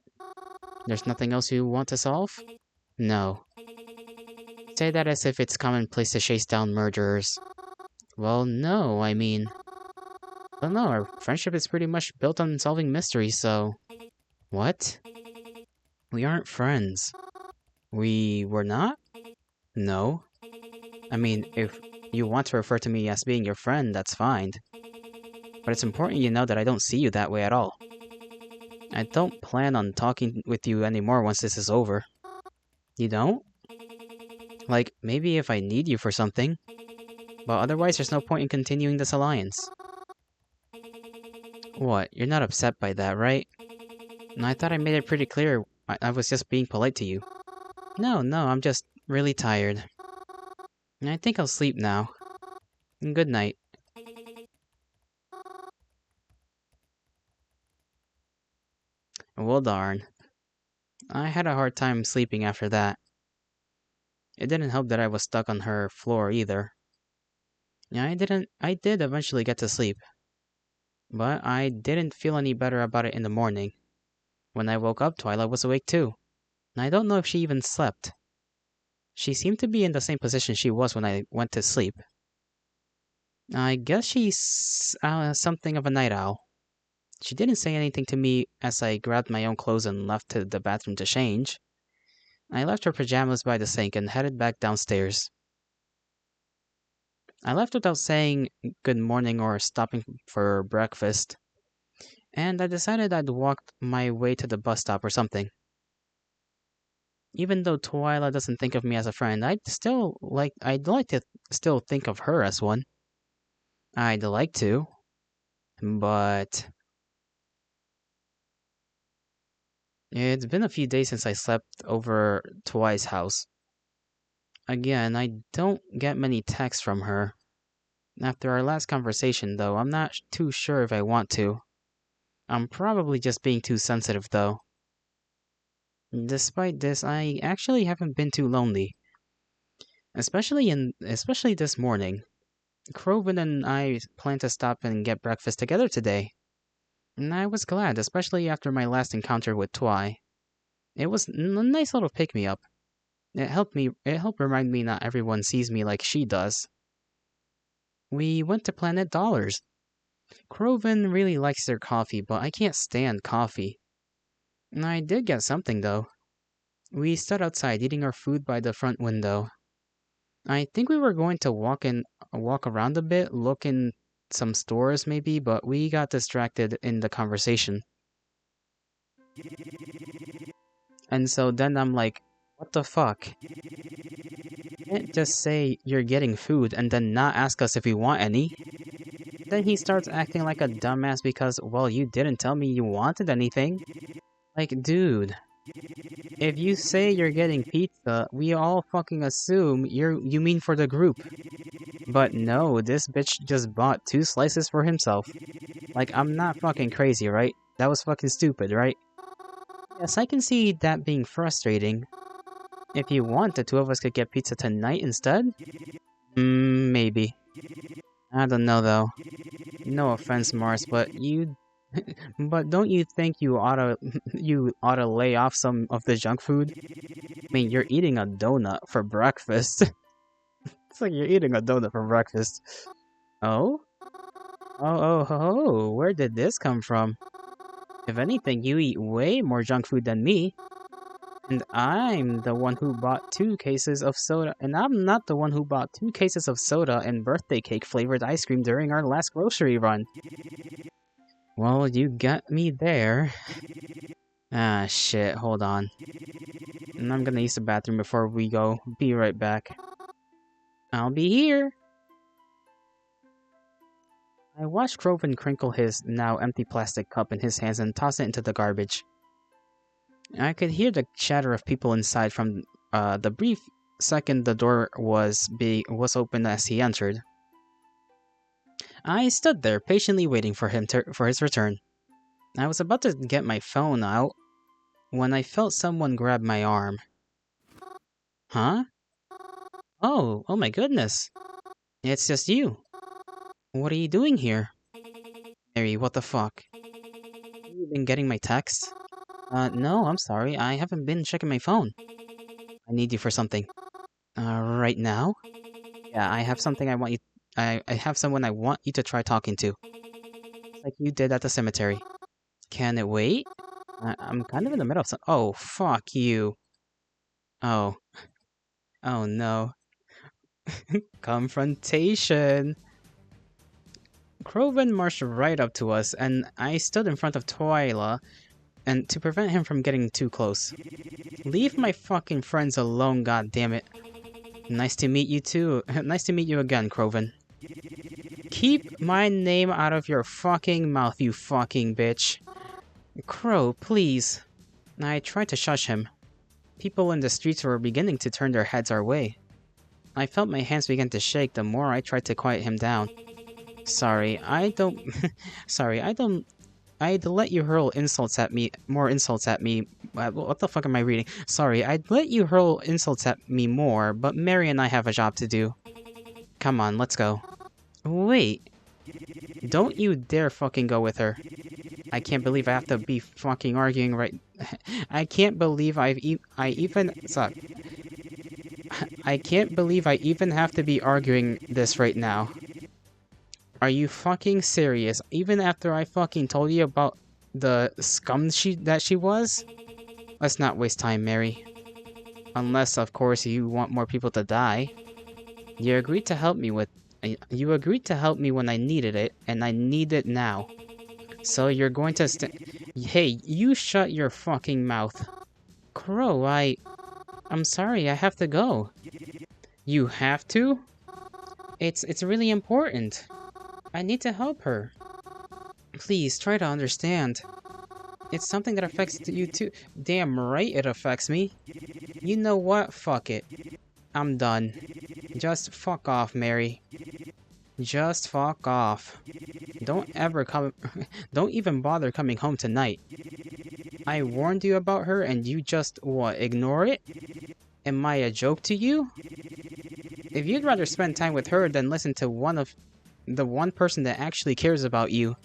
There's nothing else you want to solve? No. Say that as if it's commonplace to chase down murderers. Well, no, I mean... I don't know, our friendship is pretty much built on solving mysteries, so... What? We aren't friends. We were not? No. I mean, if you want to refer to me as being your friend, that's fine. But it's important you know that I don't see you that way at all. I don't plan on talking with you anymore once this is over. You don't? Like, maybe if I need you for something. But otherwise, there's no point in continuing this alliance. What? You're not upset by that, right? No, I thought I made it pretty clear. I was just being polite to you. No, I'm just really tired. I think I'll sleep now. Good night. Well, darn. I had a hard time sleeping after that. It didn't help that I was stuck on her floor either. Yeah, I did eventually get to sleep. But I didn't feel any better about it in the morning. When I woke up, Twilight was awake too. And I don't know if she even slept. She seemed to be in the same position she was when I went to sleep. I guess she's something of a night owl. She didn't say anything to me as I grabbed my own clothes and left to the bathroom to change. I left her pajamas by the sink and headed back downstairs. I left without saying good morning or stopping for breakfast, and I decided I'd walk my way to the bus stop or something. Even though Twyla doesn't think of me as a friend, I'd like to still think of her as one. I'd like to, but it's been a few days since I slept over Twi's house. Again, I don't get many texts from her. After our last conversation, though, I'm not too sure if I want to. I'm probably just being too sensitive, though. Despite this, I actually haven't been too lonely. Especially this morning. Crovin and I plan to stop and get breakfast together today. And I was glad, especially after my last encounter with Twy. It was a nice little pick-me-up. It helped remind me not everyone sees me like she does. We went to Planet Dollars. Crovin really likes their coffee, but I can't stand coffee. And I did get something, though. We stood outside eating our food by the front window. I think we were going to walk around a bit, look in some stores maybe, but we got distracted in the conversation. And so then I'm like, what the fuck? You can't just say you're getting food and then not ask us if we want any. Then he starts acting like a dumbass because, well, you didn't tell me you wanted anything. Like, dude, if you say you're getting pizza, we all fucking assume you mean for the group. But no, this bitch just bought 2 slices for himself. Like, I'm not fucking crazy, right? That was fucking stupid, right? Yes, I can see that being frustrating. If you want, the 2 of us could get pizza tonight instead? Maybe. I don't know though. No offense, Mars, but you but don't you think you oughta you oughta lay off some of the junk food? I mean, you're eating a donut for breakfast. It's like you're eating a donut for breakfast. Oh? Oh, where did this come from? If anything, you eat way more junk food than me. And I'm the one who bought 2 cases of soda, and I'm not the one who bought 2 cases of soda and birthday cake flavored ice cream during our last grocery run. Well, you got me there. Ah, shit, hold on. And I'm gonna use the bathroom before we go. Be right back. I'll be here. I watched Croven crinkle his now empty plastic cup in his hands and toss it into the garbage. I could hear the chatter of people inside from the brief second the door was open as he entered. I stood there patiently waiting for for his return. I was about to get my phone out when I felt someone grab my arm. Huh? Oh my goodness. It's just you. What are you doing here? Mary, what the fuck? Have you been getting my texts? No, I'm sorry. I haven't been checking my phone. I need you for something. Right now? Yeah, I have something I want you. I have someone I want you to try talking to. Like you did at the cemetery. Can it wait? I'm kind of in the middle of some. Oh, fuck you. Oh. Oh no. Confrontation. Croven marched right up to us, and I stood in front of Twyla and to prevent him from getting too close. Leave my fucking friends alone, goddammit. Nice to meet you too. Nice to meet you again, Croven. Keep my name out of your fucking mouth, you fucking bitch. Crow, please. I tried to shush him. People in the streets were beginning to turn their heads our way. I felt my hands begin to shake the more I tried to quiet him down. Sorry, I don't... Sorry, I don't... I'd let you hurl insults at me, more insults at me. What the fuck am I reading? Sorry, I'd let you hurl insults at me more, but Mary and I have a job to do. Come on, let's go. Wait. Don't you dare fucking go with her. I can't believe I have to be fucking arguing right... I can't believe I even... Suck. I can't believe I even have to be arguing this right now. Are you fucking serious? Even after I fucking told you about the scum that she was? Let's not waste time, Mary. Unless, of course, you want more people to die. You agreed to help me when I needed it, and I need it now. So you're going to Hey, you shut your fucking mouth. Crow, I'm sorry, I have to go. You have to? It's really important. I need to help her. Please, try to understand. It's something that affects you too. Damn right it affects me. You know what? Fuck it. I'm done. Just fuck off, Mary. Just fuck off. Don't ever come... Don't even bother coming home tonight. I warned you about her and you just, what, ignore it? Am I a joke to you? If you'd rather spend time with her than listen to the one person that actually cares about you,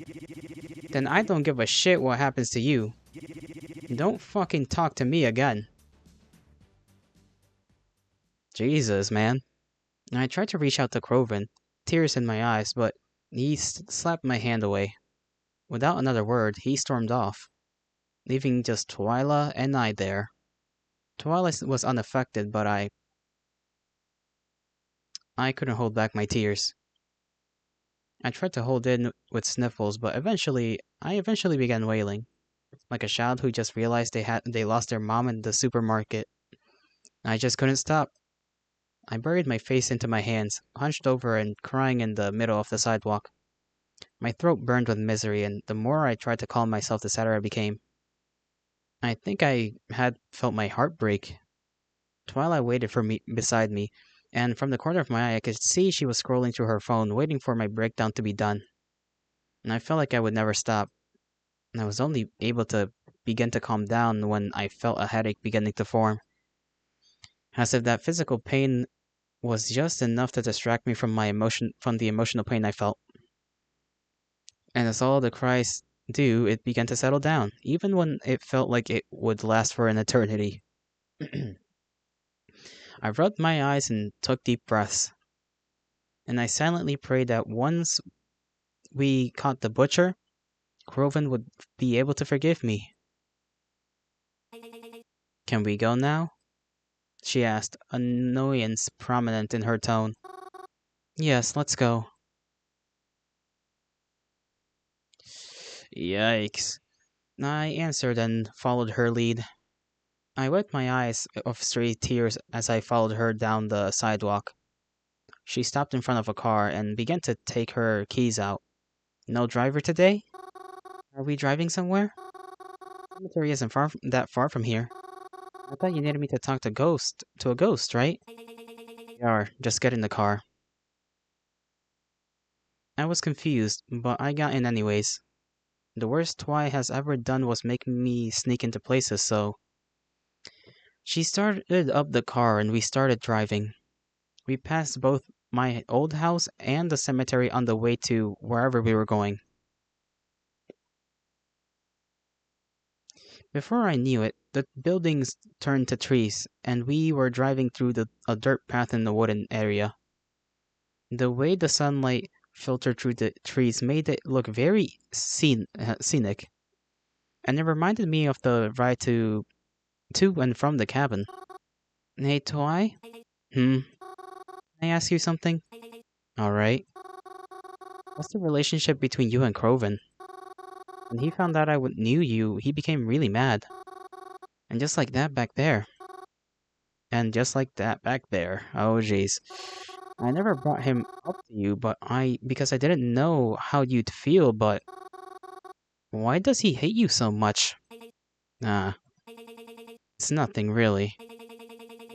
then I don't give a shit what happens to you. Don't fucking talk to me again. Jesus, man. I tried to reach out to Croven, tears in my eyes, but he slapped my hand away. Without another word, he stormed off, leaving just Twyla and I there. Twyla was unaffected, but I couldn't hold back my tears. I tried to hold in with sniffles, but I eventually began wailing, like a child who just realized they lost their mom in the supermarket. I just couldn't stop. I buried my face into my hands, hunched over and crying in the middle of the sidewalk. My throat burned with misery, and the more I tried to calm myself, the sadder I became. I think I had felt my heart break. Twilight waited for me beside me, and from the corner of my eye I could see she was scrolling through her phone, waiting for my breakdown to be done. And I felt like I would never stop. And I was only able to begin to calm down when I felt a headache beginning to form. As if that physical pain was just enough to distract me from the emotional pain I felt. And as all the cries do, it began to settle down, even when it felt like it would last for an eternity. I rubbed my eyes and took deep breaths, and I silently prayed that once we caught the butcher, Groven would be able to forgive me. Can we go now? She asked, annoyance prominent in her tone. Yes, let's go. Yikes. I answered and followed her lead. I wiped my eyes of stray tears as I followed her down the sidewalk. She stopped in front of a car and began to take her keys out. No driver today? Are we driving somewhere? The cemetery isn't that far from here. I thought you needed me to talk to a ghost, right? We are. Just get in the car. I was confused, but I got in anyways. The worst Twy has ever done was make me sneak into places, so... She started up the car and we started driving. We passed both my old house and the cemetery on the way to wherever we were going. Before I knew it, the buildings turned to trees, and we were driving through a dirt path in the wooden area. The way the sunlight filtered through the trees made it look very scenic, and it reminded me of the ride to and from the cabin. Hey, Toy? Hmm? Can I ask you something? Alright. What's the relationship between you and Croven? When he found out knew you, he became really mad. And just like that back there. And just like that back there. Oh jeez. I never brought him up to you, because I didn't know how you'd feel, but why does he hate you so much? Ah, it's nothing really.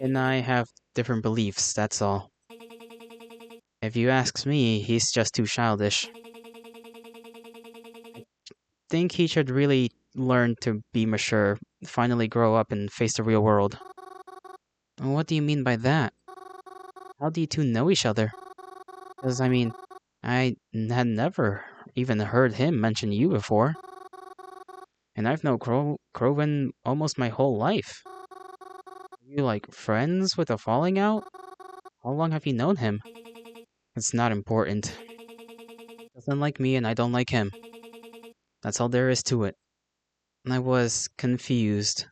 And I have different beliefs, that's all. If you ask me, he's just too childish. Think he should really learn to be mature, finally grow up and face the real world. What do you mean by that? How do you two know each other? Because, I mean, I had never even heard him mention you before. And I've known Croven almost my whole life. Are you like friends with a falling out? How long have you known him? It's not important. He doesn't like me and I don't like him. That's all there is to it. I was confused.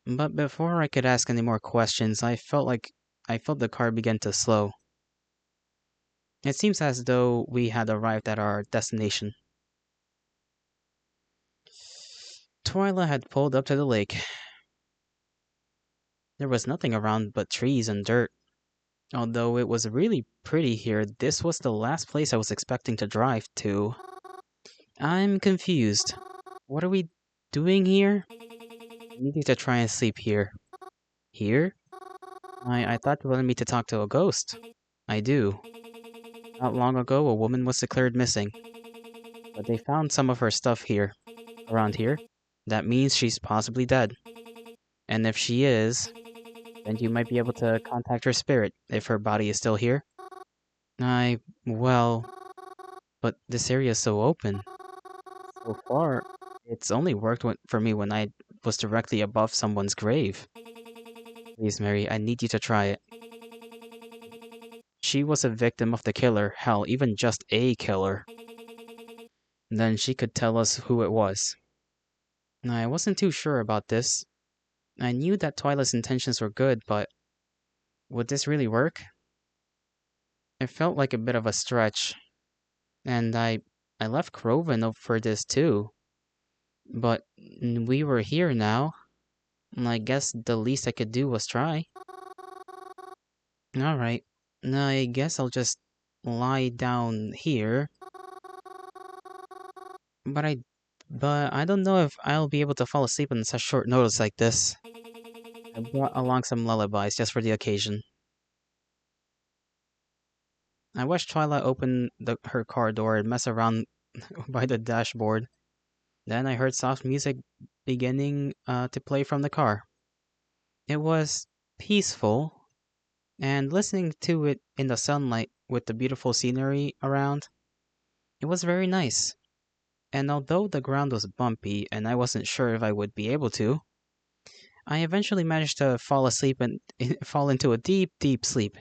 But before I could ask any more questions, I felt the car begin to slow. It seems as though we had arrived at our destination. Twyla had pulled up to the lake. There was nothing around but trees and dirt. Although it was really pretty here, this was the last place I was expecting to drive to. I'm confused. What are we doing here? I need you to try and sleep here. Here? I thought you wanted me to talk to a ghost. I do. Not long ago, a woman was declared missing, but they found some of her stuff here, around here. That means she's possibly dead. And if she is, then you might be able to contact her spirit if her body is still here. Well, but this area is so open. So far, it's only worked for me when I was directly above someone's grave. Please, Mary, I need you to try it. She was a victim of the killer, hell, even just a killer. Then she could tell us who it was. I wasn't too sure about this. I knew that Twyla's intentions were good, but would this really work? It felt like a bit of a stretch, and I left Croven up for this too. But we were here now. I guess the least I could do was try. Alright, I guess I'll just lie down here. But I but I don't know if I'll be able to fall asleep on such short notice like this. I brought along some lullabies just for the occasion. I watched Twilight open her car door and mess around by the dashboard. Then I heard soft music beginning to play from the car. It was peaceful, and listening to it in the sunlight with the beautiful scenery around, it was very nice. And although the ground was bumpy and I wasn't sure if I would be able to, I eventually managed to fall asleep and fall into a deep, deep sleep.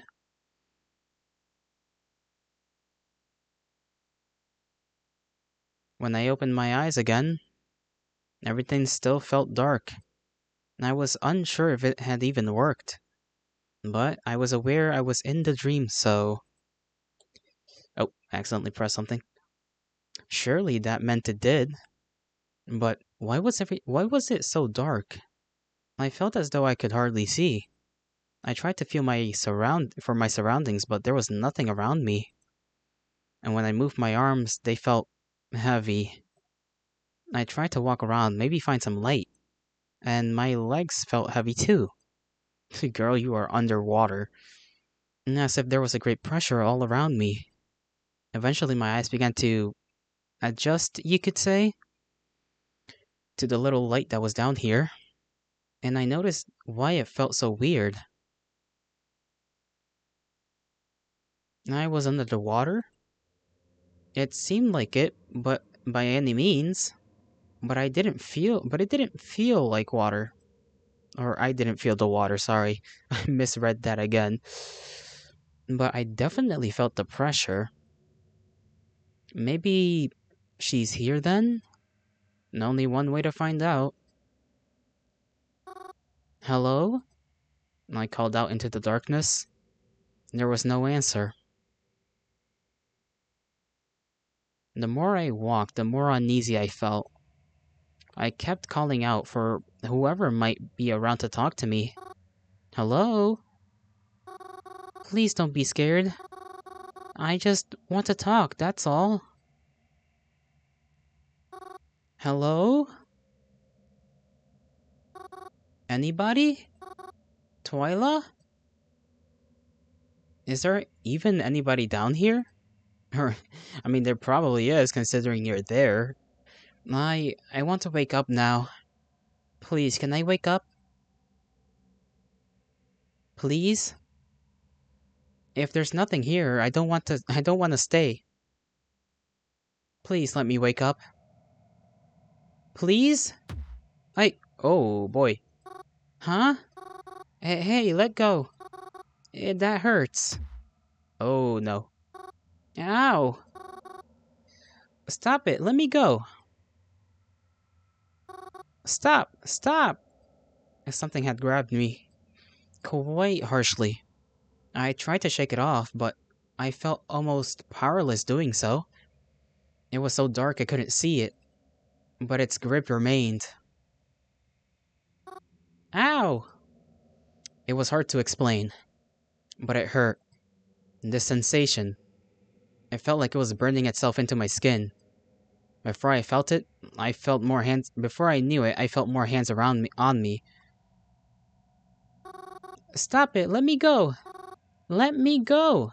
When I opened my eyes again, everything still felt dark, and I was unsure if it had even worked. But I was aware I was in the dream, so. Oh, I accidentally pressed something. Surely that meant it did. But why was it so dark? I felt as though I could hardly see. I tried to feel my surroundings, but there was nothing around me. And when I moved my arms, they felt heavy. I tried to walk around, maybe find some light, and my legs felt heavy too. Girl, you are underwater. And as if there was a great pressure all around me. Eventually, my eyes began to adjust, you could say, to the little light that was down here, and I noticed why it felt so weird. I was under the water. It seemed like it, but by any means. But it didn't feel like water. Or I didn't feel the water, sorry. I misread that again. But I definitely felt the pressure. Maybe she's here then? And only one way to find out. Hello? I called out into the darkness. There was no answer. The more I walked, the more uneasy I felt. I kept calling out for whoever might be around to talk to me. Hello? Please don't be scared. I just want to talk, that's all. Hello? Anybody? Twyla? Is there even anybody down here? Or, I mean, there probably is, considering you're there. I want to wake up now. Please, can I wake up? Please? If there's nothing here, I don't want to stay. Please let me wake up. Please? Oh boy. Huh? Hey, let go. That hurts. Oh no. Ow. Stop it, let me go. Stop. Something had grabbed me quite harshly. I tried to shake it off, but I felt almost powerless doing so. It was so dark I couldn't see it, but its grip remained. Ow! It was hard to explain, but it hurt. This sensation, it felt like it was burning itself into my skin. Before I felt it, I felt more hands. Before I knew it, I felt more hands around me, on me. Stop it! Let me go! Let me go!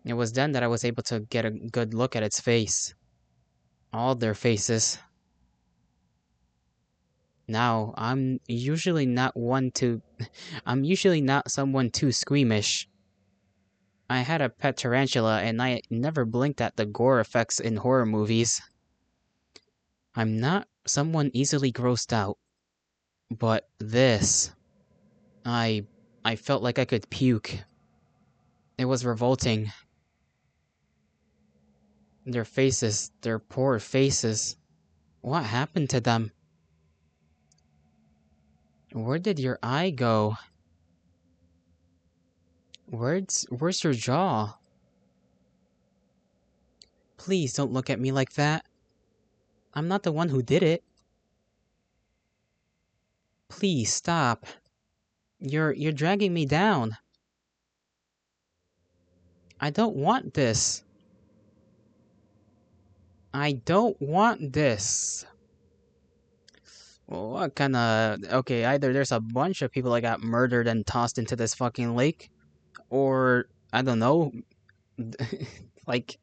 It was then that I was able to get a good look at its face. All their faces. Now, I'm usually not someone too squeamish. I had a pet tarantula and I never blinked at the gore effects in horror movies. I'm not someone easily grossed out. But this, I I felt like I could puke. It was revolting. Their faces, their poor faces. What happened to them? Where did your eye go? Where's your jaw? Please don't look at me like that. I'm not the one who did it. Please stop. You're dragging me down. I don't want this. I don't want this. Well, what kind of... Okay, either there's a bunch of people that got murdered and tossed into this fucking lake, or, I don't know, like,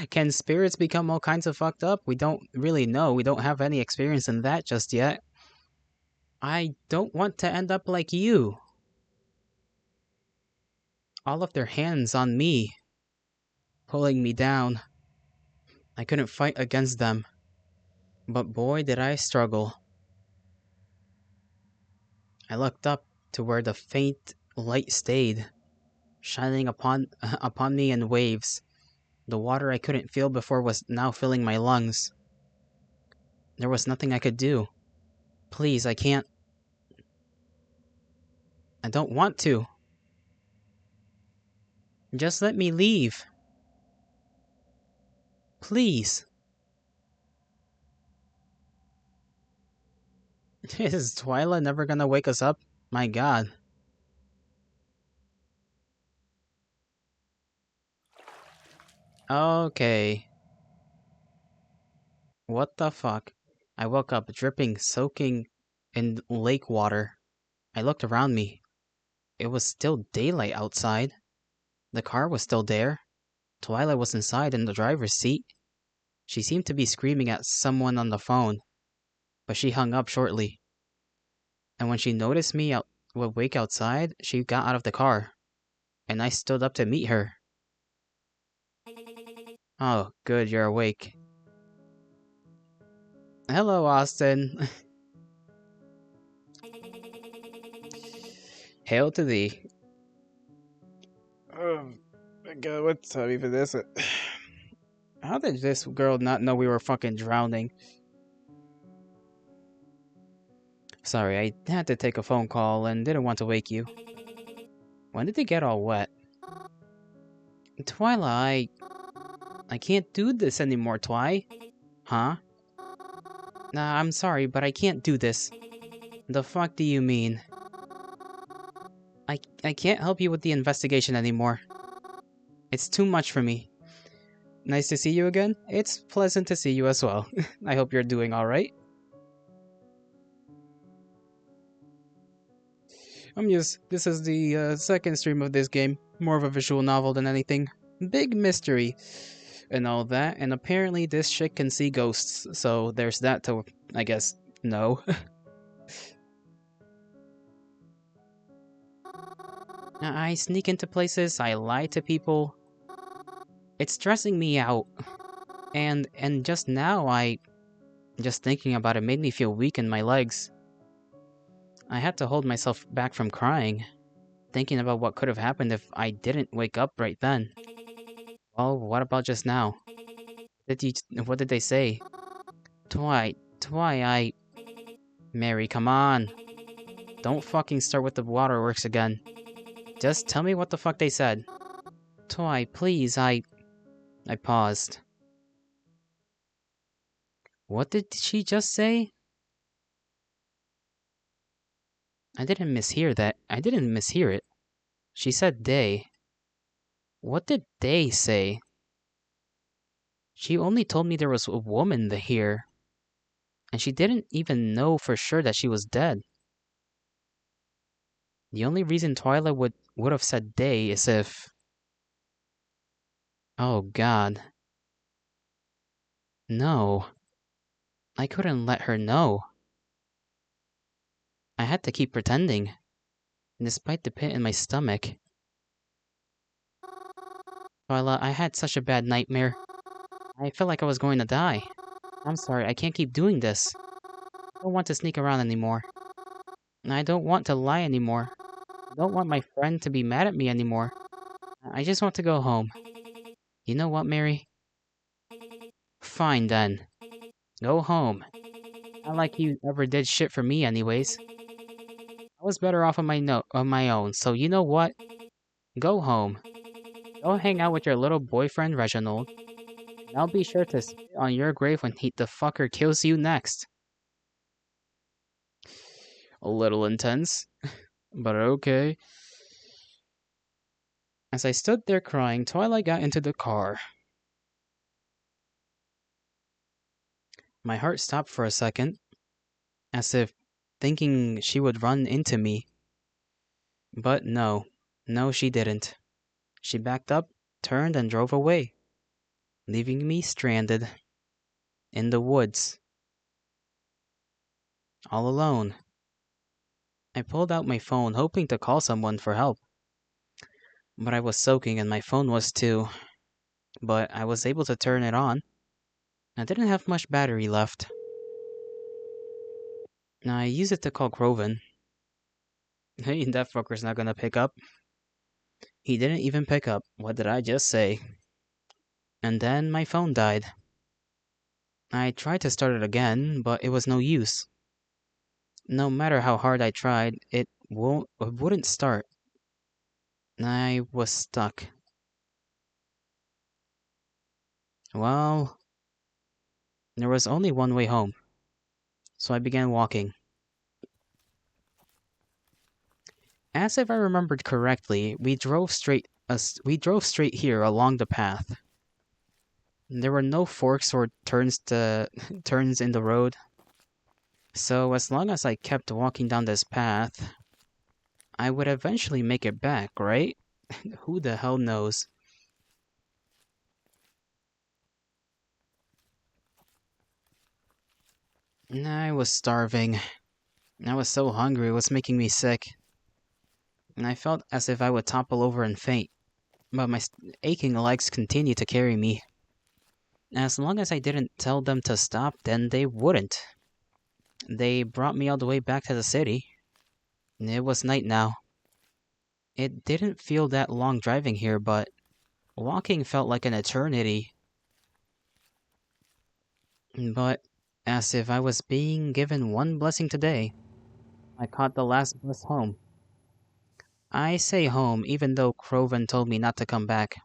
Can spirits become all kinds of fucked up? We don't really know. We don't have any experience in that just yet. I don't want to end up like you. All of their hands on me, pulling me down. I couldn't fight against them. But boy, did I struggle. I looked up to where the faint light stayed, shining upon me in waves. The water I couldn't feel before was now filling my lungs. There was nothing I could do. Please, I can't. I don't want to. Just let me leave. Please. Is Twyla never gonna wake us up? My god. Okay. What the fuck? I woke up dripping, soaking in lake water. I looked around me. It was still daylight outside. The car was still there. Twyla was inside in the driver's seat. She seemed to be screaming at someone on the phone, but she hung up shortly. And when she noticed me awake outside, she got out of the car, and I stood up to meet her. Oh, good, you're awake. Hello, Austin. Hail to thee. Oh my god, what time even is it? How did this girl not know we were fucking drowning? Sorry, I had to take a phone call and didn't want to wake you. When did they get all wet? Twyla, I can't do this anymore, Twy. Huh? Nah, I'm sorry, but I can't do this. The fuck do you mean? I can't help you with the investigation anymore. It's too much for me. Nice to see you again. It's pleasant to see you as well. I hope you're doing alright. This is the second stream of this game. More of a visual novel than anything. Big mystery and all that, and apparently this chick can see ghosts, so there's that to, I guess, know. I sneak into places, I lie to people. It's stressing me out. And just now, just thinking about it made me feel weak in my legs. I had to hold myself back from crying, thinking about what could have happened if I didn't wake up right then. Well, what about just now? What did they say? Twy, Mary, come on. Don't fucking start with the waterworks again. Just tell me what the fuck they said. Twy, please, I paused. What did she just say? I didn't mishear that. I didn't mishear it. She said they. What did they say? She only told me there was a woman here, and she didn't even know for sure that she was dead. The only reason Twyla would have said they is if... Oh god. No. I couldn't let her know. I had to keep pretending, despite the pit in my stomach. Twyla, I had such a bad nightmare. I felt like I was going to die. I'm sorry, I can't keep doing this. I don't want to sneak around anymore. I don't want to lie anymore. I don't want my friend to be mad at me anymore. I just want to go home. You know what, Mary? Fine then. Go home. Not like you ever did shit for me anyways. I was better off on my own, so you know what? Go home. Go hang out with your little boyfriend Reginald. And I'll be sure to spit on your grave when the fucker kills you next. A little intense, but okay. As I stood there crying, Twilight got into the car. My heart stopped for a second, as if thinking she would run into me. But no, she didn't. She backed up, turned, and drove away. leaving me stranded in the woods, all alone. I pulled out my phone, hoping to call someone for help, but I was soaking and my phone was too. But I was able to turn it on. I didn't have much battery left. I used it to call Groven. Hey, that fucker's not gonna pick up. He didn't even pick up. What did I just say? And then my phone died. I tried to start it again, but it was no use. No matter how hard I tried, it wouldn't start. I was stuck. Well, there was only one way home, so I began walking. As if I remembered correctly, we drove straight here along the path. There were no forks or turns in the road. So as long as I kept walking down this path, I would eventually make it back, right? Who the hell knows? I was starving. I was so hungry, it was making me sick. And I felt as if I would topple over and faint, but my aching legs continued to carry me. As long as I didn't tell them to stop, then they wouldn't. They brought me all the way back to the city. It was night now. It didn't feel that long driving here, but walking felt like an eternity. But as if I was being given one blessing today, I caught the last bus home. I say home even though Croven told me not to come back,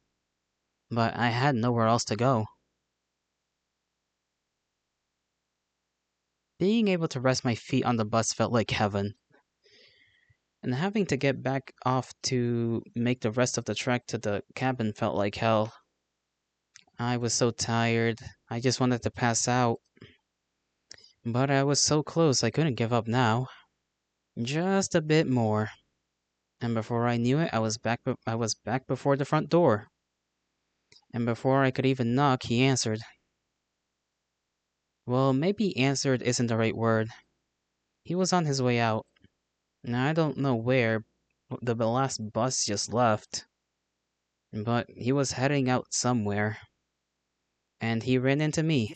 but I had nowhere else to go. Being able to rest my feet on the bus felt like heaven, and having to get back off to make the rest of the trek to the cabin felt like hell. I was so tired, I just wanted to pass out. But I was so close I couldn't give up now. Just a bit more. And before I knew it, I was back before the front door. And before I could even knock, he answered. Well, maybe answered isn't the right word. He was on his way out. Now I don't know where. The last bus just left. But he was heading out somewhere. And he ran into me.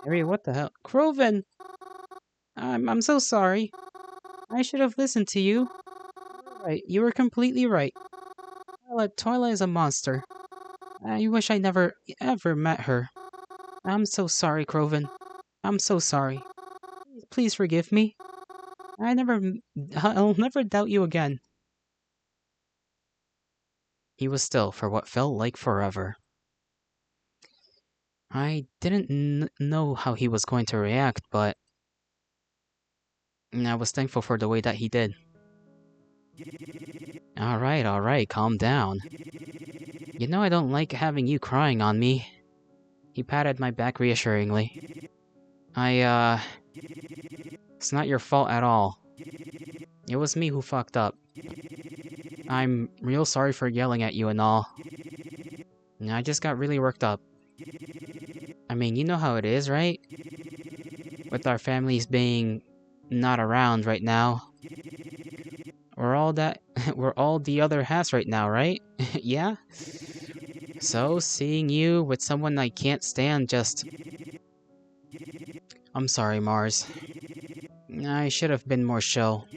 Harry, what the hell? Croven! I'm so sorry. I should have listened to you. Right, you were completely right. Twilight is a monster. I wish I never ever met her. I'm so sorry, Croven. I'm so sorry. Please forgive me. I'll never doubt you again. He was still for what felt like forever. I didn't know how he was going to react, but I was thankful for the way that he did. Alright, calm down. You know I don't like having you crying on me. He patted my back reassuringly. It's not your fault at all. It was me who fucked up. I'm real sorry for yelling at you and all. I just got really worked up. I mean, you know how it is, right? With our families being not around right now. We're all the other halves right now, right? Yeah? So, seeing you with someone I can't stand just... I'm sorry, Mars. I should have been more chill.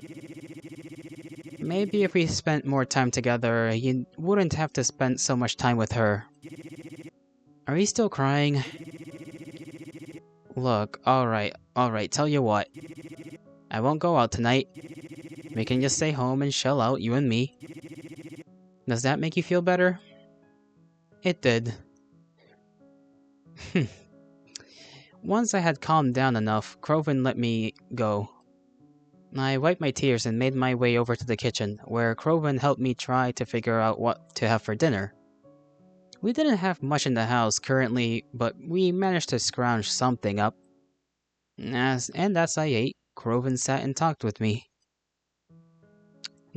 Maybe if we spent more time together, you wouldn't have to spend so much time with her. Are you still crying? Look, alright, tell you what. I won't go out tonight. We can just stay home and chill out, you and me. Does that make you feel better? It did. Once I had calmed down enough, Croven let me go. I wiped my tears and made my way over to the kitchen, where Croven helped me try to figure out what to have for dinner. We didn't have much in the house currently, but we managed to scrounge something up. As I ate, Croven sat and talked with me.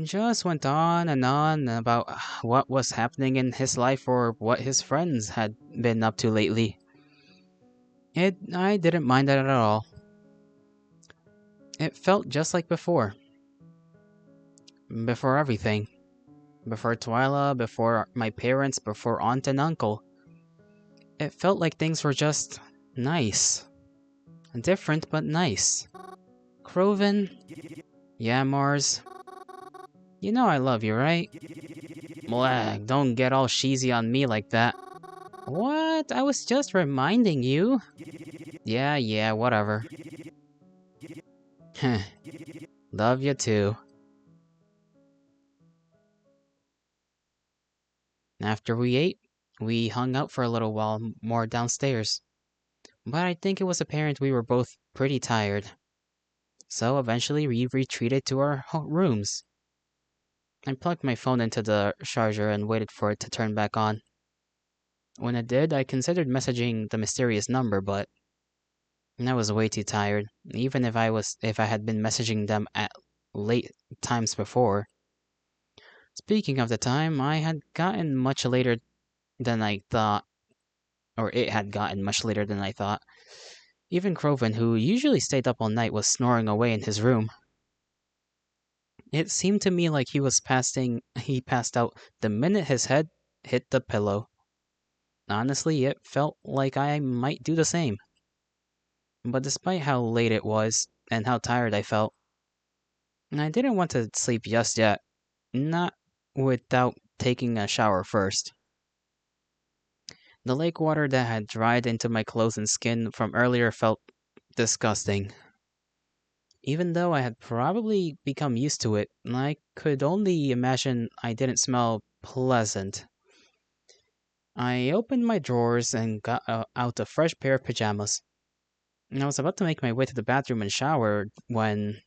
Just went on and on about what was happening in his life or what his friends had been up to lately. I didn't mind that at all. It felt just like before. Before everything. Before Twyla, before my parents, before aunt and uncle. It felt like things were just nice. Different, but nice. Croven? Yeah, Mars? You know I love you, right? Blah, don't get all cheesy on me like that. What? I was just reminding you. Yeah, whatever. Heh. Love you too. After we ate, we hung out for a little while more downstairs. But I think it was apparent we were both pretty tired. So eventually we retreated to our rooms. I plugged my phone into the charger and waited for it to turn back on. When it did, I considered messaging the mysterious number, but I was way too tired, even if I had been messaging them at late times before. Speaking of the time, I had gotten much later than I thought, or it had gotten much later than I thought. Even Croven, who usually stayed up all night, was snoring away in his room. It seemed to me like he passed out the minute his head hit the pillow. Honestly, it felt like I might do the same. But despite how late it was, and how tired I felt, I didn't want to sleep just yet. Not without taking a shower first. The lake water that had dried into my clothes and skin from earlier felt disgusting. Even though I had probably become used to it, I could only imagine I didn't smell pleasant. I opened my drawers and got out a fresh pair of pajamas. And I was about to make my way to the bathroom and shower when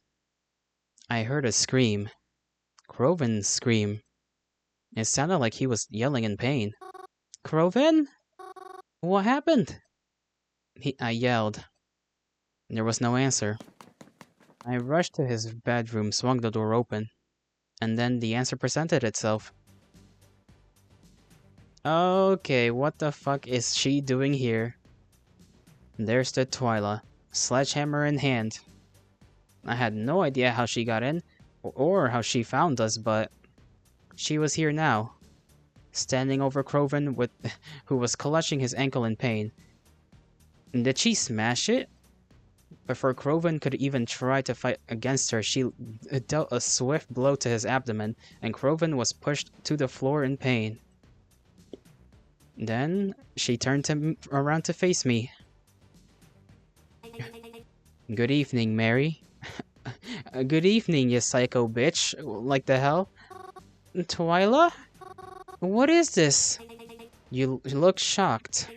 I heard a scream. Croven's scream. It sounded like he was yelling in pain. Croven? What happened? I yelled. There was no answer. I rushed to his bedroom, swung the door open, and then the answer presented itself. Okay, what the fuck is she doing here? There stood Twyla, sledgehammer in hand. I had no idea how she got in, or how she found us, but she was here now, standing over Croven, who was clutching his ankle in pain. Did she smash it? Before Croven could even try to fight against her, she dealt a swift blow to his abdomen, and Croven was pushed to the floor in pain. Then, she turned around to face me. Good evening, Mary. Good evening, you psycho bitch. Like the hell? Twyla? What is this? You look shocked.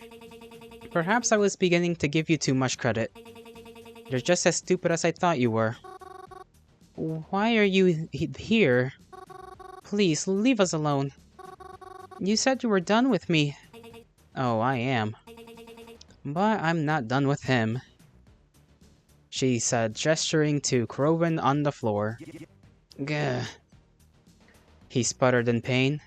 Perhaps I was beginning to give you too much credit. You're just as stupid as I thought you were. Why are you here? Please, leave us alone. You said you were done with me. Oh, I am. But I'm not done with him, she said, gesturing to Croven on the floor. Gah. He sputtered in pain.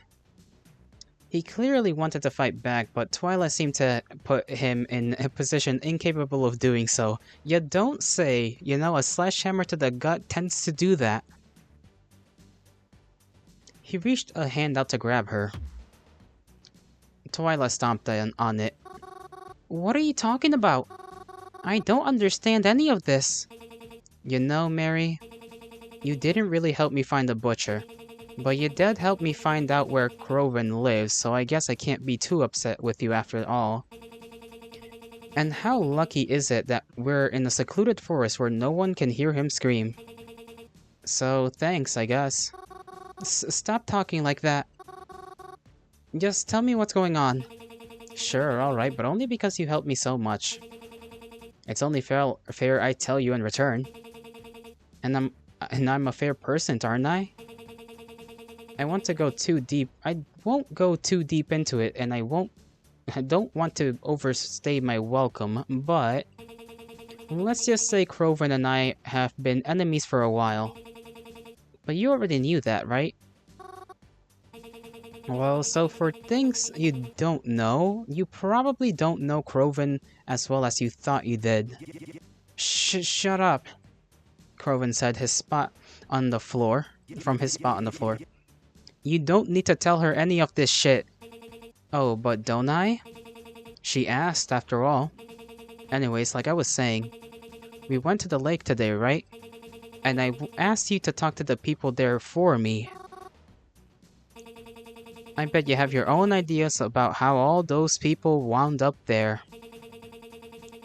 He clearly wanted to fight back, but Twyla seemed to put him in a position incapable of doing so. You don't say. You know, a sledgehammer to the gut tends to do that. He reached a hand out to grab her. Twyla stomped on it. What are you talking about? I don't understand any of this. You know, Mary, you didn't really help me find the butcher. But you did help me find out where Croven lives, so I guess I can't be too upset with you after all. And how lucky is it that we're in a secluded forest where no one can hear him scream? So, thanks, I guess. Stop talking like that. Just tell me what's going on. Sure, alright, but only because you helped me so much. It's only fair I tell you in return. And I'm a fair person, aren't I? I want to go too deep. I won't go too deep into it, and I don't want to overstay my welcome, but let's just say Croven and I have been enemies for a while. But you already knew that, right? Well, so for things you don't know, you probably don't know Croven as well as you thought you did. Shut up, Croven said from his spot on the floor. You don't need to tell her any of this shit. Oh, but don't I? She asked, after all. Anyways, like I was saying, we went to the lake today, right? And I asked you to talk to the people there for me. I bet you have your own ideas about how all those people wound up there.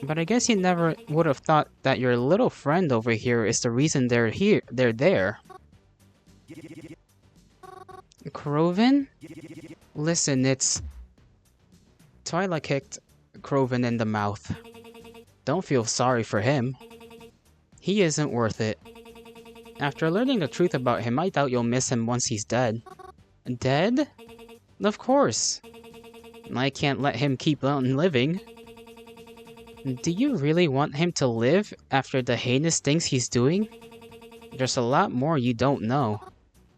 But I guess you never would have thought that your little friend over here is the reason they're there. Croven? Listen, it's... Twyla kicked Croven in the mouth. Don't feel sorry for him. He isn't worth it. After learning the truth about him, I doubt you'll miss him once he's dead. Dead? Of course. I can't let him keep on living. Do you really want him to live after the heinous things he's doing? There's a lot more you don't know.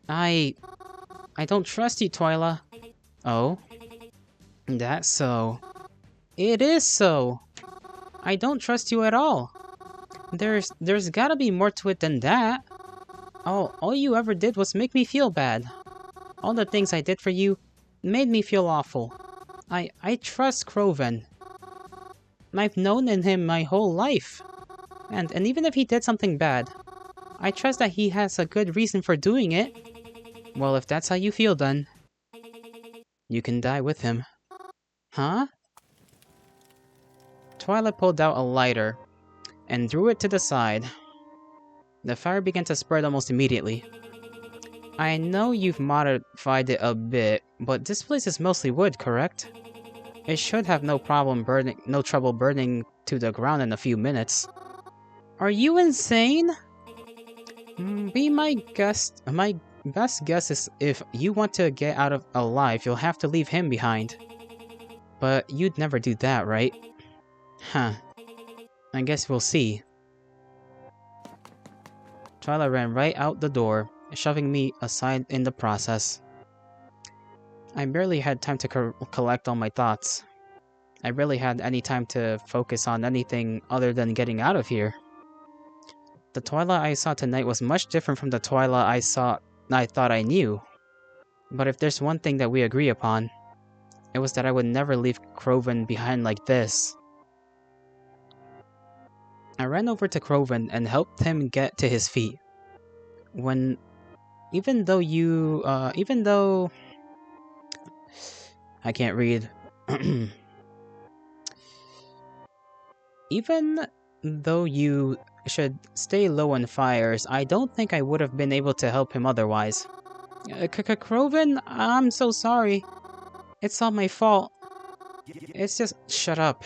I don't trust you, Twyla. Oh? That's so. It is so. I don't trust you at all. There's gotta be more to it than that. All you ever did was make me feel bad. All the things I did for you made me feel awful. I trust Croven. I've known in him my whole life. And even if he did something bad, I trust that he has a good reason for doing it. Well, if that's how you feel, then you can die with him. Huh? Twyla pulled out a lighter and threw it to the side. The fire began to spread almost immediately. I know you've modified it a bit, but this place is mostly wood, correct? It should have no trouble burning to the ground in a few minutes. Are you insane? My best guess is if you want to get out of alive, you'll have to leave him behind. But you'd never do that, right? Huh. I guess we'll see. Twyla ran right out the door, shoving me aside in the process. I barely had time to collect all my thoughts. I barely had any time to focus on anything other than getting out of here. The Twyla I saw tonight was much different from the Twyla I thought I knew. But if there's one thing that we agree upon, it was that I would never leave Croven behind like this. I ran over to Croven and helped him get to his feet. Even though I can't read. Even though you should stay low on fires, I don't think I would have been able to help him otherwise. Croven, I'm so sorry. It's all my fault. It's just... Shut up.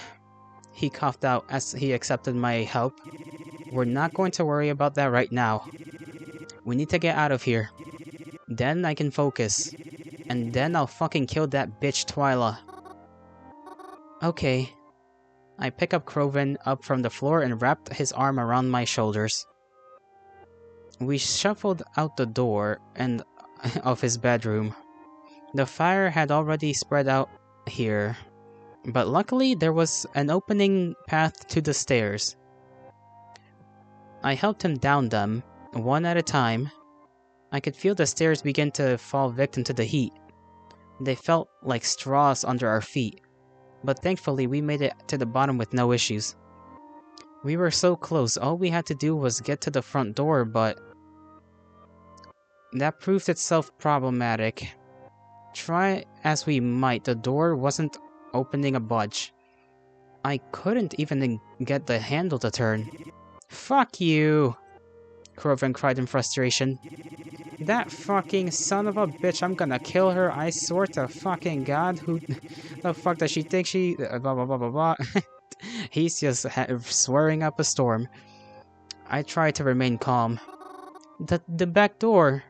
He coughed out as he accepted my help. We're not going to worry about that right now. We need to get out of here. Then I can focus. And then I'll fucking kill that bitch Twyla. Okay. I pick up Croven up from the floor and wrapped his arm around my shoulders. We shuffled out the door and of his bedroom. The fire had already spread out here, but luckily there was an opening path to the stairs. I helped him down them, one at a time. I could feel the stairs begin to fall victim to the heat. They felt like straws under our feet, but thankfully we made it to the bottom with no issues. We were so close, all we had to do was get to the front door, but that proved itself problematic. Try as we might, the door wasn't opening a budge. I couldn't even get the handle to turn. Fuck you! Croven cried in frustration. That fucking son of a bitch, I'm gonna kill her, I swear to fucking God, who the fuck does she think she... blah blah blah blah blah. He's just swearing up a storm. I tried to remain calm. The back door.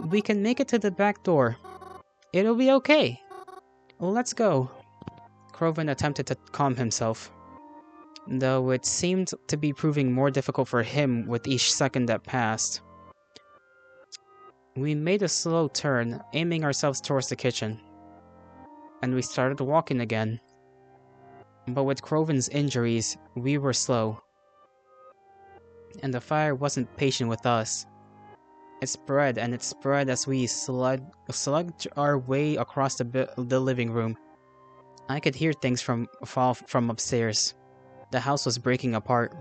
We can make it to the back door. It'll be okay. Let's go. Croven attempted to calm himself, though it seemed to be proving more difficult for him with each second that passed. We made a slow turn, aiming ourselves towards the kitchen, and we started walking again. But with Croven's injuries, we were slow, and the fire wasn't patient with us. It spread and it spread as we slugged our way across the living room. I could hear things fall from upstairs. The house was breaking apart.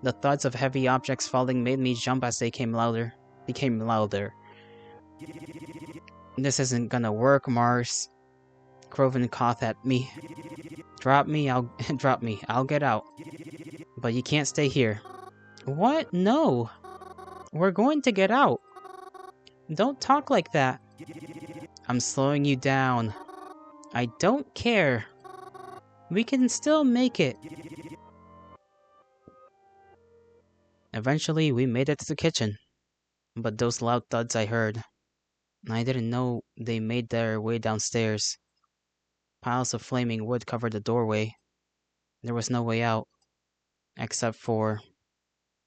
The thuds of heavy objects falling made me jump as they became louder. This isn't gonna work, Mars. Croven coughed at me. Drop me, I'll get out. But you can't stay here. What? No. We're going to get out. Don't talk like that. I'm slowing you down. I don't care. We can still make it. Eventually, we made it to the kitchen. But those loud thuds I heard, I didn't know they made their way downstairs. Piles of flaming wood covered the doorway. There was no way out, except for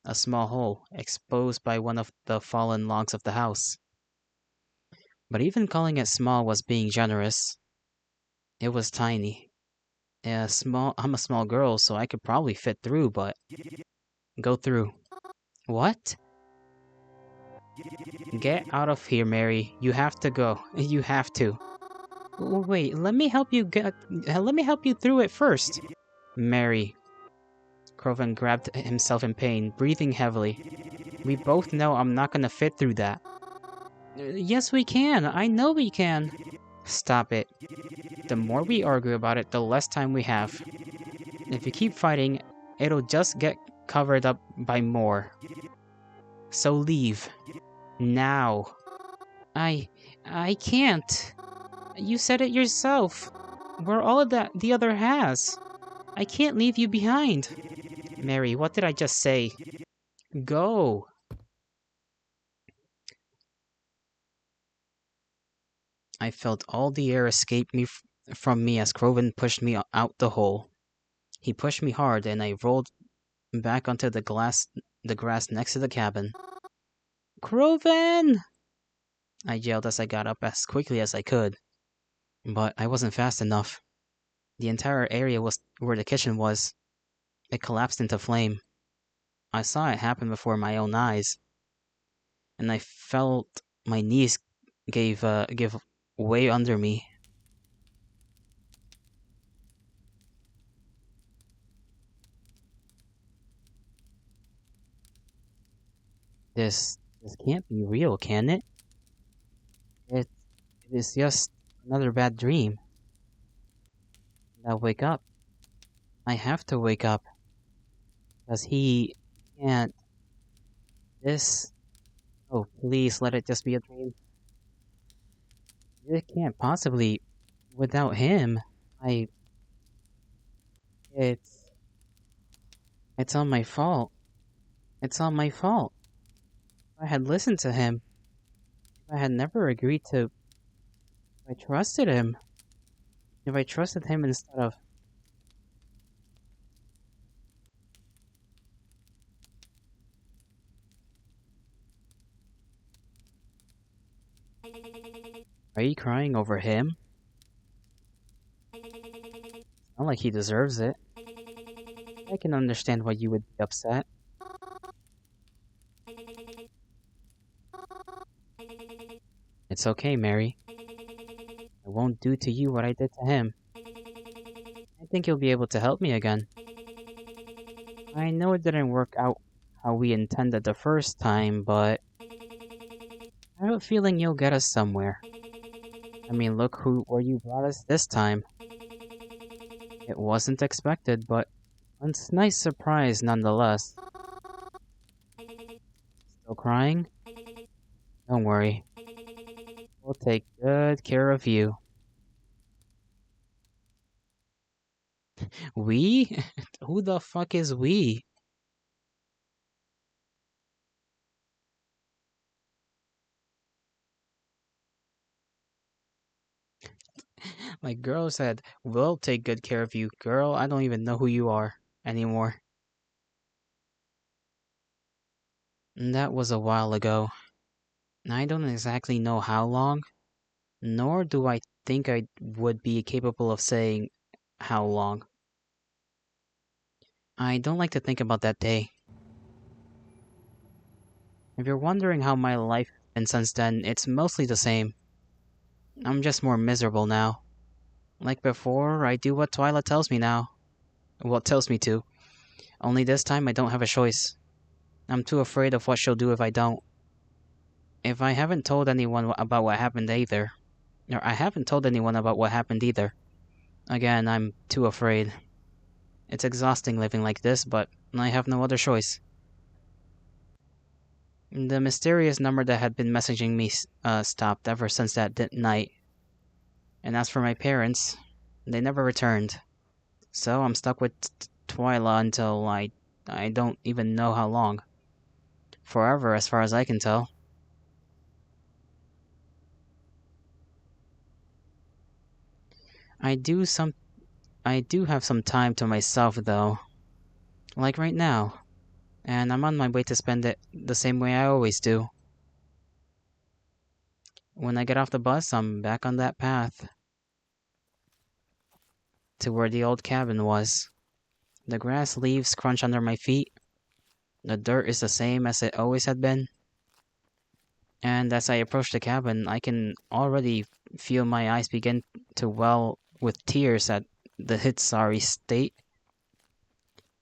a small hole exposed by one of the fallen logs of the house. But even calling it small was being generous. It was tiny. I'm a small girl, so I could probably fit through, but... Go through. What? Get out of here, Mary. You have to go. You have to. Wait, let me help you through it first. Mary. Croven grabbed himself in pain, breathing heavily. We both know I'm not gonna fit through that. Yes, we can. I know we can. Stop it. The more we argue about it, the less time we have. If you keep fighting, it'll just get covered up by more. So leave. Now. I can't. You said it yourself. We're all that the other has. I can't leave you behind. Mary, what did I just say? Go. I felt all the air escape from me as Croven pushed me out the hole. He pushed me hard and I rolled back onto the grass next to the cabin. Croven! I yelled as I got up as quickly as I could. But I wasn't fast enough. The entire area was where the kitchen was. It collapsed into flame. I saw it happen before my own eyes. And I felt my knees give way under me. This can't be real, can it? It is just another bad dream. I'll wake up. I have to wake up. Because he can't... This... Oh, please let it just be a dream. It can't possibly... Without him, It's all my fault. It's all my fault. If I had listened to him, if I had never agreed to... If I trusted him... If I trusted him instead of... Are you crying over him? Not like he deserves it. I can understand why you would be upset. It's okay, Mary. I won't do to you what I did to him. I think you'll be able to help me again. I know it didn't work out how we intended the first time, but... I have a feeling you'll get us somewhere. I mean, look where you brought us this time. It wasn't expected, but a nice surprise nonetheless. Still crying? Don't worry. We'll take good care of you. We? Who the fuck is we? My girl said, we'll take good care of you. Girl, I don't even know who you are anymore. And that was a while ago. I don't exactly know how long, nor do I think I would be capable of saying how long. I don't like to think about that day. If you're wondering how my life has been since then, it's mostly the same. I'm just more miserable now. Like before, I do what Twyla tells me now. Well, tells me to. Only this time I don't have a choice. I'm too afraid of what she'll do if I don't. If I haven't told anyone about what happened either. Or I haven't told anyone about what happened either. Again, I'm too afraid. It's exhausting living like this, but I have no other choice. The mysterious number that had been messaging me stopped ever since that night. And as for my parents, they never returned. So I'm stuck with Twyla until I don't even know how long. Forever, as far as I can tell. I do some I do have some time to myself though. Like right now. And I'm on my way to spend it the same way I always do. When I get off the bus, I'm back on that path to where the old cabin was. The grass leaves crunch under my feet. The dirt is the same as it always had been. And as I approach the cabin, I can already feel my eyes begin to well with tears at the hit sorry state,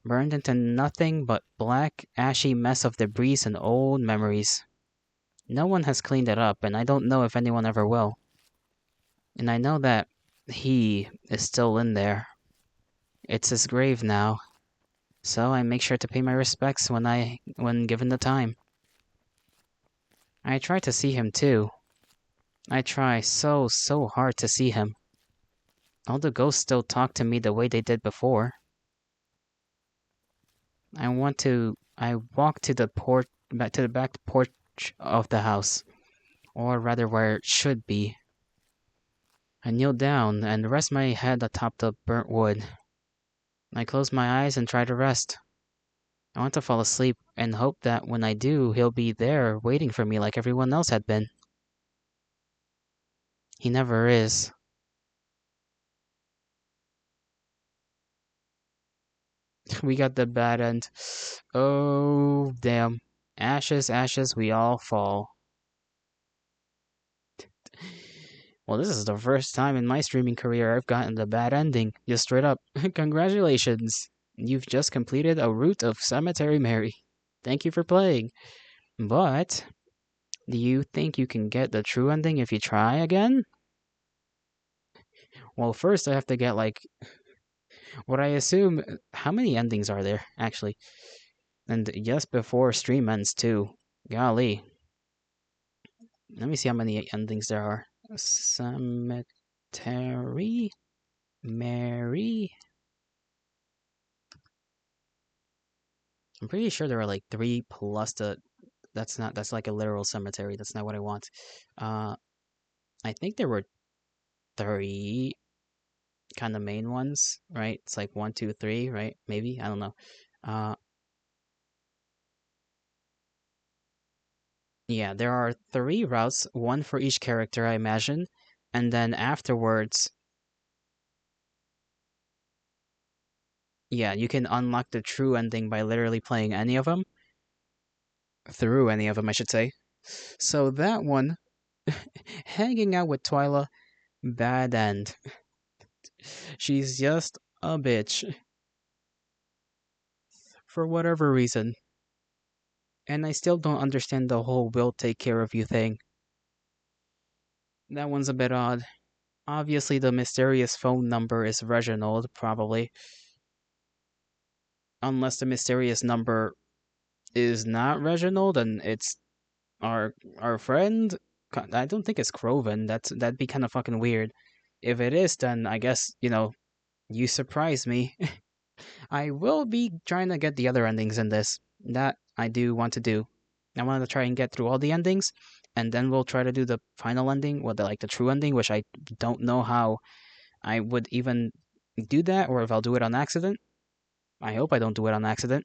burned into nothing but black, ashy mess of debris and old memories. No one has cleaned it up, and I don't know if anyone ever will. And I know that he is still in there. It's his grave now, so I make sure to pay my respects when given the time. I try to see him too. I try so hard to see him. All the ghosts still talk to me the way they did before. I walk to the back porch of the house, or rather where it should be. I kneel down and rest my head atop the burnt wood. I close my eyes and try to rest. I want to fall asleep and hope that when I do, he'll be there waiting for me like everyone else had been. He never is. We got the bad end. Oh, damn. Ashes, ashes, we all fall. Well, this is the first time in my streaming career I've gotten the bad ending. Just straight up. Congratulations. You've just completed a route of Cemetery Mary. Thank you for playing. But, do you think you can get the true ending if you try again? Well, first I have to get, like, what I assume. How many endings are there, actually? And yes, before stream ends, too. Golly. Let me see how many endings there are. Cemetery Mary. I'm pretty sure there are like three plus the. That's like a literal cemetery. That's not what I want. Uh, I think there were three kind of main ones, right? It's like one, two, three, right? Maybe I don't know. Uh, yeah, there are three routes, one for each character, I imagine, and then afterwards, yeah, you can unlock the true ending by literally playing any of them, through any of them, I should say. So that one, hanging out with Twyla, bad end. She's just a bitch for whatever reason. And I still don't understand the whole "we'll take care of you" thing. That one's a bit odd. Obviously, the mysterious phone number is Reginald, probably. Unless the mysterious number is not Reginald and it's our friend. I don't think it's Croven. That'd be kind of fucking weird. If it is, then I guess you surprise me. I will be trying to get the other endings in this. That I do want to do. I want to try and get through all the endings, and then we'll try to do the final ending, well, the true ending, which I don't know how I would even do that, or if I'll do it on accident. I hope I don't do it on accident.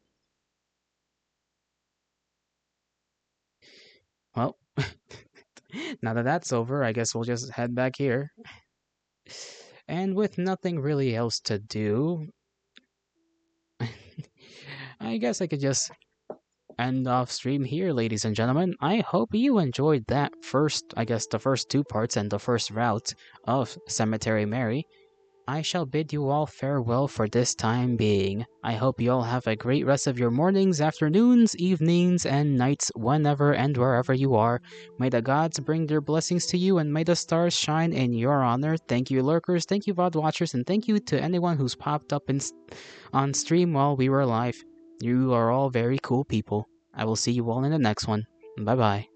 Well, Now that that's over, I guess we'll just head back here. And with nothing really else to do, I guess I could just end off stream here, ladies and gentlemen. I hope you enjoyed that first, I guess, the first two parts and the first route of Cemetery Mary. I shall bid you all farewell for this time being. I hope you all have a great rest of your mornings, afternoons, evenings, and nights whenever and wherever you are. May the gods bring their blessings to you and may the stars shine in your honor. Thank you, lurkers, thank you, VOD watchers, and thank you to anyone who's popped up on stream while we were live. You are all very cool people. I will see you all in the next one. Bye bye.